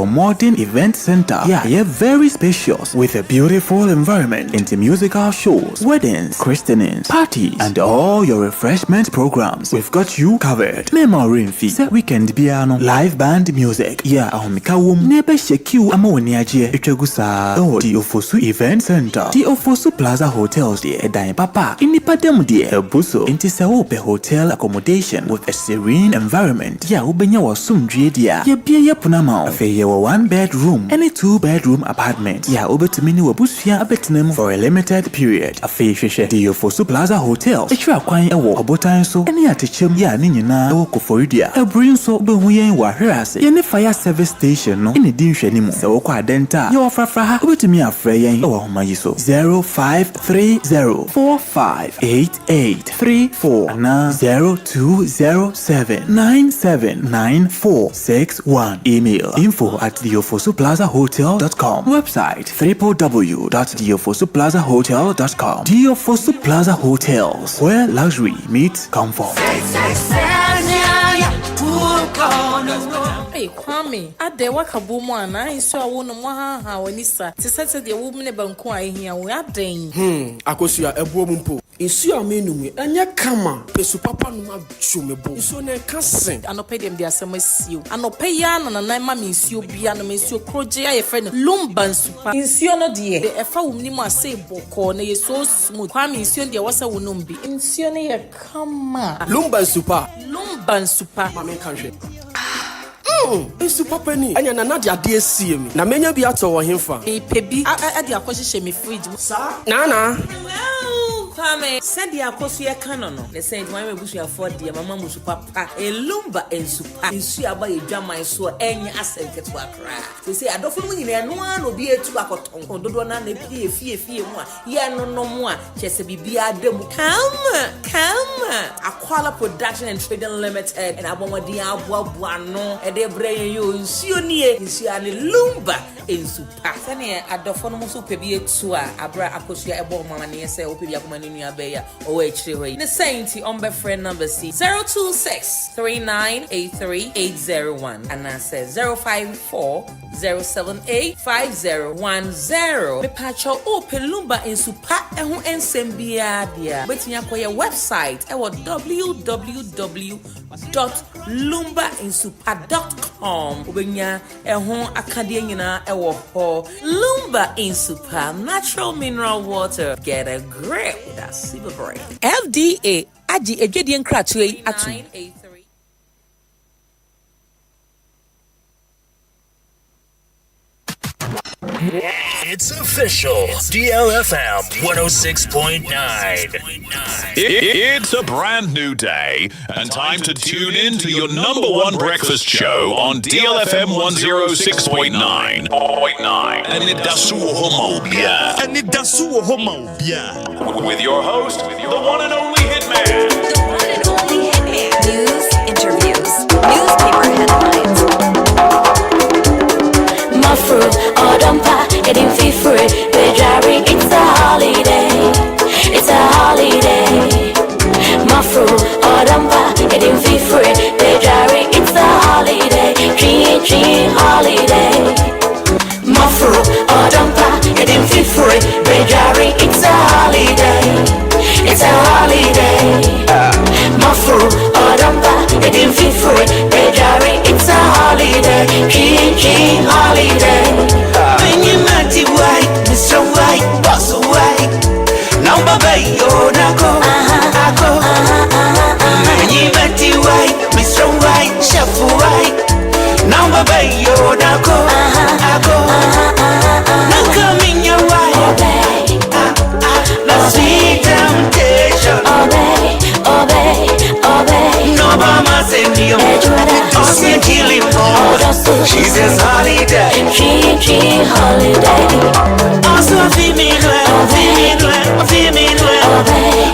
modern event center. Yeah, very spacious with a beautiful environment into musical shows, weddings, christenings, parties, and all your refreshment programs. We've got you covered. Memory fee, weekend piano, live band music. Yeah, ahomikawum nebe shekiu amawoniaje etwagusa. Oh, DLFM Event Center, DLFM Plaza Hotels. Edan papa inipadem dear buso into Saope hotel accommodation with a serene environment. Ya ubenya wasum dia. Ya bia ya punama. Afe ye 1-bedroom and a 2-bedroom apartment. Ya ubetumini wabusia abetinem for a limited period. Afe sheshe DLFM Plaza Hotel. Etra kwan ewo obotan so ene atechem ya ni nyina ewo koforidia. Ebrin so behuyen wa hwerase. Ye ne fire service station no ene di nhwanimu. Se wo kwa denta. Ye ofrafra ha ubetumi afre yen ewo homayiso 0530458834 na 0207979461. Email info@DLFM-plazahotel.com. Website www.DLFM-plazahotel.com. DLFM Plaza Hotels, where luxury meets comfort. Hey, Kwame, ade wakabu mu ana iso awo no mo ha wanisa. Ti sese de wo mne banku a ehia wo aden. Akosua ebuo mu mpo. Isu amenum anya kama pesu papa no ma chumebo. Isu na ka sen. Anope dem de asem asio. Anope ya na nan ma me nsio bia na me nsio kroje aye fe no Lumba nsupa. Nsio no de e fa wumni mu ase boko na ye so smooth. Kwame nsio de wasa wonom bi. Nsio ne ye kama. Lumba nsupa. Lumba nsupa. Ma me kanhwe. Isu papa ni anya na na de ade asie mi na menya bi ato wo hemfa pebi ade akohye me fridge mu sa na Kwame said the akosu ye kano no the saint when we busu afford the mama musu papa Lumba ensupa isu aba ye dwaman so enya asenketo akra so say adofo mu nyina no an obi etu akoton dodo na na fie mu a ye no mu a chese bibia adamu come Aquala Production and Trading Limited and abomadi aboa no e de breye yo nsuo nie nsuo ane Lumba ensupa sane adofo no musu pebi etu a abra akosu ebo mama ne se opebi akoma ne nua beya o e chire hoyi the saint on be friend number C 0263983801 and I says 0540785010 me pacho open Lumba ensupa ehu ensembia dia betinya koye website e wo www.lumbainsupa.com ubenya eho akade nyina e wo ho Lumba Insupa natural mineral water get a grip that's super brain FDA agi edwedie nkratwe atu. It's official. DLFM 106.9. It's a brand new day and time to tune in to your number one breakfast show on DLFM 106.9. Anidaso Wɔhɔ. With your host, the one and only Hitman. News, interviews, newspaper headlines. Fruit or dumpa, getting fee free. Bejari, it's a holiday. It's a holiday. My fruit or dumpa, getting fee free. Bejari, it's a holiday. G holiday. My fruit or dumpa, getting fee free. Bejari, it's a holiday. It's a holiday. My fruit or dumpa, getting fee for it. It's a holiday, dream holiday. When you mighty white, Mr. White, boss white. Now baby, yo, nako, ako. When you mighty white, Mr. White, chef white. Now baby, yo, nako, ako. Now come in your white, the sweet temptation. Obey. No mama send you. Don't kill him more. She says holiday. Dream holiday. Also female.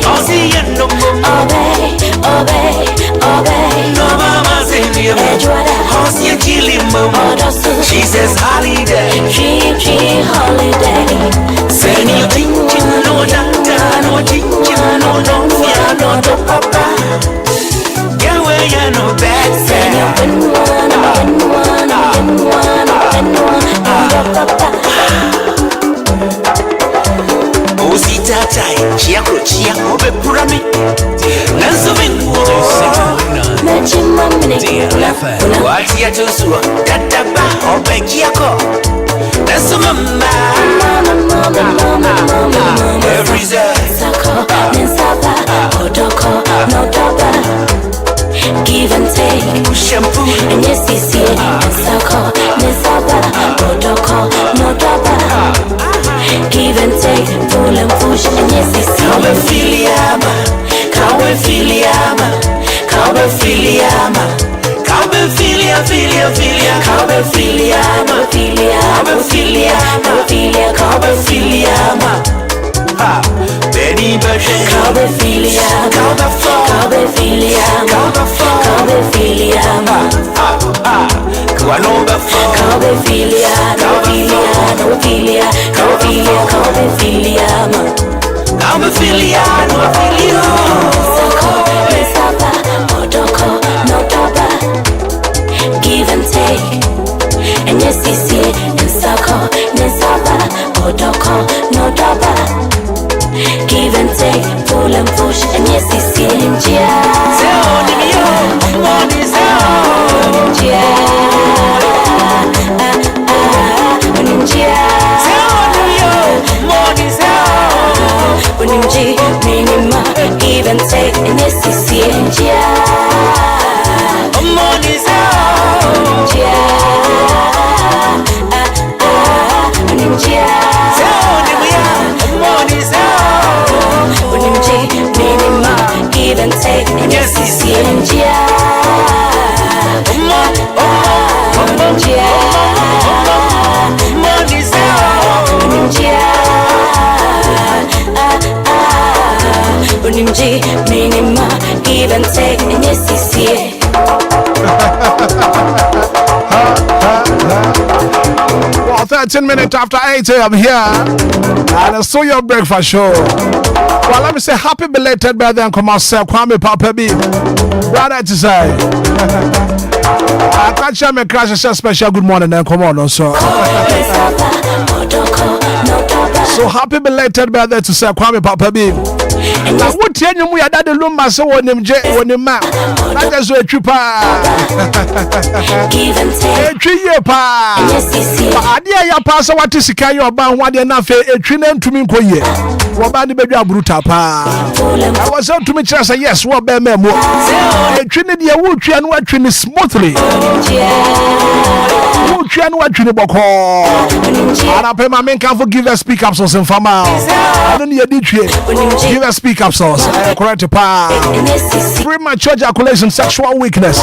Oh, see you no more. Obey. No mama send you. Oh, see you kill him more. She says holiday. Dream holiday. Send you thinking no doctor, no teacher, no don't fear, no papa. Yeah, where you know bad. Send you Tata, Chiako, Purami, Nansovin, DLFM, what's yet to sue, Tataba, or Bekiako, that's mama, every Sako, Ninsaba, Odoko, no Doba. Give and take, shampoo, and yes, this year, Sako, Ninsaba, Odoko, no Doba. Give and take, pull and push, and yes, it's Cowboy Filiama, Cowboy Filiama, Cowboy Filiama, Cowboy Filia, Cowboy Filiama, Cowboy Filiama, Cowboy Filiama. Benny Berger, Cowboy Filiama, Cowboy Filiama, Cowboy Filiama, Guanoba, Cowboy Filiama, Cowboy Filiama, Cowboy Filiama, Sako, Mesaba, Odoko, no Doba. Give and take, and yes, this year, and Sako, Mesaba, Odoko, no Doba. Give and take, pull and push, and yes, it's in give and take, and yes, it's in give and take, and yes, it's in give and take, and yes, it's here. Well, 13 minutes after 8 a.m. here, and it's still your breakfast show. Well, let me say happy belated birthday and come out, sir. Kwame Papa B. Brother to say, I can't share my crash. Say special good morning and come on also. So happy belated birthday to Sir Kwame Papa B. Now what tell you we are that the Lumba so on him man. That is a trip. Give and take. A 3 year pa. Adia ya pa so what is sika your ban one day na fe a twinem to me koye. Wo ba ni bedwa bruta pa. I was out to me say yes wo be memo. A twine de wo twa no atwine smoothly. Wo twa no atwine boko. Ara pe ma men can forgive us speak up so some farmer. I don't need twe. Give us speak up sauce. Correct pa. Premature ejaculation, sexual weakness.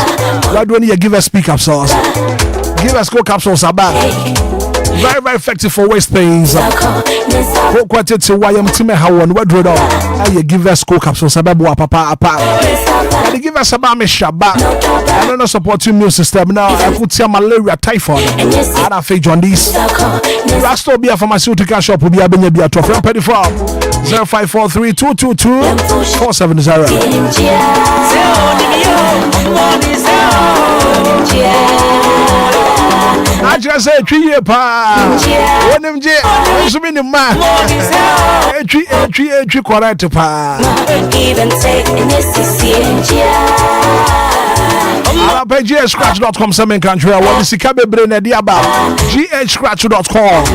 Why do you give us speak up sauce? Give us go capsules about. Very, very effective for waist pains. What quite to why I'm Timmy Howan, what do you give us go capsules about papa? And give us about me Shabbat. I don't know support your immune system now. I put some malaria, typhoid. And I fake on this. Last will be a pharmaceutical shop will be a Benya to from Petty Farm 0543 222 I just say 3 year pa. One of them, also mean the man. A correct pa. Give and take, and yes, it's GHscratch.com semen country. What is the cababre in the diaba? GHscratch.com.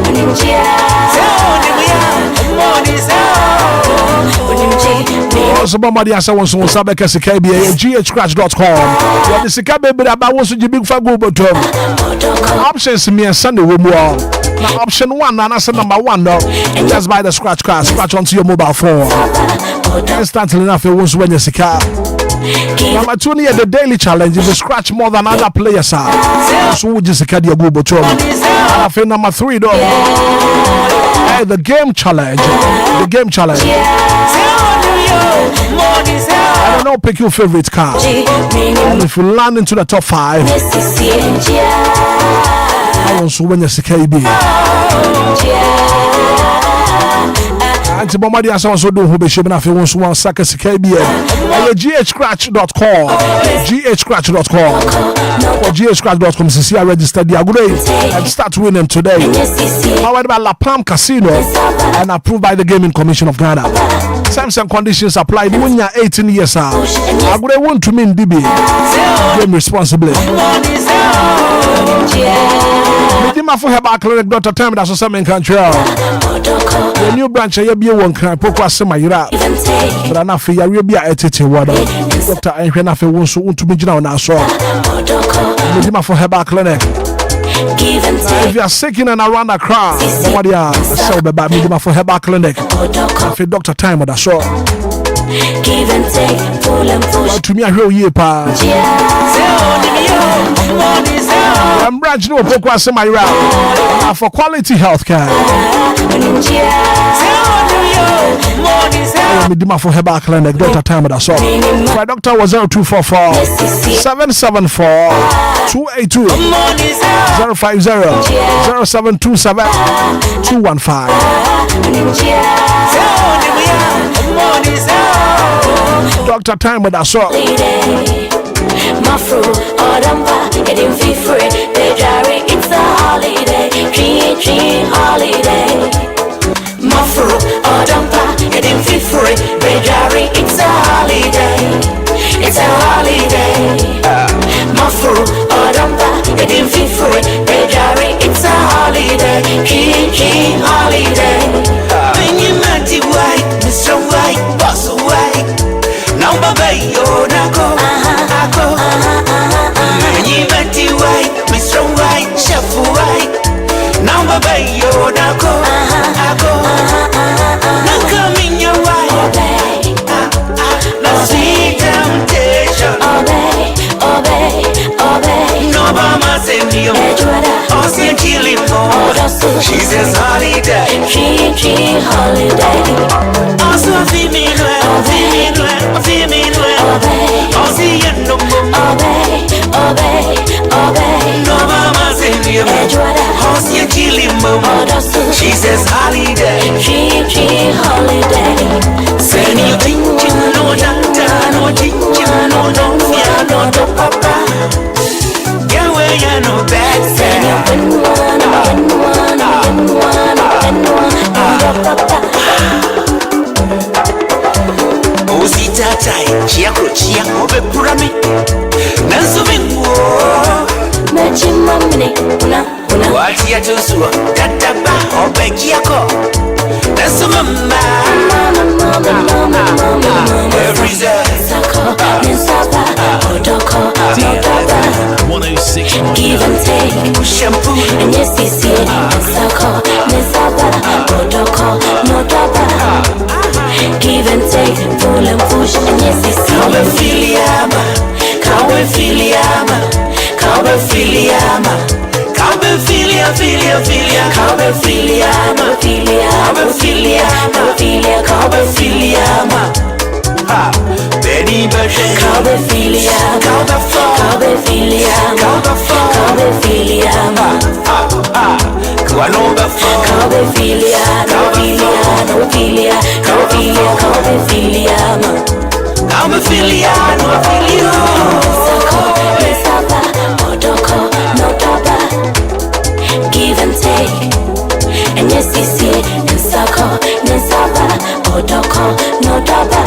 Somebody has someone so Sabeka Sikabia, GHscratch.com. What is the cababre about? Was the big fago bottom? Options me and Sunday will now option 1 and answer number 1 no. Just buy the scratch card, scratch onto your mobile phone. Instantly enough, it was when you see car. Number 2 near the daily challenge. If you scratch more than other players are, so would you see car your Google Tom? I think number 3 though. Hey, the game challenge. The game challenge. I don't know, pick your favorite car. And if you land into the top 5, I also win your CKB. Antibomadi as also do who be shipping if you want to one second CKB. GHscratch.com. GHscratch.com. Or GHscratch.com to see I registered the upgrade and start winning today. Powered by La Palm Casino and approved by the Gaming Commission of Ghana. Terms and conditions applied when you're 18 years old. I would want to mean DB. Game responsibly. Medima for Heba Clinic, Dr. Time, that's also in country. The new branch, you'll be one kind of poker semi rap. But I'm not for your be a titty water. Dr. Enquires wants to be down now. So, Medima for Heba Clinic. If you are sick in and around the crowd, somebody sell the baby for Heba Clinic. If you Dr. Time with a show. Give and take, pull and push. To me, I hear you, pa. I'm branch no poker semi rap for quality healthcare. Medima for Heba Clinic, Dr. Time with a show. My doctor was 0244 774 282 050 0727 215. Dr. Time with a show. Mafru, Odamba, getting free, it's a holiday, dream holiday. Mafru, Odamba, getting free, it's a holiday, it's a holiday. Mafru, Odamba, getting free, it's a holiday, dream holiday. When you mighty white, Mr. White, boss white, now baby, you're not go. Many white, Mr. White, Chef White. Now, baby, you're not go. Now, come in your white. Now, sweet temptation. No, Mama, send me a Ocean chili more. She says, holiday. Dream holiday. Also, female, Ocean no more. No mama say me horse you killing mom. She says holiday, dream holiday. Send you thinking no doctor, no teacher, no fear, no papa. Yeah, where you know bad say. Tatai, chia crochia, obe purami. Nansumingo, Machimamine, una, what ya to sua, Tataba, obe kiako. Nansumama, every day, give and take, shampoo, and yes, this year, Sako, Nisaba, Odoko, no daba. Give and take, pull and push, and yes, it's Cowbefiliama, Cowbefiliama, Cowbefiliama, Cowbefiliama, Cowbefiliama, Benny Bashan, Cowbefiliama, Cowbefiliama, Cowbefiliama, Kuanoba, Cowbefiliama, give and take, and yes, this year, and Sako, Nisaba, Odoko, no daba.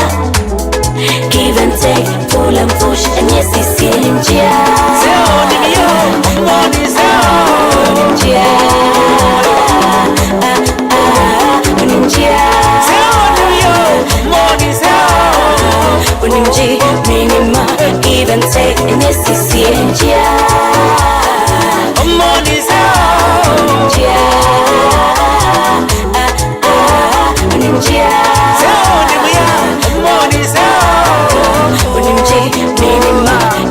Give and take, pull and push, and yes, this year, take in this CNG. Money's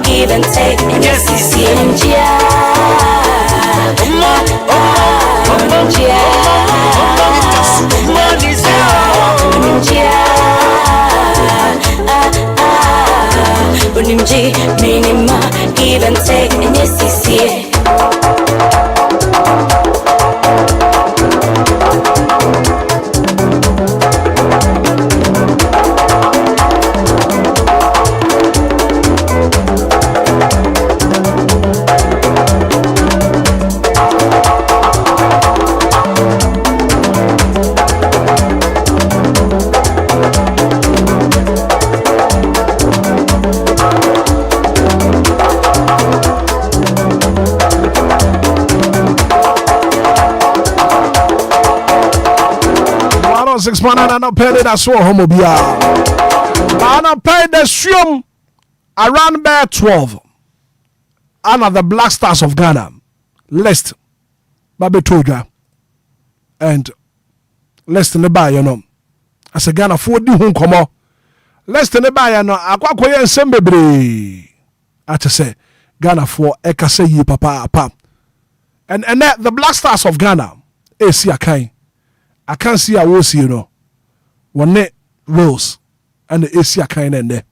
give and take in this CNG. Minima, give and take in this CNG. 6 man and not paid that so homobia. I not paid the stream around by 12. Another Black Stars of Ghana list Baby Toja and list in the buy, you know. As a Ghana 4D home come list in the buy, you know. Aquacoy and Sembebre. I just say Ghana for Ekase ye papa. And that the Black Stars of Ghana is here kind. I can't see a rose, you know. One net rose and the Asia kind in there.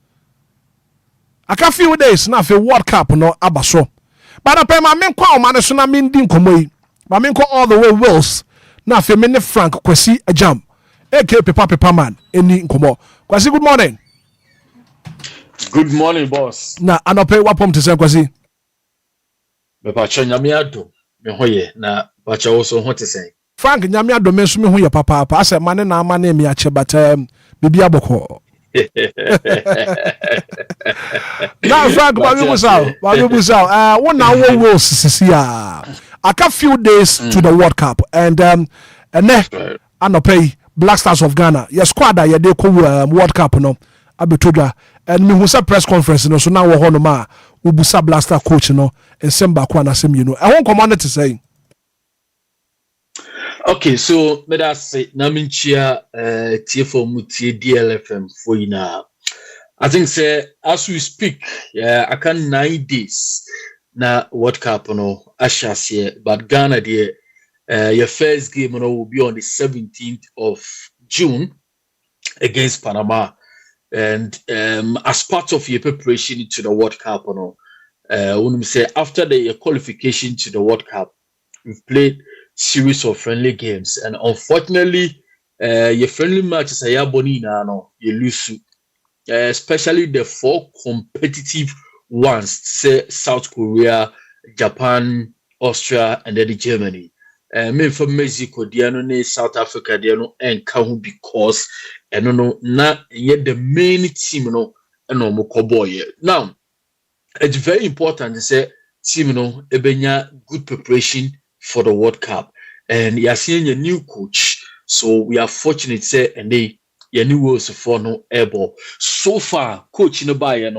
I can few days now for World Cup no abaso. But I pay my men call man so na min din komo. My men call all the way Wales. Now for me Frank Kwesi a jam. AK Papa man any komo. Kwesi good morning. Good morning boss. Na anope wapom to say Kwesi. Me pa nyame ado. Me hoye na pa cha also ho te say. Frank nyame adome so me hu ye papa ase mane na amane me ache but bibi aboko. Now Frank baby musa one now wo sisia aka few days to the World Cup and anope Black Stars of Ghana your squad that ye dey ko World Cup no abetodwa and me hu say press conference no so now wo ho no ma obusa Black Star coach no ensemba kwa na sem you know e won command to say. Okay, so me that say na minchia TFO mutie DLFM for you now. I think say as we speak, I can 9 days na World Cup no ashas here, but Ghana there your first game no will be on the 17th of June against Panama, and as part of your preparation to the World Cup no, when we say after the qualification to the World Cup, we've played series of friendly games, and unfortunately your friendly matches are boni na no you lose, especially the 4 competitive ones, say South Korea, Japan, Austria, and then Germany. Me from Mexico they no South Africa they no encounter because no na yet the main team no mo koboy. Now it's very important to say team no ebenya good preparation for the World Cup, and you are seeing a new coach, so we are fortunate say and they new was for no able so far coach in the buy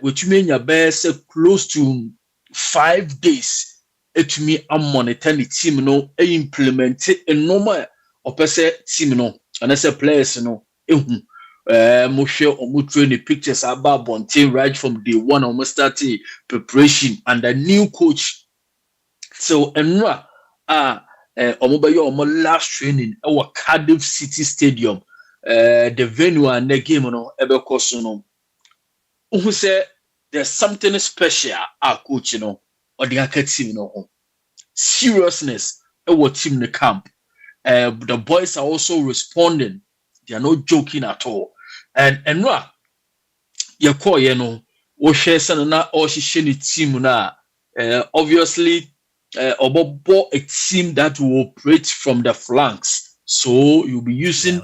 which mean your best close to 5 days it me monitor the team no implement a normal or per se team no and as a players no mo share or mo train the pictures about Bonte right from day one almost starting preparation and the new coach. So enra omobayo omo last training our Cardiff City Stadium, the venue and the game no ebeko so no who say there's something special our coach you know or the team no seriousness our team the camp. The boys are also responding, they are not joking at all, and enra your call you know we share sana or she team na obviously Obobo a team that will operate from the flanks, so you'll be using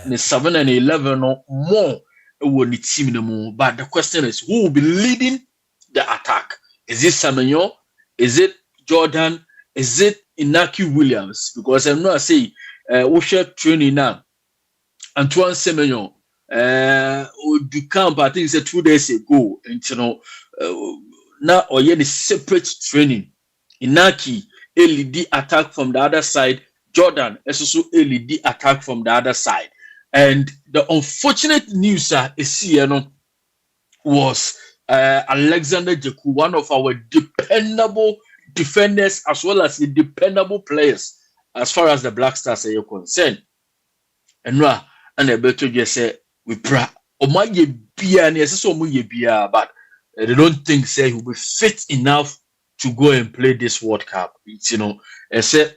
the 7 and 11 or more when the team no more. But the question is, who will be leading the attack? Is it Semenyo? Is it Jordan? Is it Inaki Williams? Because I'm not saying we share training now. Antoine Semenyo do camp, I think it's 2 days ago, and now or any separate training. Inaki LED attack from the other side, Jordan also LED attack from the other side. And the unfortunate news is here was Alexander Jeku, one of our dependable defenders as well as the dependable players as far as the Black Stars are concerned. And now, and I better just say we pray. Omaye bia and yes, so muye bia, but they don't think say he will be fit enough to go and play this World Cup. It's, I say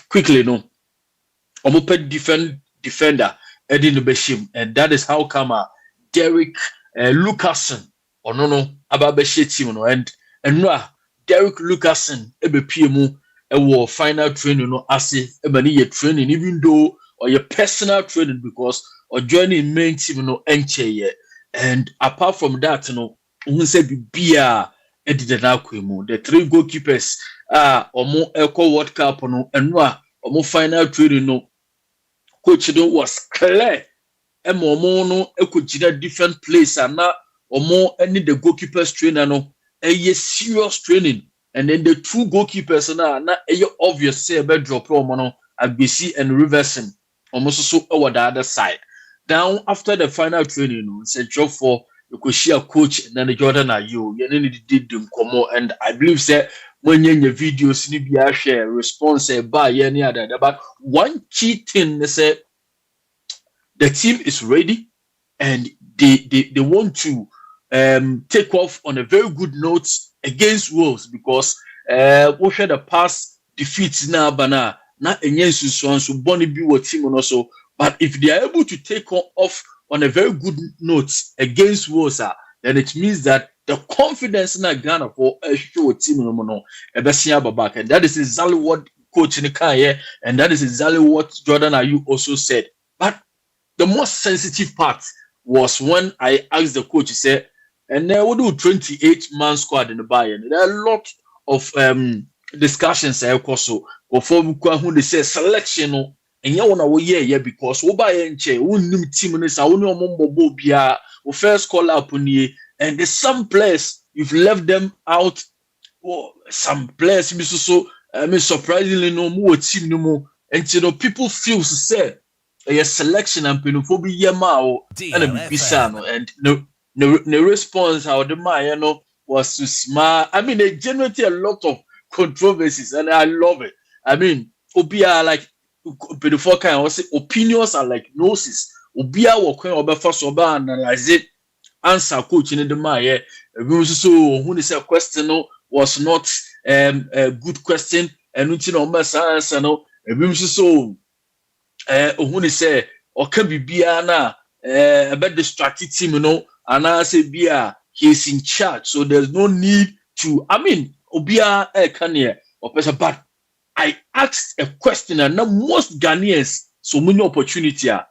quickly omo pet defender Eddie Nubeshim, and that is how come Derek Lucasen or no ababeshe team and Derek Lucasen ebepmu final training as ebani training even though or your personal training because or joining main team enche and apart from that who say bia the 3 goalkeepers omo eco World Cup and omo final training coach was clear no ekojina different place and na omo any the goalkeepers trainer a serious training and then the 2 goalkeepers na obvious say be drop omo Agbesi and Riverson almost so over the other side. Down after the final training, Central for you could share coach and then the Jordan are you did them come out, and I believe say when you videos Nibia share response by any other. But one key thing they say the team is ready and they want to take off on a very good note against Wolves because we had the past defeats now bana na enyensu so boni bi wo team no so, but if they are able to take off on a very good note against Wolves, then it means that the confidence in Ghana for a show team no ebesia babak, and that is exactly what coach Nikaye and that is exactly what Jordan Ayew also said. But the most sensitive part was when I asked the coach, he said, and we do 28-man squad in the Bayern. There are a lot of discussions also before who they say selection and you wanna yeah because we buy nim team is Obia we first call up and there's some players you've left them out or some players so surprisingly no more team no more and people feel to say a selection and penophobia and a bisano and no response how the man was to smile. I mean they generated a lot of controversies and I love it. I mean Obia like before kind of say opinions are like noses. Obia will come over first over analyze it answer coach in the man so who is a question was not a good question and answer no so who is say or can be biana about distracted team and I say bia he's in charge so there's no need to I mean Obia Kanye or person, but I asked a question and now most Ghanaians so many opportunity or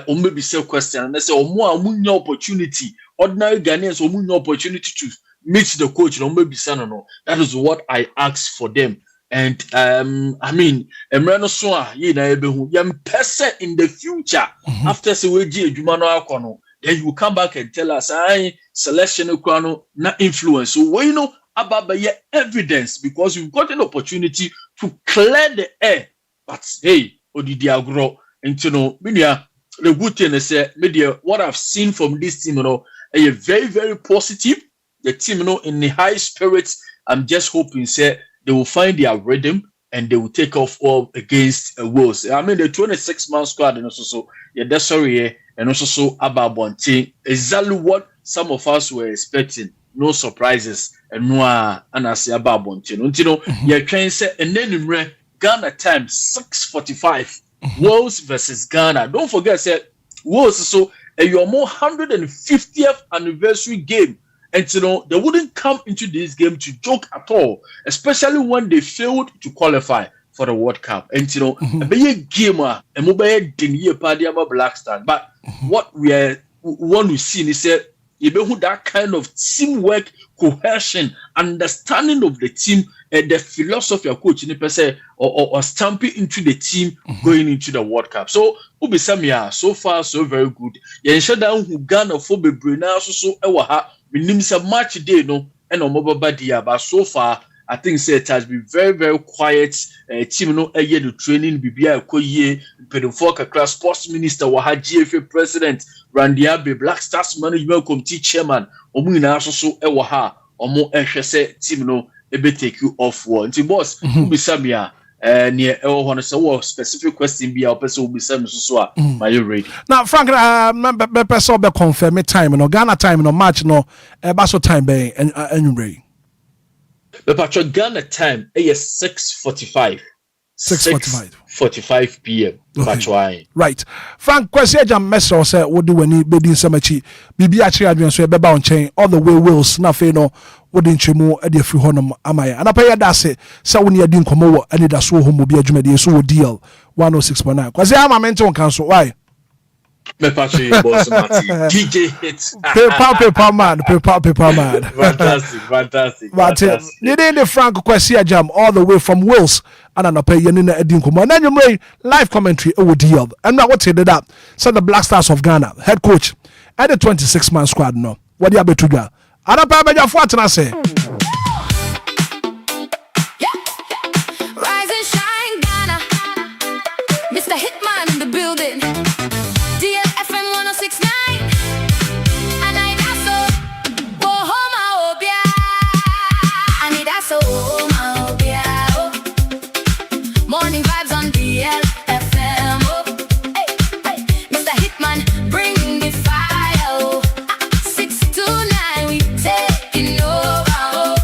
maybe say question and they say more opportunity ordinary Ghanaians or more opportunity to meet the coach or maybe no. That is what I asked for them. And I mean Emrano Soa young person in the future after say we then you will come back and tell us I selection na influence so we about evidence because you've got an opportunity to clear the air. But hey, Odidiagro, and the good thing is media what I've seen from this team, a very, very positive. The team, in the high spirits. I'm just hoping they will find their rhythm and they will take off all against Wolves. I mean the 26-man squad and also that's sorry and also about one thing. Exactly what some of us were expecting. No surprises and no and I say about Bontino. You can say and then Ghana time 6:45 Wolves versus Ghana. Don't forget say Wolves so your more 150th anniversary game. And they wouldn't come into this game to joke at all, especially when they failed to qualify for the World Cup. And a big gamer and mobile didn't Black Star. But what we want to see is that who that kind of teamwork, cohesion, understanding of the team, the philosophy of coach in the or stamping into the team going into the World Cup. So Ubisamia, so far so very good. Yensha down who Ghana for be Brina so ewaha minimum match day no and on mobile badia, but so far I think say it has been very, very quiet. Team no a year the training BBI Koye, Pedofo class sports minister, Waha GFA president, Randy Abe, Black Stars Management Committee chairman, Omuna so Ewaha, Omo Enshese team no ebe take you off war. Until boss, Ubisamia, near Ewa specific question be our person Ubisam so. Are you ready? Now, Frank, me person be confirm me time no Ghana time no match no baso time be anyway. The Patrick Ghana time is 6:45. 6:45 p.m. Okay. Right. Frank, question jam message say what do we need bedin samachi. Bibi actually adwen so be ba on chain all the way Wales na fe no wodin chemu e dey free honom amaya. And apaya da say woni adin komo wo Anidaso Wɔhɔ bi adwumade so wo deal 106.9. Kwase ama mention cancel why? Me patchy boss Marty. DJ hits. Paper man. Fantastic. But needing the Frank Kwasi jam all the way from Wales and an pay yenina edin komo. And then you may live commentary over deal. And now what did that? So the Black Stars of Ghana, head coach at the 26-man squad no. What do you have to do? And a pay your foot and I say. Rise and shine Ghana. Mr. Hitman in the building. DLFM 106.9. Anidaso Wɔhɔ ma Obia. Anidaso ma Obia. Morning vibes on DLFM. Hey. Mr. Hitman, bring the fire. 6 to 9, we taking over.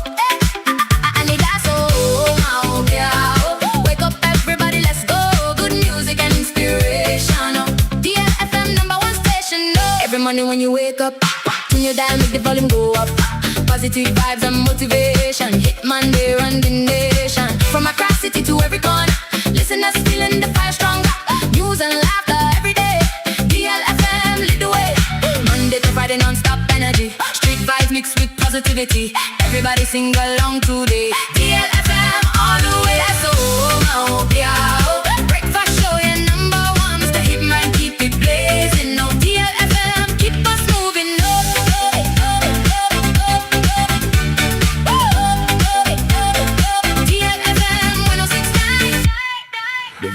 Anidaso ma Obia. Wake up everybody, let's go. Good music and inspiration. DLFM #1 station. Every morning when you wake up, turn your dial, make the volume go up. Positive vibes and motivation. Hitman, they run the nation. From across city to every corner, listeners feeling the fire stronger. News and laughter every day. DLFM lead the way. Monday to Friday non-stop energy. Street vibes mixed with positivity. Everybody sing along today. DLFM all the way. That's all breakfast show your #1. Mr. Hitman keep it blazing. No DLFM keep us moving.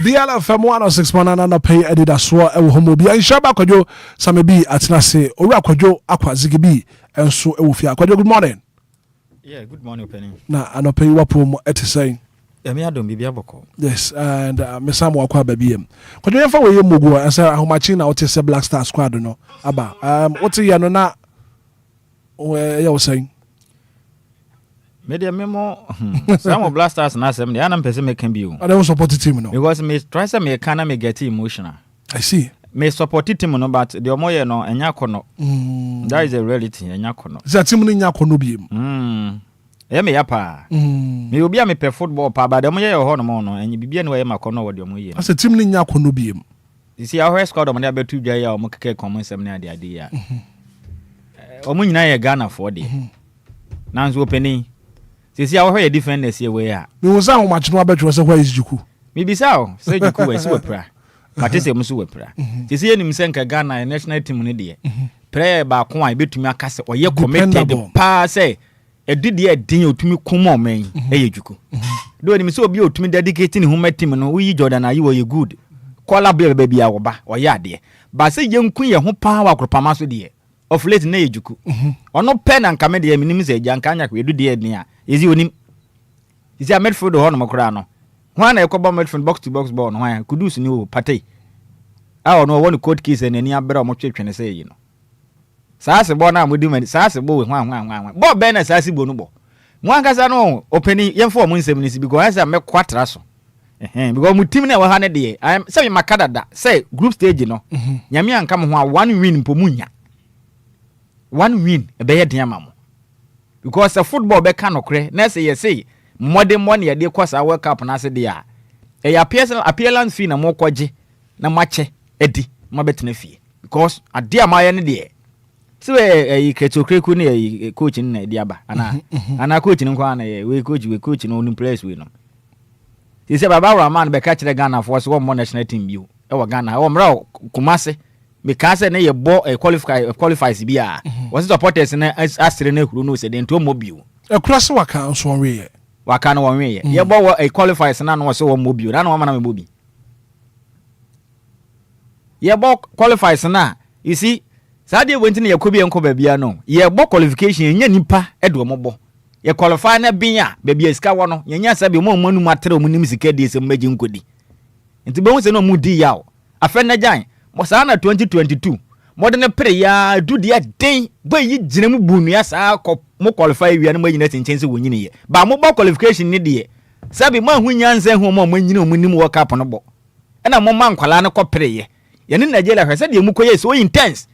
DLFM 106.9 and pay Anidaso Wɔhɔ bi. Inshaba kwadwo samebi atenase. Owura kwadwo akwa zigibi enso ewofia. Kwadwo good morning. Yeah, good morning Penny. Na anope wapo etisay. Emi adom bibia boko. Yes, and mesam wakwa babiem. Kwadwo yemfa we yemugo ansa ahomachi na wote se Black Star squad no. Aba wote ye no na ye wo saying media memo some of Black Stars na asem dey am person make can be o. I don't support the team no. Because me try say me can me get emotional. I see. Me support the team no, but the omoye no enya kono. That is a reality enya kono. The team ni nya kono biem. Me ya pa. Me obi a me pe football pa ba de omoye ye ho no mo no enyi bibia no ye makono wo de omoye. As a team ni nya kono biem. You see our squad omo dey abetu dwa ya omo keke common sem na ade ya. Omo nyina ye Ghana for de. Nanzo openi. See our way defenders here we are. Me was how much no abetro say where is Juku. Me be sao say Juku we so pra. But say musu we pra. See enim senka Ghana national team ne de. Prayer ba ko an betumi aka say oye committed pa say e didi e din otumi kuma man e Juku. Do enim say obi otumi dedicate ne home team no we Jordan ayi we good. Call up baby a wo ba oye ade. Ba say yenku ye ho pa wa kropama so de. Of late na Juku. Ono pen and kame de minim say janka anya ko edu de ni a. Is he onim? Is he a midfield or no crano? One I call midfield box to box ball, no I could do new party. I don't know one court case and any abra much and say, you know. Sassy born out with him and sassy boy with one. Bob Ben as sassy bonobo. One has no opening young 4 months because I make quatrasso. Because with team never had a day. I am saying my Canada say group stage, you know. Yamian come 1 win Pomunya. 1 win a bad yamamo. Because a football be can okre na say modern money e dey cost our World Cup na say dia e appearance fee na mo kwaje na match edi ma betena fie because ade amaye ne de so ketokreku ne coach na diaba ana coach nkwa na we coach no onim place we no they say baba Rahman be catch the Ghana for so one national team bio e wo Ghana wo mra Kumase me ka say na ye bo qualifies bia was supporters na asire na huru no say den to mo bio e kurase waka so we ye waka no won we ye ye bo qualifies na no so mo bio na no ma na me bobi ye bo qualifies na you see Sadia went in your Kobe and Kobebiano. Ye bo qualification, ye nipa, Edward Mobo. Ye qualify na binya, baby escawano, ye sabi mo monu matero munimsike dis and majin goody. And to bones no moody yaw. A friend na jine, Mosana 2022. More than a prayer, do the day, but ye jim bunias are more qualified, we are no in chance of winning ye. But mobile qualification need Sabi man when yan say home when you know minimum work up on a bo. And a moment qualana co pray. Yan in Nigeria has said the mukoye so intense.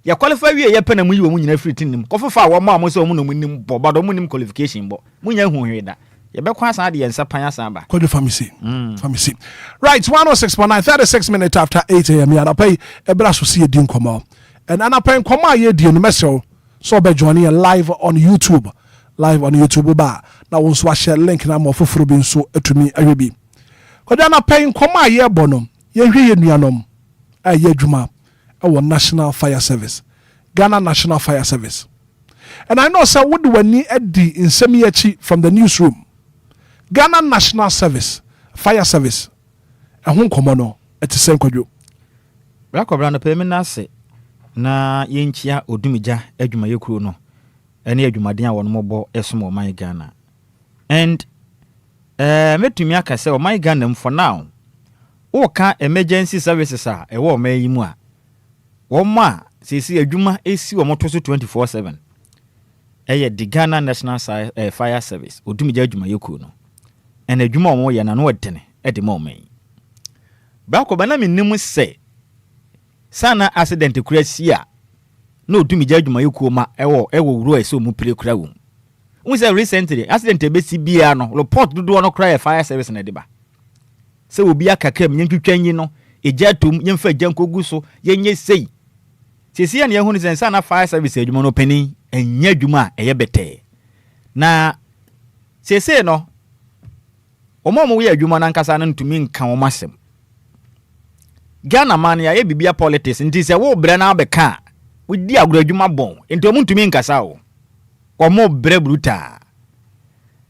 Ya qualify we ye pena mu yi wo nyina free tin ko fofa wo ma mo so mu no munim bo ba do munim qualification bo munya hu hweda ye be kwa asan de ye nsa pan asan ba ko de famisi right 106.9 36 minutes after 8 a.m. ya na pay e bra so see di nkomo and ana pay nkomo ye di no mesel so be joining live on YouTube ba na won so share link na mo foforo bi nso atumi ahwebi ko de ana pay nkomo ye bo no ye hwe ye nuanom aye adwuma our National Fire Service, Ghana National Fire Service. And I know, sir, what do we need Eddie in Semiachi from the newsroom? Ghana National Service, Fire Service. And who come on at the same kojo? Black Obrana Peminase na yenchia odumija edwuma yekuro no. Ene edwuma den awon mobo esmo my Ghana. And metumi aka say o my Ghana for now. O ka emergency services a e wo man yimu a Woma sisi adwuma esi wo moto so 24/7 eye the Ghana National Fire Service odumija adwuma yeku no ena adwuma wo ye na no odene e de momen bako bana minnim se sana accident kurasi a na odumija adwuma yeku ma ewo wuro ese mu pire kura wo un say recently accident ebesi bia no report dodo no kura fire service na de ba se obi akakam nyentwetwanyi no ejatum nyemfa jankogu so yenye sei sisi an yehunu sensa na fire service adwuma no pani enya adwuma eye bete na sisi no omo ye adwuma na nkasa na ntumi nka wo masem Ghana man ya ye bibia politics nti se wo bre na abeka wo di agro adwuma bon nti omo ntumi nkasa wo omo bre bruta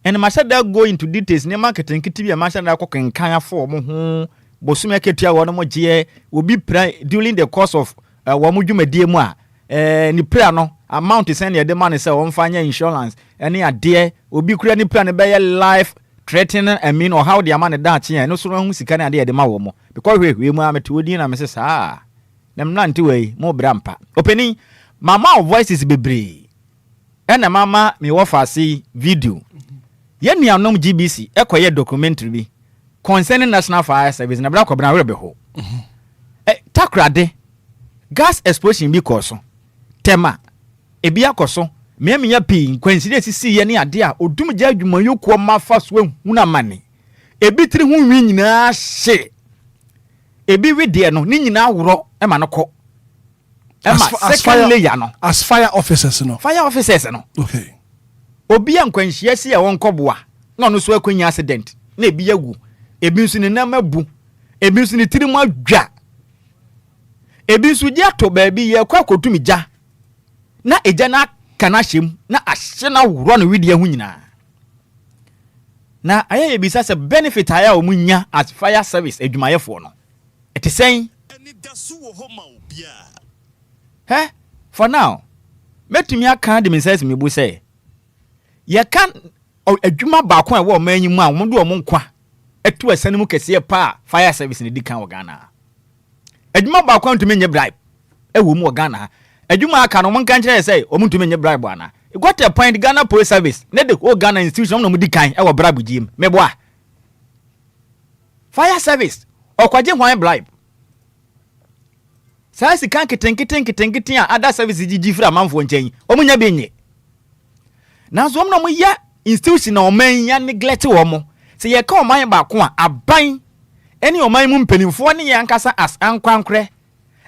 and masada go into details ne marketing kitibia masada kokenkan afọ omo ho bosume ketua wo no mo je obi pra during the course of wo mo dwumadie mu a ni pra no amount send ye de man say wo mfanya insurance ene ade obi kura ni pra ne be life threatening or how the man da che no so hu sika ne ade de ma wo mo because hwe mu amete odin na me say saa nem na nti we mo brampa openi mama voices bebre ena mama me wo fase video ye nuanom GBC ekoye documentary bi concerning National Fire Service na bra kwabna we be ho takrade gas explosion bi koso tema ebi akoso memiya pi kwansidie sisi ye ne ade a odumja adwuma yokuo mafa so huna mane ebi tiri hu wi nyina hye ebi wede no ni nyina woro e ma no ko e ma second layer no as fire officers no okay obi ankwanhia si ya wonkoboa na no so akwanya accident na ebi yagu ebi nsu ni na mabu ebi nsu ni tiri mu adwa ebi nsu ji ato baabi ye kwa kotumija na eja na kana hyem na ahye na woro no widi hu nyina na aye ebisa se benefit aya o munya as fire service adwumayefo no etisen Anidaso Wɔhɔ ma Obia for now metumi aka de mensays me bu say ye kan adwuma ba ko e wo manyimu a mo do mo nkwa etu asanemu kese pa fire service ne dikan wo Ghana adwuma ba ko ntumi nye bribe e wo mu wo Ghana adwuma aka no mo nkan kire say o ntumi nye bribe ana e got a point Ghana Police Service ne de o Ghana institution no mo dikan e wo bribe giem mebo a fire service o kwaje hwan bribe sai sikan kitenkiten a other service gigi fra manfo nchen o munya benye na zo mo ya institution na o man ya neglect wo mo se ye ka o man ba ko a aban eni o man mu mpanimfo ne yankasa as ankwankre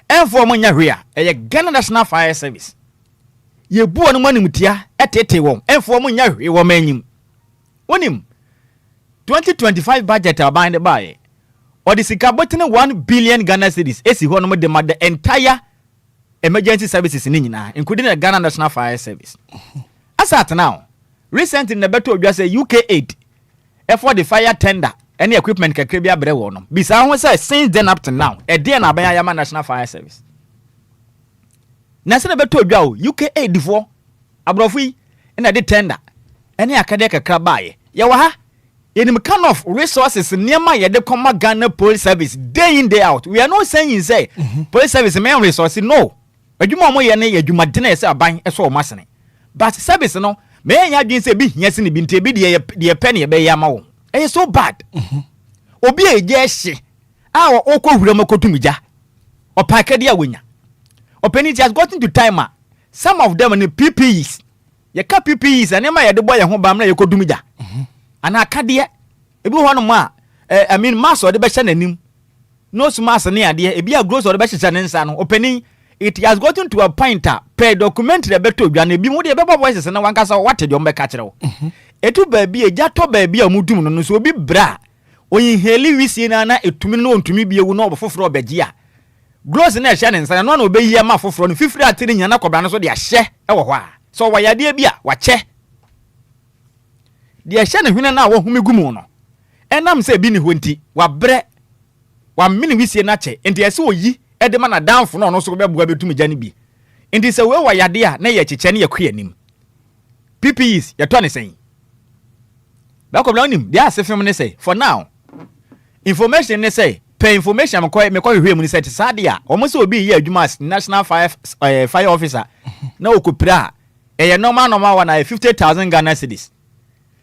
enfo mo nya hwe a ye Ghana National Fire Service ye bu no manim tia etete won enfo mo nya hwe wo manyim wonim 2025 budget aban de bae or the sika botene 1 billion Ghana cedis esi ho no mo de ma the entire emergency services ni nyina including the Ghana National Fire Service as at now recently na beto odwa say UK aid for the fire tender any equipment kakre bia bre wo no bisa ho say since then up to now e dey na ban Yama National Fire Service na se na beto odwa o UK aid for abrofi na the tender any akade kakra bae ye wa ha yenim kind of resources niema ye de come Ghana Police Service day in day out. We are not saying say police service main resources no. Adwuma mo ye ne ye adwuma de na ye say aban e so o masene. But service no me nya dwen say bi hia se ne bi nte bi de pen ye be ya ma wo. E so bad. Obi eje hye a wo kohura makotumija. Opakade a wonya. Openi has gotten to timer. Some of them in PPEs. Ye ka PPEs anema ye de boy ye ho bam na ye kodumija. Ana akade ebi ho no ma I mean mass or the be nanim no mass ne ade ebi a gross or the be ne nsa no openi it has gotten to a point per document the beto dwa na ebi mu de be voices na wankasa what de ombeka kire wo etu ba bi eja to ba bi amudum no so obi bra oyin heli wisi na etumi no ontumi bi ewu no obofoforo obeji a gross na ehye ne nsa no na obeyi ma foforo no fifiri atiri nya na kobra no so de ahye e wo ho a so wayade bi a wache de ehye ne hwene na wo humi gumu no enam se bi ni honti wa bre wa mini wisie na che enti ese oyi ede ma na danfo no so be bua betum gya ne bi enti se we wa yade a na ye cheche ne ye kwe anim PPEs ye to ne sen ba ko bla nim dia se film ne say for now information ne say pay information me ko hwe mu ne say sade a o mo se obi ye adwuma national fire officer na okopira ye normal wa na 50,000 Ghana cedis.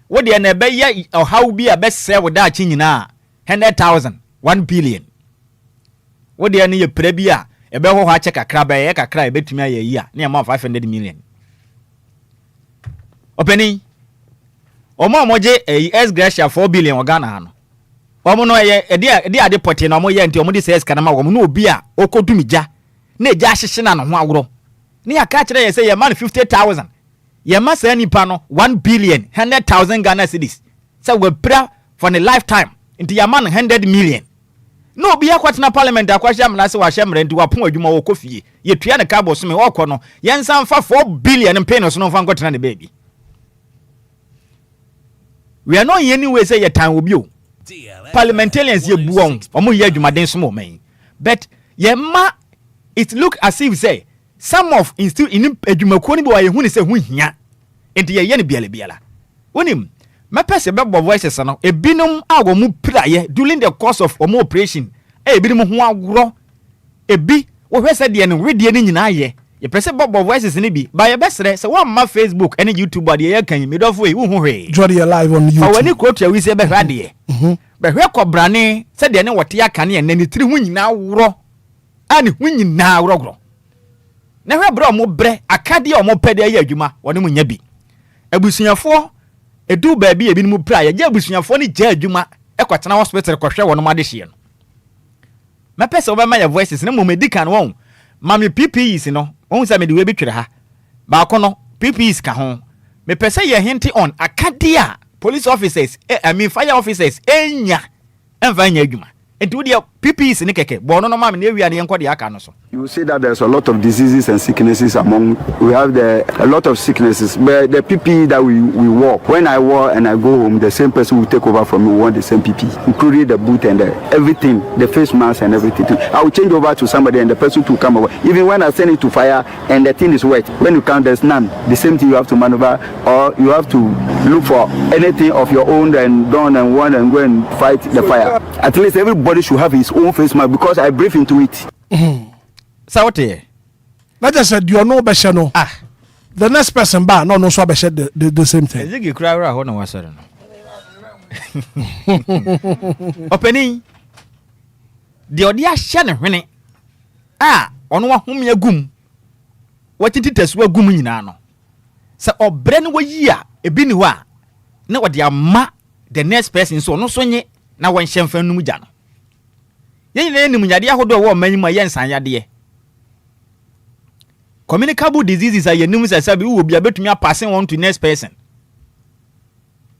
What the na be ye or how be a best say with that nyina 100,000 1 billion. What the na ye prebia e be ho ha check akra be ye kakra e betumi aye yi a na am 500 million. Openi omoje S Gracia 4 billion o Ghana no. Omo no ye e ade pote na omo ye nti omo de say sika na ma omo no obi a okodumija na eja hyehye na no ho agro. Ni aka kire ye say ye man 50,000. Ye masa nipa no 1 billion 100,000 Ghana cedis. So we pray for a lifetime into your man 100 million. No be akwatena parliament akwahya mna se wahya mra ndi wapon adwuma wo kofie. Ye tua ne cabo so me wokọ no. Ye nsan fa 4 billion mpe no so no fa nkotena ne baby. We are not in any way say ye time obi o. Parliamentarians ye buon omo ye adwumaden so mo man. But ye ma it look as if say some of in adwumakuo ni bi wa ye hu ni se hu hia enti ye ne biala wonim me pese be voices no ebinom awo mu praye during the course of operation ebinom ho agro ebi wo hwese de ne wedie ni nyina ye ye pese bobo voices ni bi ba ye besere se wo ma Facebook ene YouTube ade ye kan mi dofo e wo hu hwe join your live on YouTube awani quote we se be hwade ye be hwe kobrane se de ne wote aka ne ne tiri hu nyina woro ani hu nyina woro na hwe bra mo bre akade o mo pede ye adwuma woni mo nya bi abusuafo edu ba bi ebi ni mo pra ye abusuafo ni gya adwuma ekotena hospital kohwe wono ma de hye no me pese oba ma ya voices na mo medical won mami PPEs no won say me de we bi twere ha ba ko no PPEs ka ho me pese ye hint on akade a police officers I mean fire officers enya enfa nya adwuma enti dia PPEs ni keke bo no no ma me na ewia ne enko de aka no so. You say that there's a lot of diseases and sicknesses we have a lot of sicknesses, but the PPE that we wore, when I wore and I go home, the same person will take over from me, want the same PPE, including the boot and everything, the face mask and everything. I will change over to somebody and the person to come over. Even when I send it to fire and the thing is wet, when you count, there's none. The same thing you have to maneuver, or you have to look for anything of your own and done and one and go and fight the fire. At least everybody should have his own face mask because I breathe into it. Sawote. Let us say you know better no. The next person ba no so be the same thing. Ezigi kura ho na wasare no. Openi. De odi ahye ne hwene. Ono wa hom ya gum. Watiti tesu agum nyina no. Se obre ne wayi a ebi ni ho a na odi ama the next person so no so nye na won hyemfa num gya no. Yen ne nim nyade ahodo wo manyima yen san yade. communicable diseases are yenum say sabi wo bia betumi passing on to next person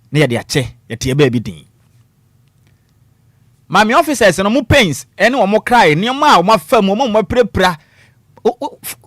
na ya de ache ya tie ba bi din mami officers no mo pains ene wo mo cry ne ma wo ma fam wo mo prepra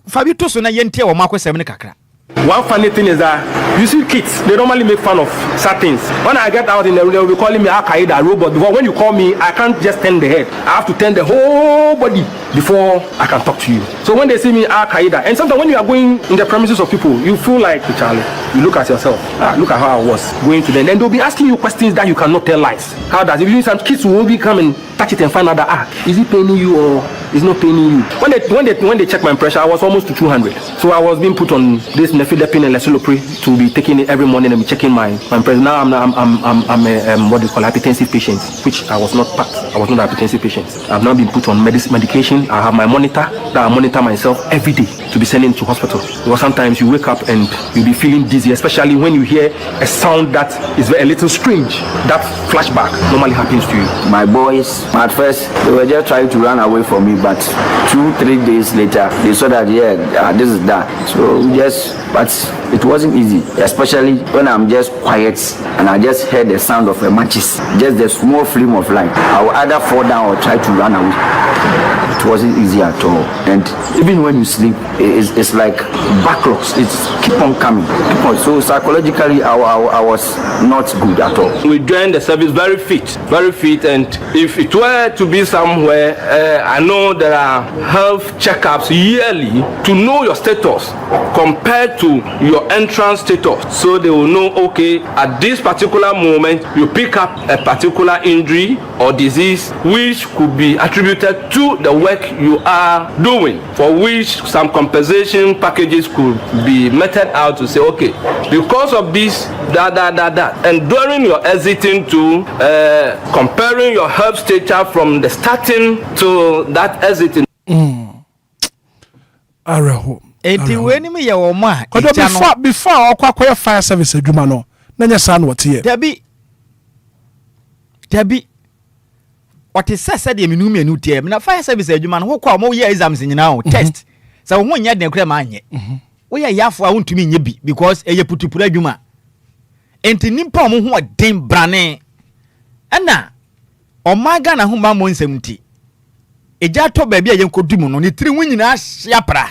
fabi to so na yentie wo ma kwesem ne kakra. One funny thing is that you see kids, they normally make fun of certain things. When I get out in the road, they'll be calling me Al-Qaeda robot. But when you call me, I can't just turn the head. I have to turn the whole body before I can talk to you. So when they see me Al-Qaeda, and sometimes when you are going in the premises of people, you feel like, Charlie, you look at yourself. Look at how I was going to them. Then they'll be asking you questions that you cannot tell lies. How does it? Some kids will be come and touch it and find out that, is it paining you or is not paining you? When they check my pressure, I was almost to 200. So I was being put on this nifedipine and lesolopre to be taking it every morning and be checking my pressure. Now I'm a what they call hypertensive patient, which I was not part. I was not a hypertensive patient. I've now been put on medication. I have my monitor that I monitor myself every day to be sending to hospital. Because sometimes you wake up and you'll be feeling dizzy, especially when you hear a sound that is a little strange. That flashback normally happens to you. My boys, at first, they were just trying to run away from me, but 2-3 days later, they saw that, this is that. So but it wasn't easy, especially when I'm just quiet and I just heard the sound of a matches, just the small flame of light. I would either fall down or try to run away. It wasn't easy at all. And even when you sleep, it's like backlogs. It's keep on coming. So psychologically, I was not good at all. We joined the service very fit. And if it were to be somewhere, I know there are health checkups yearly to know your status compared to your entrance status. So they will know, okay, at this particular moment, you pick up a particular injury or disease which could be attributed to the work you are doing, for which some compensation packages could be meted out to say, okay, because of this, that. And during your exiting to comparing your health status from the starting to that exiting. Araho. Eti weni me ye wo ma. Before akwa fire service adwuma no. Na nya san wote ye. Dabi. What is said de menu menu tie. Na fire service adwuma no hokwa mo ye exams nyina o test. Sa wo nya den kura ma anye. Wo ye yafo a wontumi nye bi because eye putupura adwuma. Enti nimpa mo ho den brane. Ana omaga na ho ma mo nsem nti. Eja to ba bia ye nkodumu no ne tiri hu nyina ahya pra.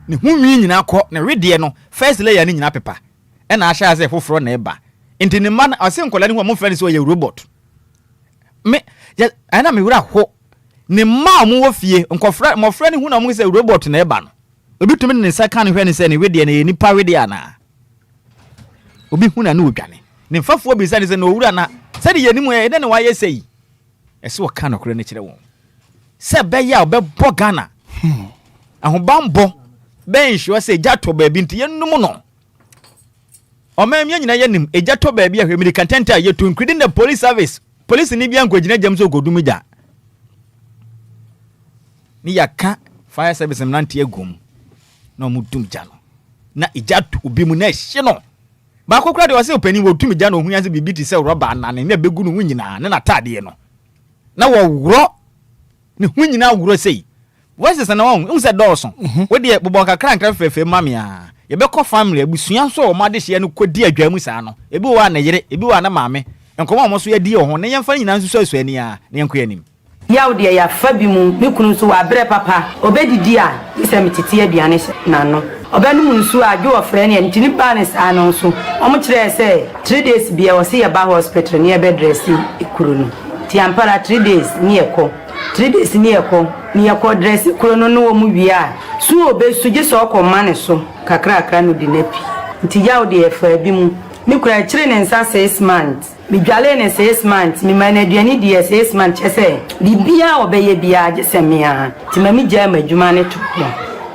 Ne hu nwi nyina kɔ na rede no first layer ne nyina pepa. E na ahya ase foforo na eba. Enti ne man ase nkola ne ho mo friend so ye robot. Me ana me wura ho ne ma mo wo fie nkofra mo friend hu na mo se robot na eba no. Obi tumi ne nsa kan hwe ne se ne rede na ye nipa rede ana. Obi hu na ne odwane. Ne mfafo bi se no wura na se de ye nimu ye de ne wa ye sei. Ese wo kan okoro ne kire won. Se be ya obebo Ghana. Ahobambo ben hwe se jato ba bi nti ye num no. Omam ye nyina ye nim ejato ba bi ahwe American tenta ye to including the police service. Police ni bia nkogina jam so godum ja. Ni yaka fire service mnanti egum. Na omudum ja no. Na ejato obi mu na hye no. Ba kokra de wase opani wo tumi ja no hu yanse bibiti se roba anane na begu no hu nyina na natade no. Na wo wuro ne hu nyina wuro sei. Wese se na won se dawson. We de bobo kakra nkra fefe mame a. Ye be ko family abusua so o ma de hye no kodi adwamu sa no. Ebi wo na yere, ebi wo na mame. Enkomo mo so ye di ho ne yemfa nyina nso so asuani a ne enkoya nim. Yaw de ya fa bi mu me kunu so wa bre papa obedidi a ise metete aduane na no. Obenu nsu a jo ofre ne ntini ba ne sa no so. Omo kire se 3 days bia wo se ye ba hospital ne ye be dress ikuru no. Ti ampara 3 days ni eko. 3 days ni eko. Ni eko dress ikuru no no wo mu wi a. Su obesu je so okoma ne so. Kakra no di napi. Nti yaw de fa bi mu. Mi kura kire ne nsa 6 months. Mi dwale ne 6 months. Mi ma na aduane di 6 months chese. Bibia obeye bia je se me a. Ti ma mi gya madwuma ne to.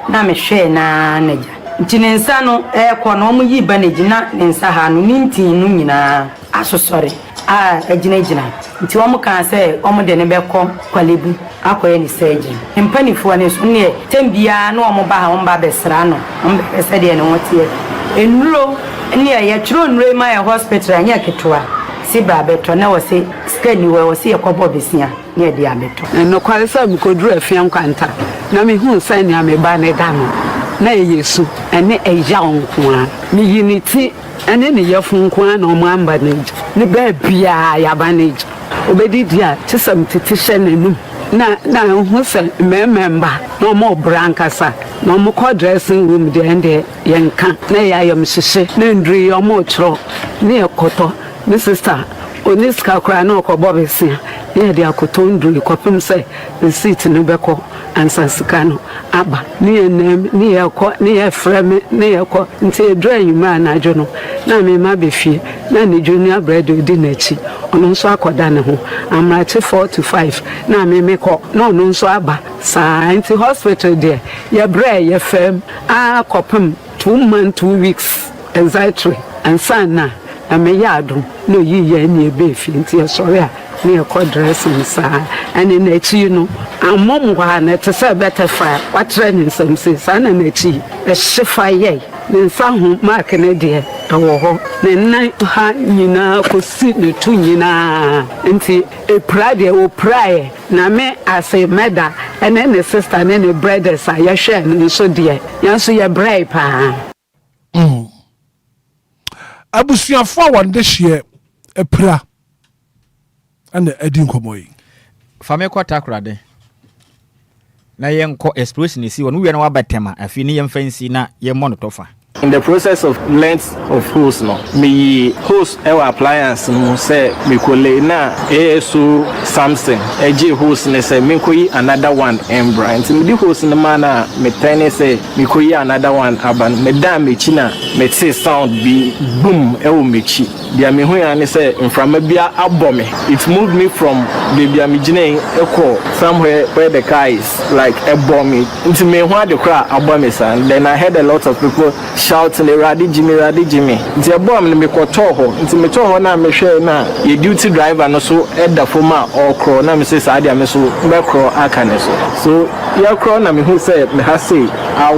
Na me hwe na naja. Nti ne nsa no ekọ na omu yi ba na gina ne nsa ha no nintin no nyina asosore. Agina. Nti omu kan se omu de ne bekọ kwalebu akoye ni surgery. Mpanifo ne so ne tembia na omu ba ha omu ba besra no. Omu be se de ne wotie. Enuro ne ya chiro nure ma ya hospital anya ketwa. Si ba beto na wo se scan ni wo se yakobo besia ne de abeto. No kwale sa bi koduru afiam kwanta. na me hu say na me ba ne da no na yesu ene eya onko me unity ene ne yefun nko na omo amba ne ba bia ya ba ne obedi dia tisam titishe nenum na hu say member no mo brankasa no mo call dressing room de ende yenka na ya yam hihye na ndri omo chro ne ekoto ne sister oniska kra na okobo besia ne de akoto ndri kopim say the seat no beko ansansika no aba ne enem ne yeko ne yefreme ne yeko nti edra yuma na adwo no na me ma befie na ne junior brother di nachi ono nso akoda ne ho amrache 4 to 5 na me meko na ono nso aba sa nti hospital there ye bra ye fam a kopim 2 months 2 weeks anxiety and sana ame yado no yiye ni ebe fi nti sorry a ne ko dressing sa ene na chi no amom kwa na te se better fire watre ni samse sa na na chi e hyefa ye ne sa hu mark ne de wo ho ne nan ha nyina ko si ne tu nyina nti e prade o prae na me ase meda ene ne sister ne brothers a ye hwe ne so de yanso ye brai pa abusuafo a wonde hye epra and edi nkomoyi fame kwata krade na yenko explosion isi wonu wie na wabatema afi ni yemfansi na yemonotofa. In the process of length of hose no me hose our appliance no say me kole na so something eje hose ne say me koyi another one embra nti me di hose no man na me tane say me koyi another one aban me da me chi na me say sound bi boom ewo me chi dia me hu ya ne say mframa bia abome it moved me from the bia me gine eko somewhere where the car is like a bomb nti me hu ade kra abome san then I heard a lot of people shouting Radi Jimmy. Nti abom me koto ho. Nti me to ho na me hwe na ye duty driver no so eda foma or crawl na me say sadia me so be crawl aka ne so. So ya crawl na me hu say me ha say aw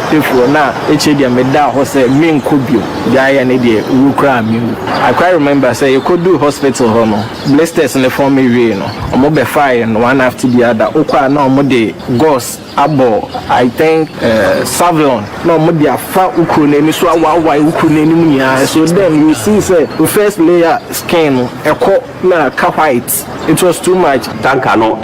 therefore na echedia me da ho say me nkobio. Dia ya ne de wukra me. I quite remember say you could do hospital ho no. Blisters in the form me we no. Omo be fire no one after the other. Okwa na omo de gauze abo I think Savlon no mo dia fa ukuneni so awa ukuneni mu nya so then you see say the first layer skin eko na ka white it was too much tanka no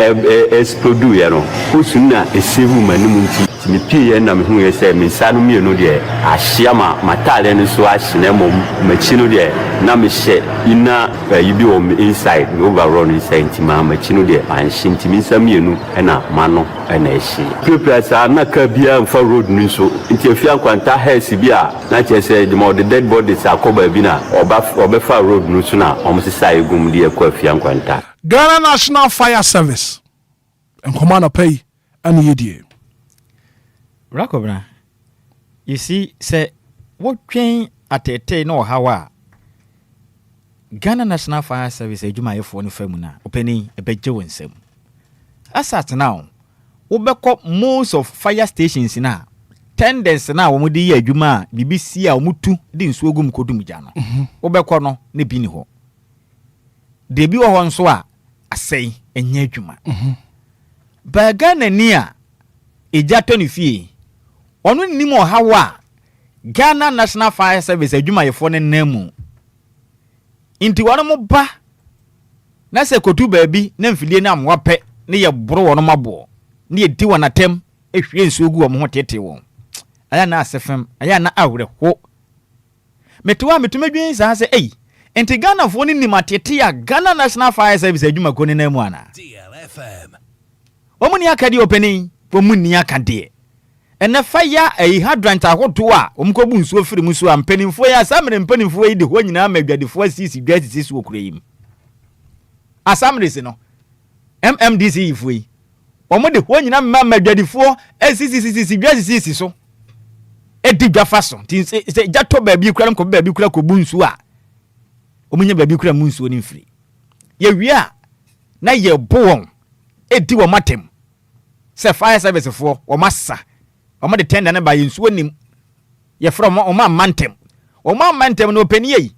explode you know who na esave manimu nti me pie na me hu ye say me sanu me no de ahia matale no so ahine mom machi no de na me hye ina you be on inside me overall inside nti ma machi no de anhye nti me nsam ye no na mano na ehye prepare na ka bia mfa road no so nti afia kwanta house bia na che say the dead bodies akoba bi na obefa road no so na omsisa egum de akwa afia kwanta Ghana National Fire Service and Commander Pay and Yedie Rakobra you see say what train atete no hawa Ghana National Fire Service ejuma yefo no famuna openi ebeje wonsem asat now Ubeko most of fire stations na tenders na wo mudi ye adwuma BBC a wo mutu di nsuo gum kodum gya no ubeko no ne bi ni ho de bi wo ho nso a asei enye adwuma ba Ghana ni a eja to ni fie onu ni mo hawa Ghana National Fire Service adwuma yefo ne namu inti wano mo ba na se kotu ba bi na mfidie na amwape ne ye boro wono mabo ni edi wanatem ehwie nsuogu wo ho tete won aya na asefem aya na awre ho metuwa metumedwen sa se enti Ghana fo ni nimatete ya Ghana National Fire Service adwuma ko ne na mu ana DLFM omuni akade openi omuni akade ene fire hydrant ahoto a omkobu nsuo firi mu so ampanimfo ya asamre mpanimfo yi de ho nyina magwadefo asisi dwatisi okura yim asamre se no MMDC ifoi omo de ho nyina madwadifo asisi dwatisi so edi dwafa so tin se jato ba bi kura nko ba bi kura ko bunsu a omunya ba bi kura munsuo ni mfiri ye wia na ye boon edi wo matem se fire service fo wo massa omo de tender na ba yensuo nim ye from omo mantem no opani yi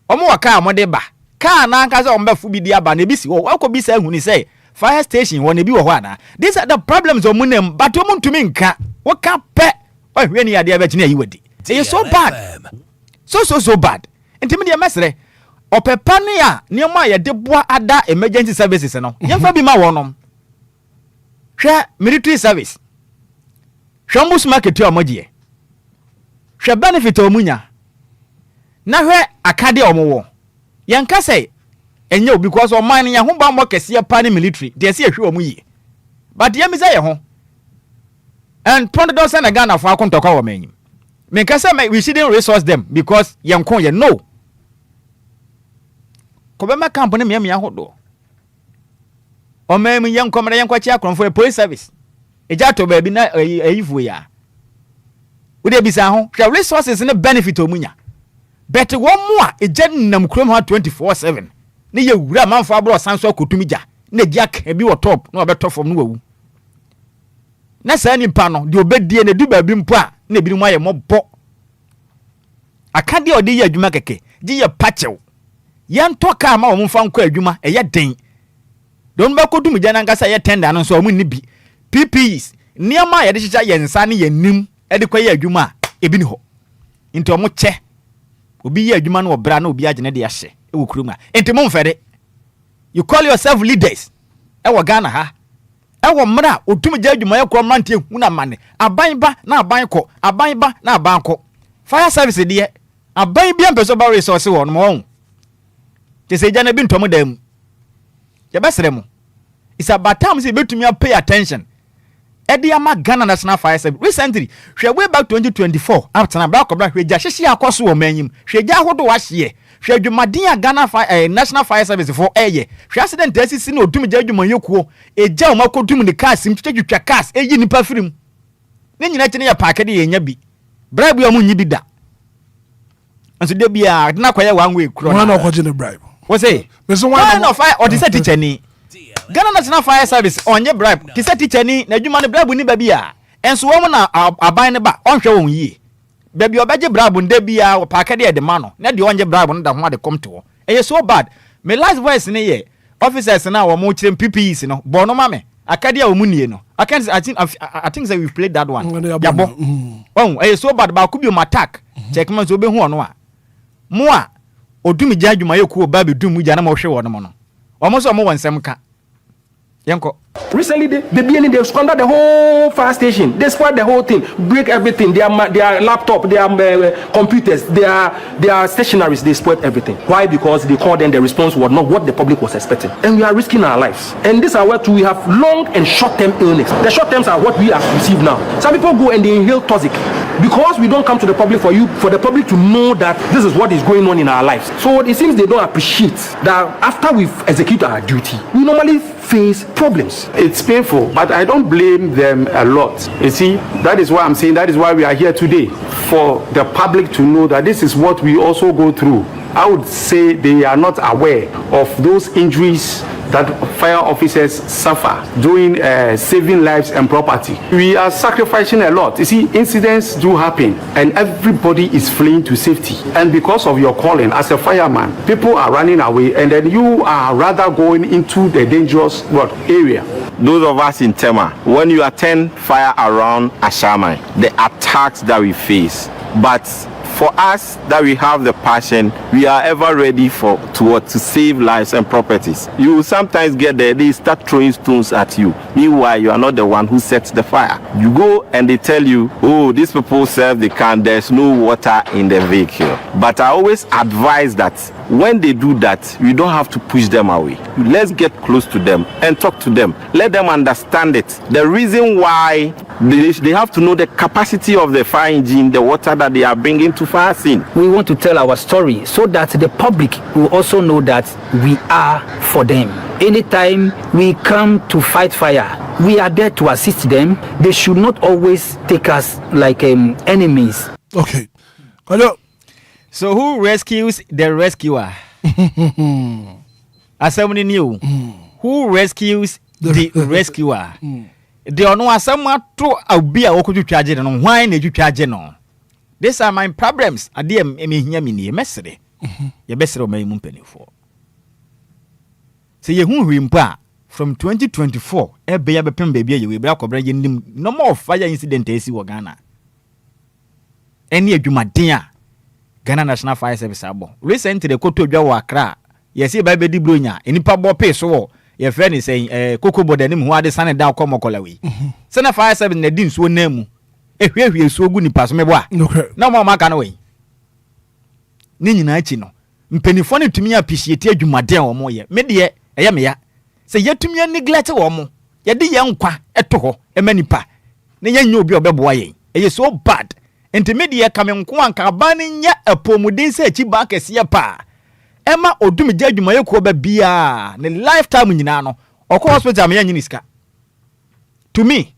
omo waka omo de ba ka na anka se omo ba fu bi di aba na bi si wo akọ bi sa hu ni se fire station won bi wo ho ana. These are the problems of munem, but omun to me nka. What can pe? Oh, when you are there between you wedi. Say so bad. So bad. Enti me dey mesre. Opepane a nioma ye de boa ada emergency services no. Yemfa bi ma wonom. Hwe military service. Hwe mus market o modie. Hwe benefit o munya. Na hwe akade o mo wo. Yenka say enye because o man ya ho ba mo kese pa ni military. De se hwe o mu yi. But ye mi say ye ho. And Pondo don't send a Ghana for Akontoko or many. Menkasa we shouldn't resource them because Yankon ye no. Kobema company me yahodo. O me young commander Yankwa for a police service. A jato baby na a ya. Would there be some resources in a benefit to Munya? Better one more a gentleman chrome 24/7. Ni ye man for abroad sanso kutumija. Ne jack a be or top, no better from no. Na saa nipa no de obedie na du ba bi mpo a na bi mu aye mobbo akade ode ye adwuma keke gi ye pachew yan toka ma wo mfa nko adwuma eye den don ba kodum gya na ngasa ye tender no so o mu ni bi PPs niama ye de chicha ye nsa ne ye nim e de kwa ye adwuma e bi ni ho nti o mo che obi ye adwuma no obra na obi agene de ahye e wo kuruma nti mo mfede you call yourself leaders e wo Ghana ha ewo mra otum gya adwuma ye kro mante huna mane aban ba na aban ko aban ba na aban ko fire service de aban bia mpeso ba resource wo no mo te se gya na bi ntomo dam ye besere mo it's about time say betumi pay attention edi ama Ghana National Fire Service recently hwe way back 2024 after na bra ko bra hwe gya hyehye akoso wo manyim hwe gya hodo wa hye hwe adwumaden a Ghana National Fire Service for hwe accident asisi na odum gya adwuma yekuo egya o makodum ni cars mtwetwa cars eyi nipa firim ne nyina kyene ya paake de yenya bi bribe ya munyi bi da anso de bia na kwaye one way kro na ko gene bribe wo say one of fire or the teacher ni Ghana National Fire Service onye bribe ti teacher ni na adwuma ne bribe ni ba bia enso wo na aban ne ba onhwe won yi baby obeje bribe nda bia o paake de de ma no na de onye bribe no da ho de come to e so bad me last voice ne ye officers na wo mo kirem PPEs no bo no ma me akade a wo munie no I think that we played that one yabo oh so bad ba ku bi o attack check man so be hu ono a mo a odumi gya adwuma ye ku o ba be dum gya na mo hwe wo no mo no o mo so mo wonsem ka yenko. Recently, they squandered the whole fire station. They spoiled the whole thing, break everything. Their laptop, their computers, their stationaries. They spoiled everything. Why? Because they called them. The response was not what the public was expecting, and we are risking our lives. And this is where we have long and short-term illness. The short terms are what we have received now. Some people go and they inhale toxic because we don't come to the public for the public to know that this is what is going on in our lives. So it seems they don't appreciate that after we've executed our duty, we normally face problems. It's painful, but I don't blame them a lot. You see, that is why I'm saying that is why we are here today, for the public to know that this is what we also go through. I would say they are not aware of those injuries that fire officers suffer during saving lives and property. We are sacrificing a lot. You see, incidents do happen and everybody is fleeing to safety. And because of your calling as a fireman, people are running away and then you are rather going into the dangerous area. Those of us in Tema, when you attend fire around Ashaman, the attacks that we face, but for us that we have the passion, we are ever ready to save lives and properties. You will sometimes get there, they start throwing stones at you. Meanwhile, you are not the one who sets the fire. You go and they tell you, oh, these people serve the can, there's no water in the vehicle. But I always advise that when they do that, you don't have to push them away. Let's get close to them and talk to them. Let them understand it. The reason why they have to know the capacity of the fire engine, the water that they are bringing to fire scene. We want to tell our story so that the public will also know that we are for them. Anytime we come to fight fire, we are there to assist them. They should not always take us like enemies. Okay. So who rescues the rescuer? As someone knew, who rescues the rescuer? They are no someone to Obia or could you charge it on why did you charge it on? These are my problems. I dear me yamini message. Your best of my mumpany for. Say you who impa from 2024 ebe ya bepem baby ye we bra kobra ye nim no more fire incident esi wo Ghana eni adwumaden a Ghana National Fire Service abo recently the koto dwa wo Accra yes e ba be di bronya enipa bo pe so wo ye friend is saying koko boda nim ho ade sane da komokola we sana Fire Service na din so na mu ehwehwe so ogu nipa so mebo a na mo maka na we ni nyina achi no mpenifo ne tumi appreciate adwumaden wo mo ye me de eye me ya se yetumi neglect wo mo ye de ye nkwa eto ho emanipa ne nya nyo obi obeboa ye eye so bad intermediate kamenko anka ba ne nya apomuden se achi ba kese ye pa ema odum gya adwuma ye ko ba bia ne lifetime nyina no okọ hospital me nya niska to me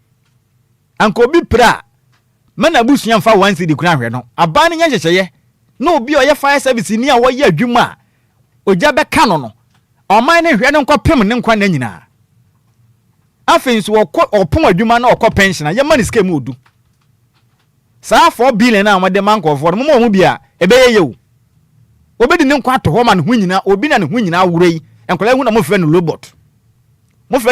anka obi pra mana busuan fa 1 cedi kuna hwe no aba ne nya hyehye no obi oye fire service ni a wo ye adwuma ogya be ka no oman ne hwe ne nkopem ne nkwa na nyina afenso opon adwuma na okọ pension ya mani scam odu saa 4 billion na amade manko for mo mo bia ebe ye yewu obedi ne nkwa to ho ma ne hu nyina obi na ne hu nyina awurei enkola hu na mo fre no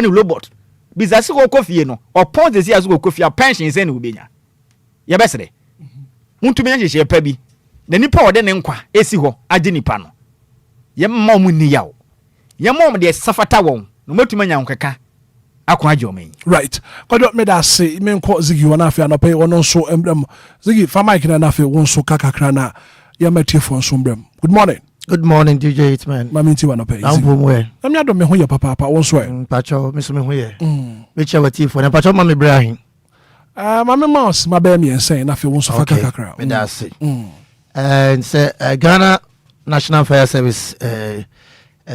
robot bizasi ko kofie no opon de si aso kofie pension se ne obenya ya besere muntumi nya pa bi na nipa ode ne nkwa esi ho age nipa no ye mma mu ni yawo ye mom de safata won no matuma nya nkeka akwa jomen right kodo me da se me nko Ziggy wona afia no pay wono so embrem Ziggy fa mic na afia won so kakakra na ya matifo so embrem. Good morning DJ Hitman mami nti wona pay ambo we na me adom me ho ye papa won so e pacho me so me ho ye me chewa tifo na pacho mami Ibrahim mami mouse ma be me ensen na afia won so kakakra me da se and say Ghana National Fire Service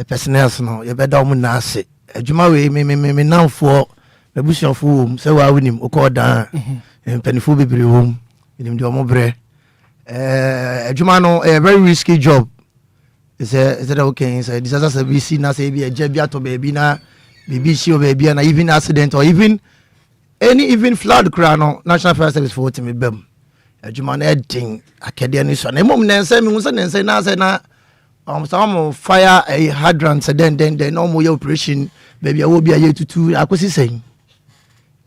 personnel no ye be da mu na ase adwuma we me nanfo abusuafo se wa winim okoda penifo bebere hom nim de omobre adwuma no a very risky job is that okay so disaster service na say be a to baby na BBC or baby na even accident or even any flood cry no National Fire Service for me bem adwuma na edin akede ni so na mom na nsa mi hu se na nsa na say na some fire a hydrant then no more operation baby I will be a tutu akosi sen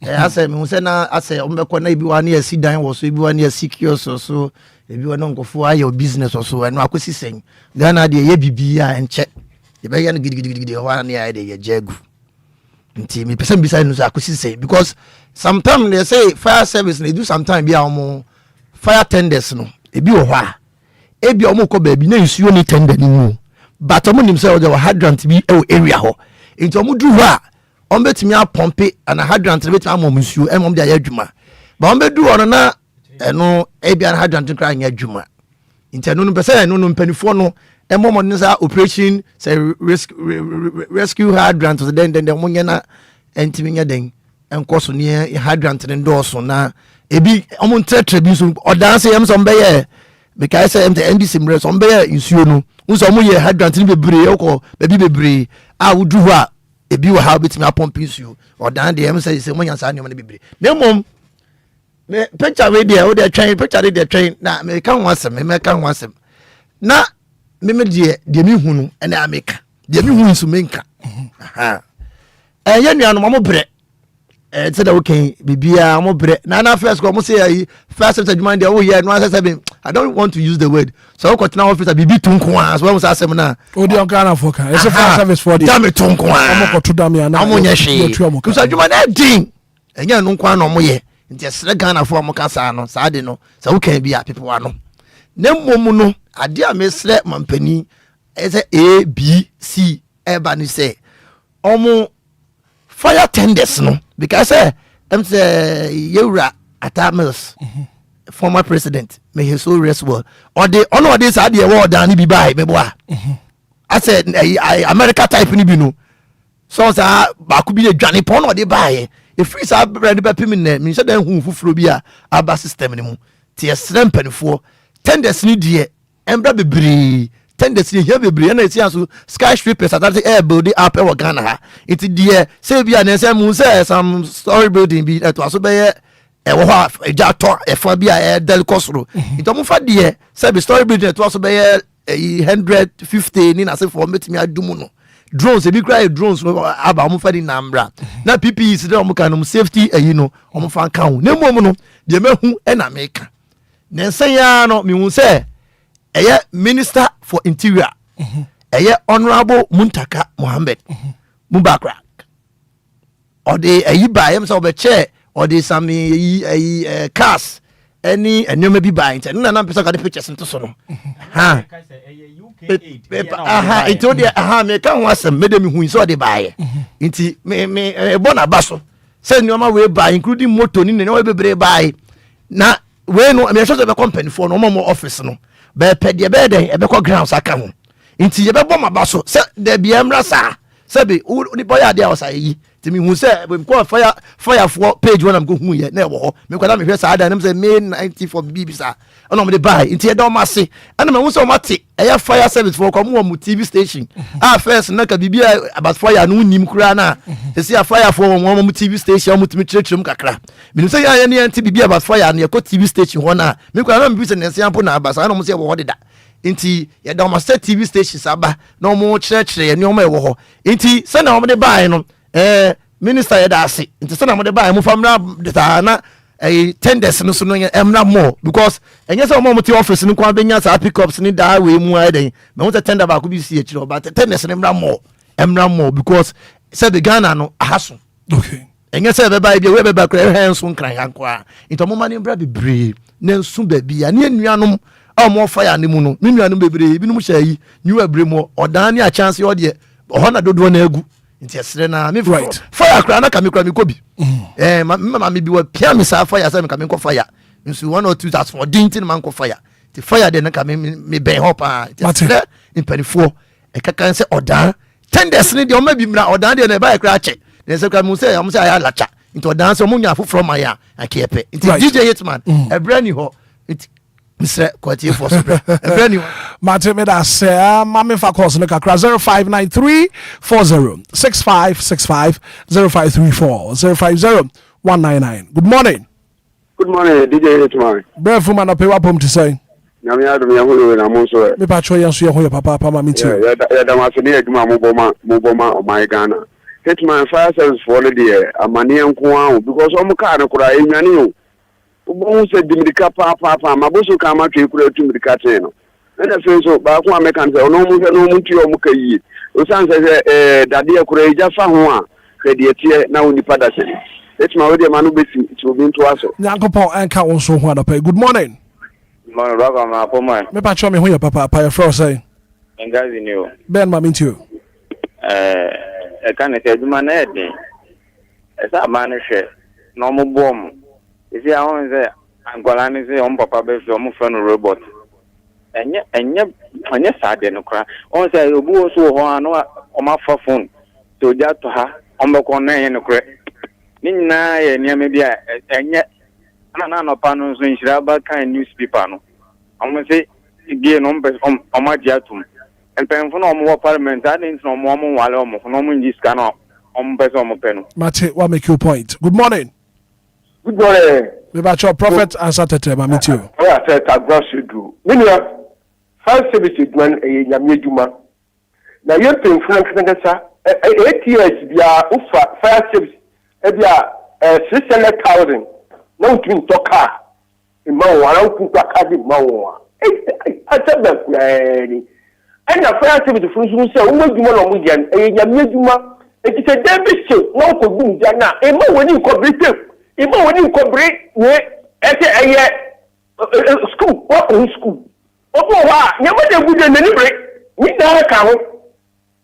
I say me say na I say ombekọ na ebi wa na yesi dan wo so ebi wa na yesi kiosk so ebi wa na nkofo ayo business so no akosi sen Ghana de ye bibia enche ye be ye no gidigidi ho na ya de ye jegu nti me person beside no so akosi sen because sometimes they say fire service they do sometimes be am fire tenders no ebi wo ho a ebi omo ko ba bi na nsuo ni tender ni mu but omo nim say o hydrant bi e area ho nti omo du ho a omo betimi a pompe and hydrant betimi amom nsuo e mom de ayadwuma ba omo bedu ono na eno ebi an hydrant kra anya adwuma nti eno no pese eno no mpanifo no e mom no say operation say rescue hydrant so then mo nya na entimi nya den enko so ne hydrant ne ndo so na ebi omo ntetre bi so odan say em so mbeye because say the NDC mre so mbeye nsuo no nso mo ye hydrant ni bebre yoko baby bebre a wudu ho a ebi wo ha betimi apomp nsuo odan de em say mo nyansa ne mo bebre na mom me picture we there o de train picture de train na me kan wasem na me de mi hunu ene ameka de mi hunu so menka aha ye nuano mo bre said okay bibia mo bre na first go mo say first demand there oh yeah no answer say I don't want to use the word so ko tena officer bibi tunko as well say asem na o de on Ghana for ka it's a fire service for the damn tunko mo ko to dam ya na mo nya hwe kusa djuma na din enya no kwa no mo ye nti sere Ghana for mo ka sa no sa de no so okay bia people ano na mom no ade a mesre mampani say A B C eba ni say omo fire tenders no because I'm say Yura Atamils former president may he so rest well or the honor this idea word and be by me boy I said America type ni bi no so say ba ku bi the dwane pon or the buy e free say bread be pim na me say dan hu fufuro bi a aba system ni mu tie srem panifo tenders ni de embra bebre tenders ni here bebre na eti aso skyscrapers that air building up e Ghana ha it there say bia na say mu say some story building bi to aso be e wo ha eja to e fa bia e del kosro it mo fa there say be story building to aso be 150 ni na say for metimi adumu no drones ebi kura drones aba omo fa di nambra na PPE se de omo kan no safety ayi no omo fa kan ho na mom no de mehu e na meka na nsan ya no me hu se eye minister for interior eye honorable Muntaka Mohammed Mubakra or the ayi ba yem so be chair or the some cars any enyo be buy nti na pesa ka the pictures nto so no ha aha ito dia aha me ka ho asem me de me hu so de buy nti me bona baso say nyoma we buy including motor ni na we bebre buy na we no me show be company for no mo office no be pede be den e be ko grounds aka ho nti ye be bo ma baso say de bia mra sa say be ni boy ade a wasa yi ti me hu say we ko fire for page when am go hu ye na e wo me kwada me hwe sa ada na say May 90 for BBC ono me de buy nti e do ma se ana me hu say o mate e fire service for ko mo TV station first na ka bibia about fire no nim kura na se ya fire for mo TV station mo timi chirechirem kakra me say ya ne anti bibia about fire na ko TV station ho na me kwada na me bi se ne sample na abasa ana mo say wo deda inti ya da ma set TV stations aba na mo chirechire ne mo e wo ho inti se na mo de buy no minister ya da ase inti se na mo de buy mo famra data na tenders no so no emra more because enye se mo ti office no kwa benya sa pickups ni da we mu aden me won tender ba ko bi si ekiro but tenders no emra more because se the Ghana no ahaso okay enye se be ba bi we be ba kra henso nkran yankwa into mo mani bra bebre na nsu ba bia ne anuanom mo fire ne mu no me nuanom bebre bi no mu shayi nyu abre mo odan ne a chance yo de ho na dodo na agu nti esre na me right fire kra na ka me ko bi mama me bi wa pia me sa fire sa me ka me ko fire nso 1 or 2 that's for dintin man ko fire ti fire de na ka me ben ho pa ti esre in 24 e ka kan se odan tenders ne de o ma bi mra odan de na ba e kra che ne se ka mu se am se aya lacha nti odan so mu nya foforo ma ya akepe nti DJ Hitman e brand ho Mr. Kwati for everyone. Martin Meda say, Mami fa calls no kakra 0593 40 6565 0534 050 199. Good morning. Good morning, DJ Hitman. Bref man up wa pom to say. Nyame adom ya holo na mo so. Me pa cho yan so ye ho papa papa mami too. Ya da ma se ne aduma mo boma o my Ghana. Hitman fire service for the day amani enko an because o mo ka na kura enwane o. Obo se dimrika papa maboso ka ma twe kura tumrika ten no na fe so ba ko amekan se ono mu fe no mu tue o mu kayi o san se dade kura eja fa ho a kede tie na oni pada se etima we de manu beti ti obi nto aso nyankopon enka won so ho adapa. Good morning. Man roga ma po man me pa cho me ho ya papa your fro say engazi ni o ben mami too e kan se aduma na eden e sa ma ne hwe no mo bom. If you want to say, I'm going to say, Papa, be from robot. And yet, sad, no cry. On say, you go so on my phone. So that to her, on the corner and a crack. Nina, and maybe and yet, no panels in Shraba kind newspaper. I'm going to say, again on my jatum. And pen for no more parliament, I didn't know more while almost no more in this canoe on Besom pen. Mate, what make your point? Good morning. Good morning. Me ba cho prophet answer tete ma me too. I said I got you do. Minia fire service man e nyame adwuma. Na ye pen frank na sa 8 years bia ufa fire service e bia 600,000 na utun to car. E ma wara ku kwa ka di ma wo. I said that ni. Anya fire service fun sun se wo adwuma no mo gian e nyame adwuma. E ti se David show na ko dum dia na e ma woni ko brite. Even when you complete school, what in school? Oh, never the good and any break. We never count.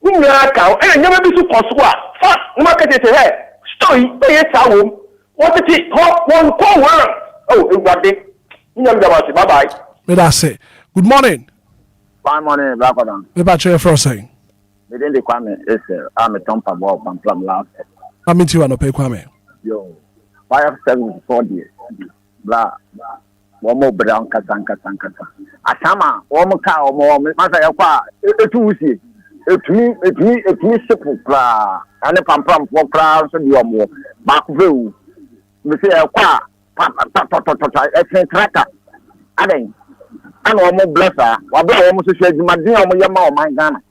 And never be so possible. Fuck, market it ahead. Story, pay it out. What is it? One call word. Oh, you got it. You never got it. Bye bye. Me that say. Good morning. Good morning, Blackwood. Me ba cho for saying. Me didn't Kwame is I'm a tompa ball from last. I mean you no pay Kwame. Yo. 574 days. Blah. One more brown katanka. Asama, one more cow, more Masa Yaqua, it me simple, blah. And if I'm from 4 crowds and you are more back view. We say a qua, a tracker. I think, I'm almost blesser. What almost said, my dear, my Ghana.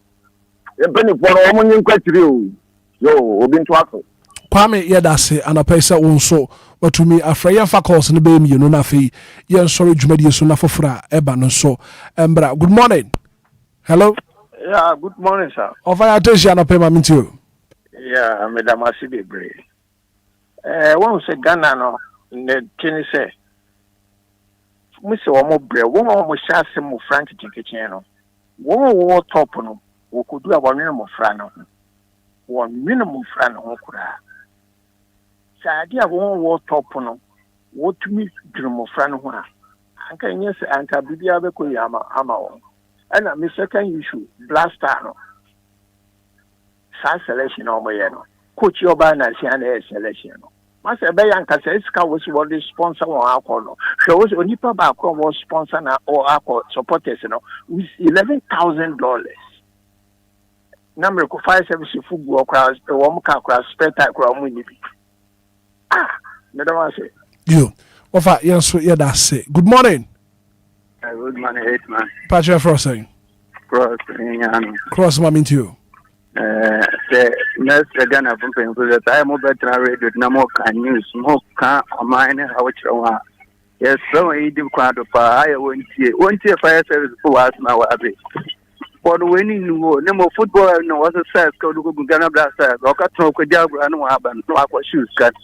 penny for all money question. Yo, obi to ako. Kwame yedase anapesa wonso watumi afraya faculties ne be mi no na fe ye sorry dwumadi so na fofora eba no so embra. Good morning. Hello. Yeah, good morning, sir. Over attention anapema mintio. Yeah, Madam Asibebre. One say Ghana no ne tini say Mr. Omobre, one almost shall say more frank chicken no. One war top no, we could do a minimum frano. One minimum frano kura. Sa idea one war top no, what to me dream frano one. Anka yes, Anka Bibia Beko Yama Ama. And my second issue, blaster no. Sa selection over here no. Coach your banner selection no. Master Bayan Kaseska was what the sponsor or alcohol. She was only back was sponsor or alcohol supporters no with $11,000. Number of 570 football crowds, the one car crowd spectacle winning. Madam say. You. Ofa yes that's say. Good morning. Good morning, Hitman. Patrick Frosting. Cross mom into you. The next Ghana from the time of better radio, no more can use smoke, can or mine, how much you want. Yes, so he did quite a fire. I won't see fire service for us now. For the winning, no more football, no was a set, go to Ghana Blaster, or cut no could jab and no happen, no aqua shoes cut.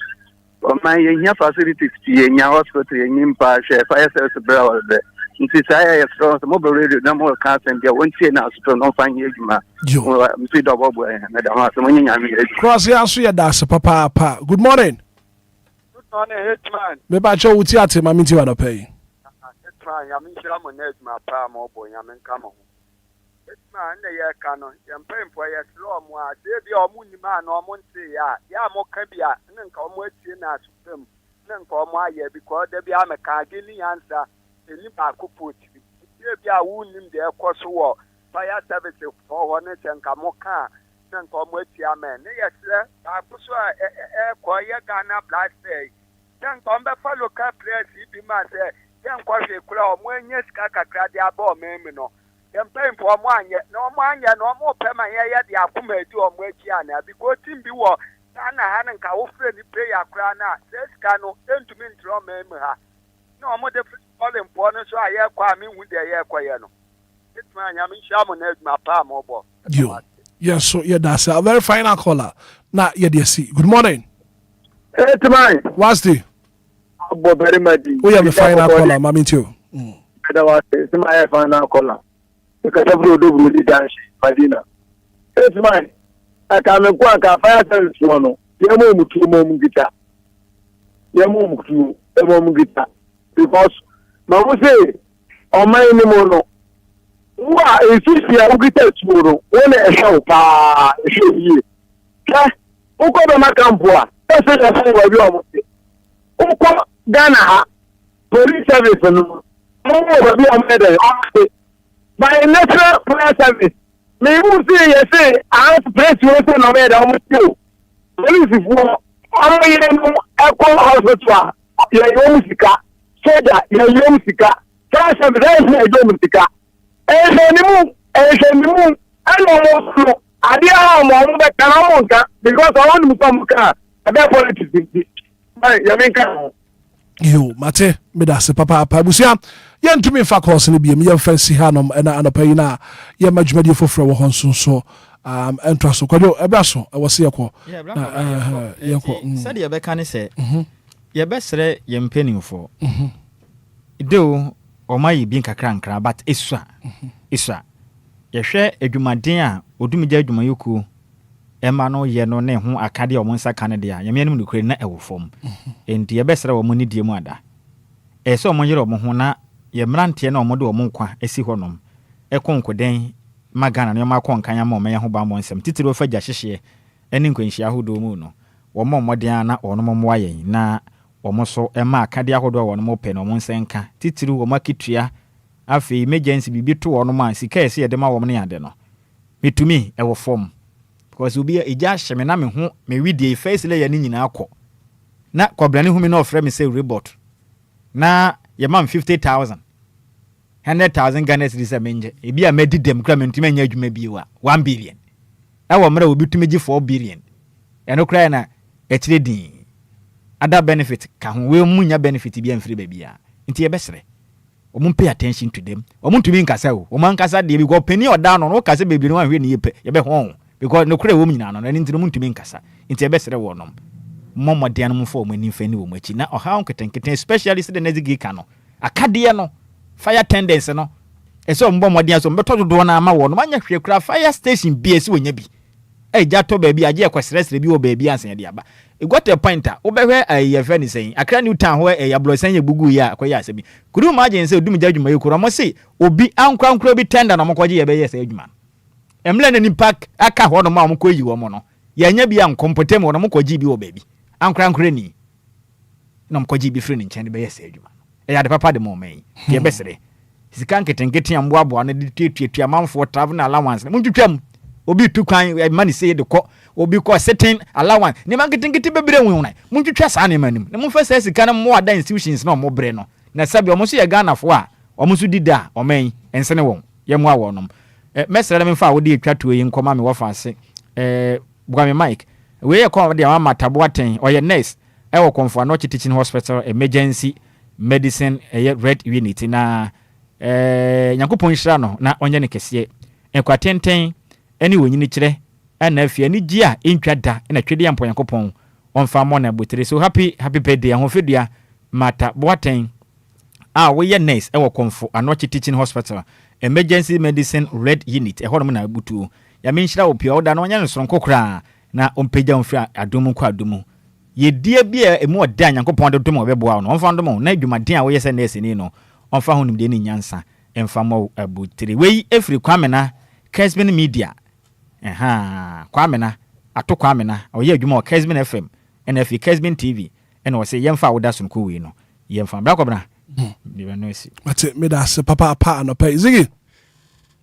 For my young facilities, in your hospital, in Impa, fire service brow there. Since I have thrown some mobile radio, no more cars and there won't see now, so no fine you, ma. Cross the answer, that's papa. Good morning. Good morning, Hitman. Maybe I show you at him, I'm into you pay. Hitman, I'm in Shaman, my palm, boy, I'm in Camo. Hitman, the year canon, I'm paying for your slow, there be a moon man or Monte, ya, more cabia, and then come with you now to them. Then come my year because there be a Macagini answer. Nipa kuput ye bia wunim de ekoso wo fire service for honest and kamoka na nkomo atia men ne yesre akoso ko ye Ghana black say then come be follow local press bi ma say then ko hwe kura o mo anya sika kakra de aba o memi no dem pay for mo anye no mo anye no mo pe ma ye de akoma edi o mo atia na because team bi wo na ha nka wo frɛ ni prayer kura na sika no entumi ntro memi ha no mo de all important so I hear kwa me hu de ye kwaye no Hitman ya me shamo na aduma pa mo bo yes so yeah that's a very final caller na yeah dey see. Good morning Hitman what's the Abo very much we have a final caller mami too that was my final caller because every do really dance Madina Hitman aka me kwa ka fire service no ye mo mutu mo mugita ye mo mutu e mo mugita because Mamu say, "Oh my name, wa isi ya ugite turo, one esha pa eshe. Ka, uko be makambua, ese ya fa wa bi omo. Uko Ghana ha, police service no. Mo wa bi omo de. By natural police service, me you see you say, I press you say no me da omo too. Police fo, omo yire no ekọ hospital, ya yo musika. Soja ya yomsika sasa bidai ya yomsika ejenimu ano mo adia mo be kana mo nka because I want to come ka about politics ya menka yo mate me da se papa busia ye ntumi fa course ne biem ye fancy hanom na anopayi na ye madwumadi foforo wo honso so entwa so kwado ebra so e wo se yekọ yekọ said ye be kan se ye besre ye mpanimfo do o mai bi nkakra but esua ye hwe adwumaden a odumija adwumayoku ema no ye no ne ho akade o monsa kan de a ye menim nokure na ewofom enti ye besre wo moni die mu ada so mo yere o mo ho na ye mrante na o mo de o mo nkwa esi honom konkoden magana ne ma konkan ya ma me ho ba mo nsem titiri ofa gya hyehye eni nkwanhia ahodo mu no wo mo moden na ono mo mo ayen na omoso ema akade ahodo wo no mo pe no mo nsenka titiri wo makitua afi emergency bibi to wo no ma sika ese ye de ma wo ne ade no metumi ewo form because obi eja hyeme na me ho me widie face le ya ni nyina akọ na kwabrane hu me na ofre me say robot na ye mam 50,000 100,000 Ghana cedis amenje ebi a medi dem kra mentime anya adwuma bi wa 1 billion ɛwɔ mmerɛ obi tumi gye 4 billion ɛno koraa na ɛkyerɛ din other benefit ka ho we mu nya benefit bi amfiri baabi a nti yɛbɛsrɛ ɔmo pay attention to them ɔmo ntumi nkasa o ɔmo ankasa deɛ bi ko penny ɔda no no kasa bebree no ahwɛ ne yɛpɛ yɛbɛho because no koraa wɔ mu nyina no ɛne ntino mu ntumi nkasa nti yɛbɛsrɛ wɔ nom mmɔmmɔden no mo fo ɔmo ani mfa ni wɔ mu akyi na ɔha nketenketen especially sɛ de nezigi ka no akadeɛ no fire tenders no ɛsɛ ɔmo bɔ mmɔden so mbɛtɔ dodoɔ na ama wɔ no manya hwɛ kura fire station bi esi wɔnya bi ɛgya tɔ baabi agye ɛkɔsrɛsrɛ bi wɔ baabi ansa yɛde aba got a point a wobɛhwɛ ayɛfɛ ne sɛn akra new town hɔ ɛyabulɔsɛn yɛ gugu yɛ akɔyɛ asɛbi kudu ma agye sɛ odum gya adwuma yɛ kuro mo se obi ankwankura bi tender na mokɔgye yɛbɛyɛ sɛ adwuma emle na nipa aka hɔ no ma mokɔyi wɔ mo no yɛnya bi ankompotem wɔ no mokɔgye bi wɔ baabi ankwankura ni na mokɔgye bi firi ne nkyɛn de bɛyɛ sɛ adwuma ɛyɛ de papa de mo mɛn yɛbɛsrɛ sika nketenkete amboaboa no de tuatua manfo travel allowance mo twitwam obi tu kwan money say de ko obi ko setting allowance ne manketenkete bebre hu na mo twitwa saa ne manim ne mo fa say sika no mo ada institutions na mo bre no na sabi omo so ye Ghana fo a omo so dida omen ensene won ye mo awonom mesere me fa wo de atwa to yi nkoma me wo fa ase bugame mike we ye ko de ama taboaten oye nurse e wo konfo no teaching hospital emergency medicine red unit na Nyankopon hira no na onye ne kese enkwatenten eni wonyini kire na afia ni gia entwa da na twede ya Nyankopon onfa mo na botere so happy birthday ahofedua mata boaten we ye nurse e wo konfo anochi teaching hospital emergency medicine red unit e hono na abutu ya menhira opia oda na onye nsonko kra na ompegya onfira adomu kwa adomu ye die bia emu oda Nyankopon de domo beboa no onfa domo na adwumaden a wo ye se nurse ni no onfa honum de ni nyansa emfa mo abutere we efiri kwamena Kesben media kwamena ato kwamena oye adwuma o Kesben FM NF Kesben TV ene wo se yemfa woda sonko we no yemfa bra kobra biba no si mate me da se papa pa no pay zigi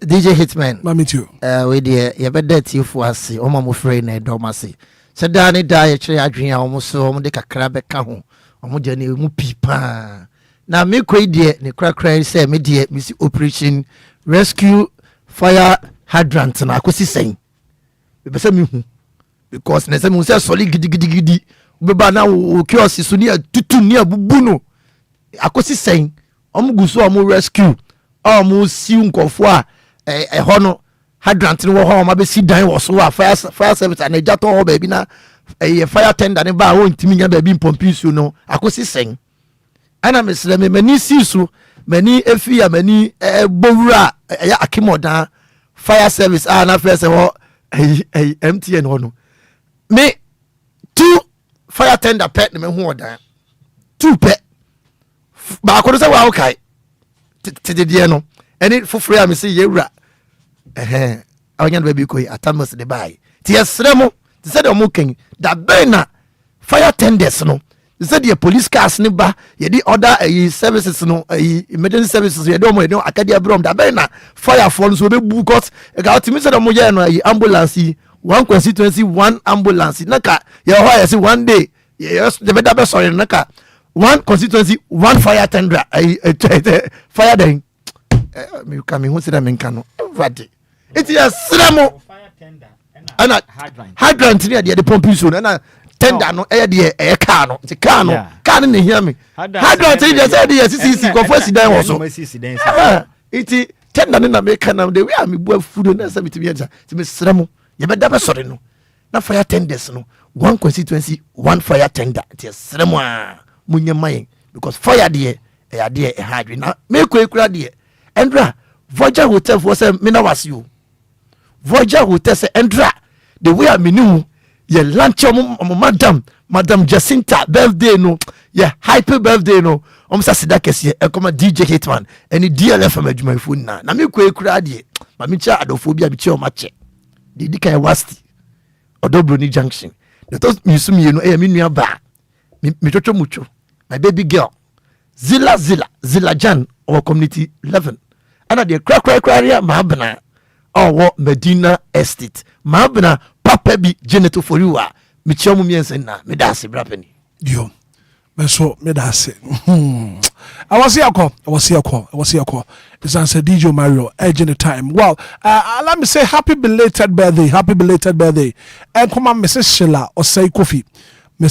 DJ Hitman mami too we dey ye beda tifu ase o ma mo free na do ma se se da ne da ye kire adwen a o so o de kakra be ka ho o mo je ne mu pipa na me koi de ne krakra se me de me si operation rescue fire hydrant na akosi sen be se me hu because ne se me se solid gidi be ba na o kiosk so ni tutu ni abubu no akosi sen omuguso omu rescue omu si nkofo a ho hydrant no ho ma be si dan wo so a fire service and ejato ho ba bi na fire tender ne ba ho ntimi nya ba bi mpompi su no akosi sen ana mesle me mani si su mani efi ya mani bowura ya akimodan fire service na first ho MTN ho no me 2 fire tender pet me ho odan 2 pet ba ko se wa okay tededie no eni foforo ya me se yewura awanya no ba bi ko atamos de bai ti esremo ti se de mo ken da bena fire tenders no said the police cars ne ba ye di order services no emergency services ye do mo akadia brom da be na fire fall so be bu because ga timi said mo ye no ambulance one constituency one ambulance naka ye ho ye say one day yes the better be sorry naka one constituency one fire tender fire then me come who say that men can vadi it is sremo fire tender and hydrant ne the pump so na tender no de car no ti car no ne hear me hydrant dey say dey CCC go for sidan wo so it tender na make na the way me bu food na say me ti me sremo ye be da be sori no na fire tenders no one constituency one fire tender ti sremo a munye mayen because fire dey hydrant na me ko ekura dey endra Voyager hotel for say me na was you Voyager hotel say endra the way I mean ye lunch madam Jacinta birthday no ye hyper birthday no sa sida kese e koma DJ Hitman any DLFM adwumafo na me ko ekura de ma me cha adophobia bi che o ma che di kan wasti Odobroni junction the those misum ye no e me nua ba me twotwo mucho my baby girl Zila Jan our community 11 ana de kra maabna owo Medina Estate maabna papa bi geneto for you a me chiamu miensen na me da se brapeni yo me so me da se I was here call. It's answer DJ Mario edge in the time. Well, let me say happy belated birthday. And come on, Mrs. Sheila Osei Kofi. We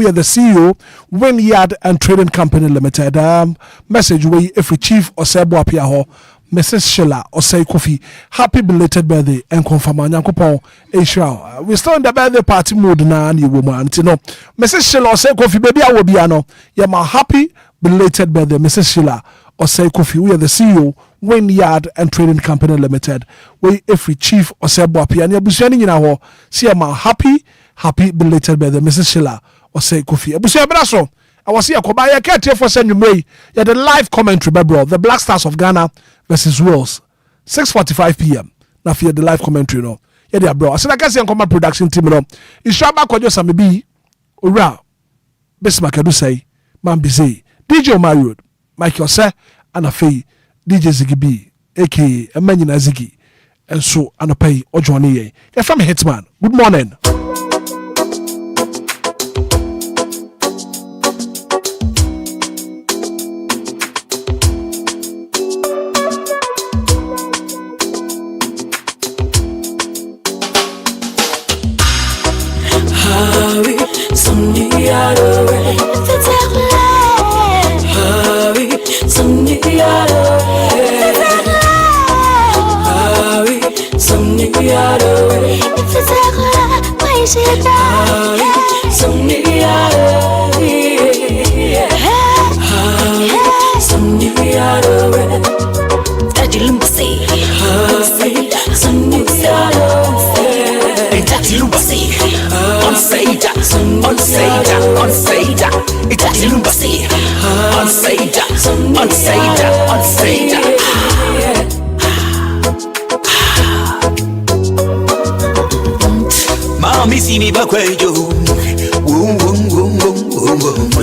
are the CEO, Wynyard and Trading Company Limited. Message we every chief Osebo Apiaho. Mrs. Sheila Osei Kofi, happy belated birthday and confirm Nyankopon Asia. We still in the birthday party mood now, and you woman. Mrs. Sheila Osei Kofi, baby, I will be yeah, my happy belated birthday, Mrs. Sheila Osei Kofi. We are the CEO, Wynyard and Trading Company Limited. We every chief Osebo Apiaho. Bushani in our see my happy belated birthday, Mrs. Sheila Osei Kofi. Bushani Brasso. I was here for the live commentary, bro. The Black Stars of Ghana versus Wales, 6:45 p.m. Now for the live commentary, no. Yeah, they are bro. I said I can see a command production team, no. It's Shaba Kojo Samibi, Ura, Bismarck, I do say, Man Busy, DJ Mario, Michael Sir, and a Faye, DJ Ziggy B, aka Emmanuel Ziggy, and so and a pay or Johnny. You're from Hitman. Good morning. Mommy see me back where you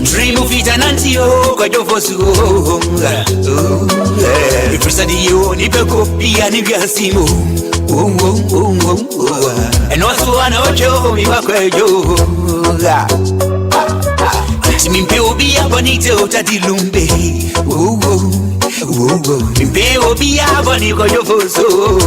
dream of it and antio quite over so if you study you need to go be an igasimo and also I know you back where you me Obia bonito tati Lumba Lumba Obia bonito yo foso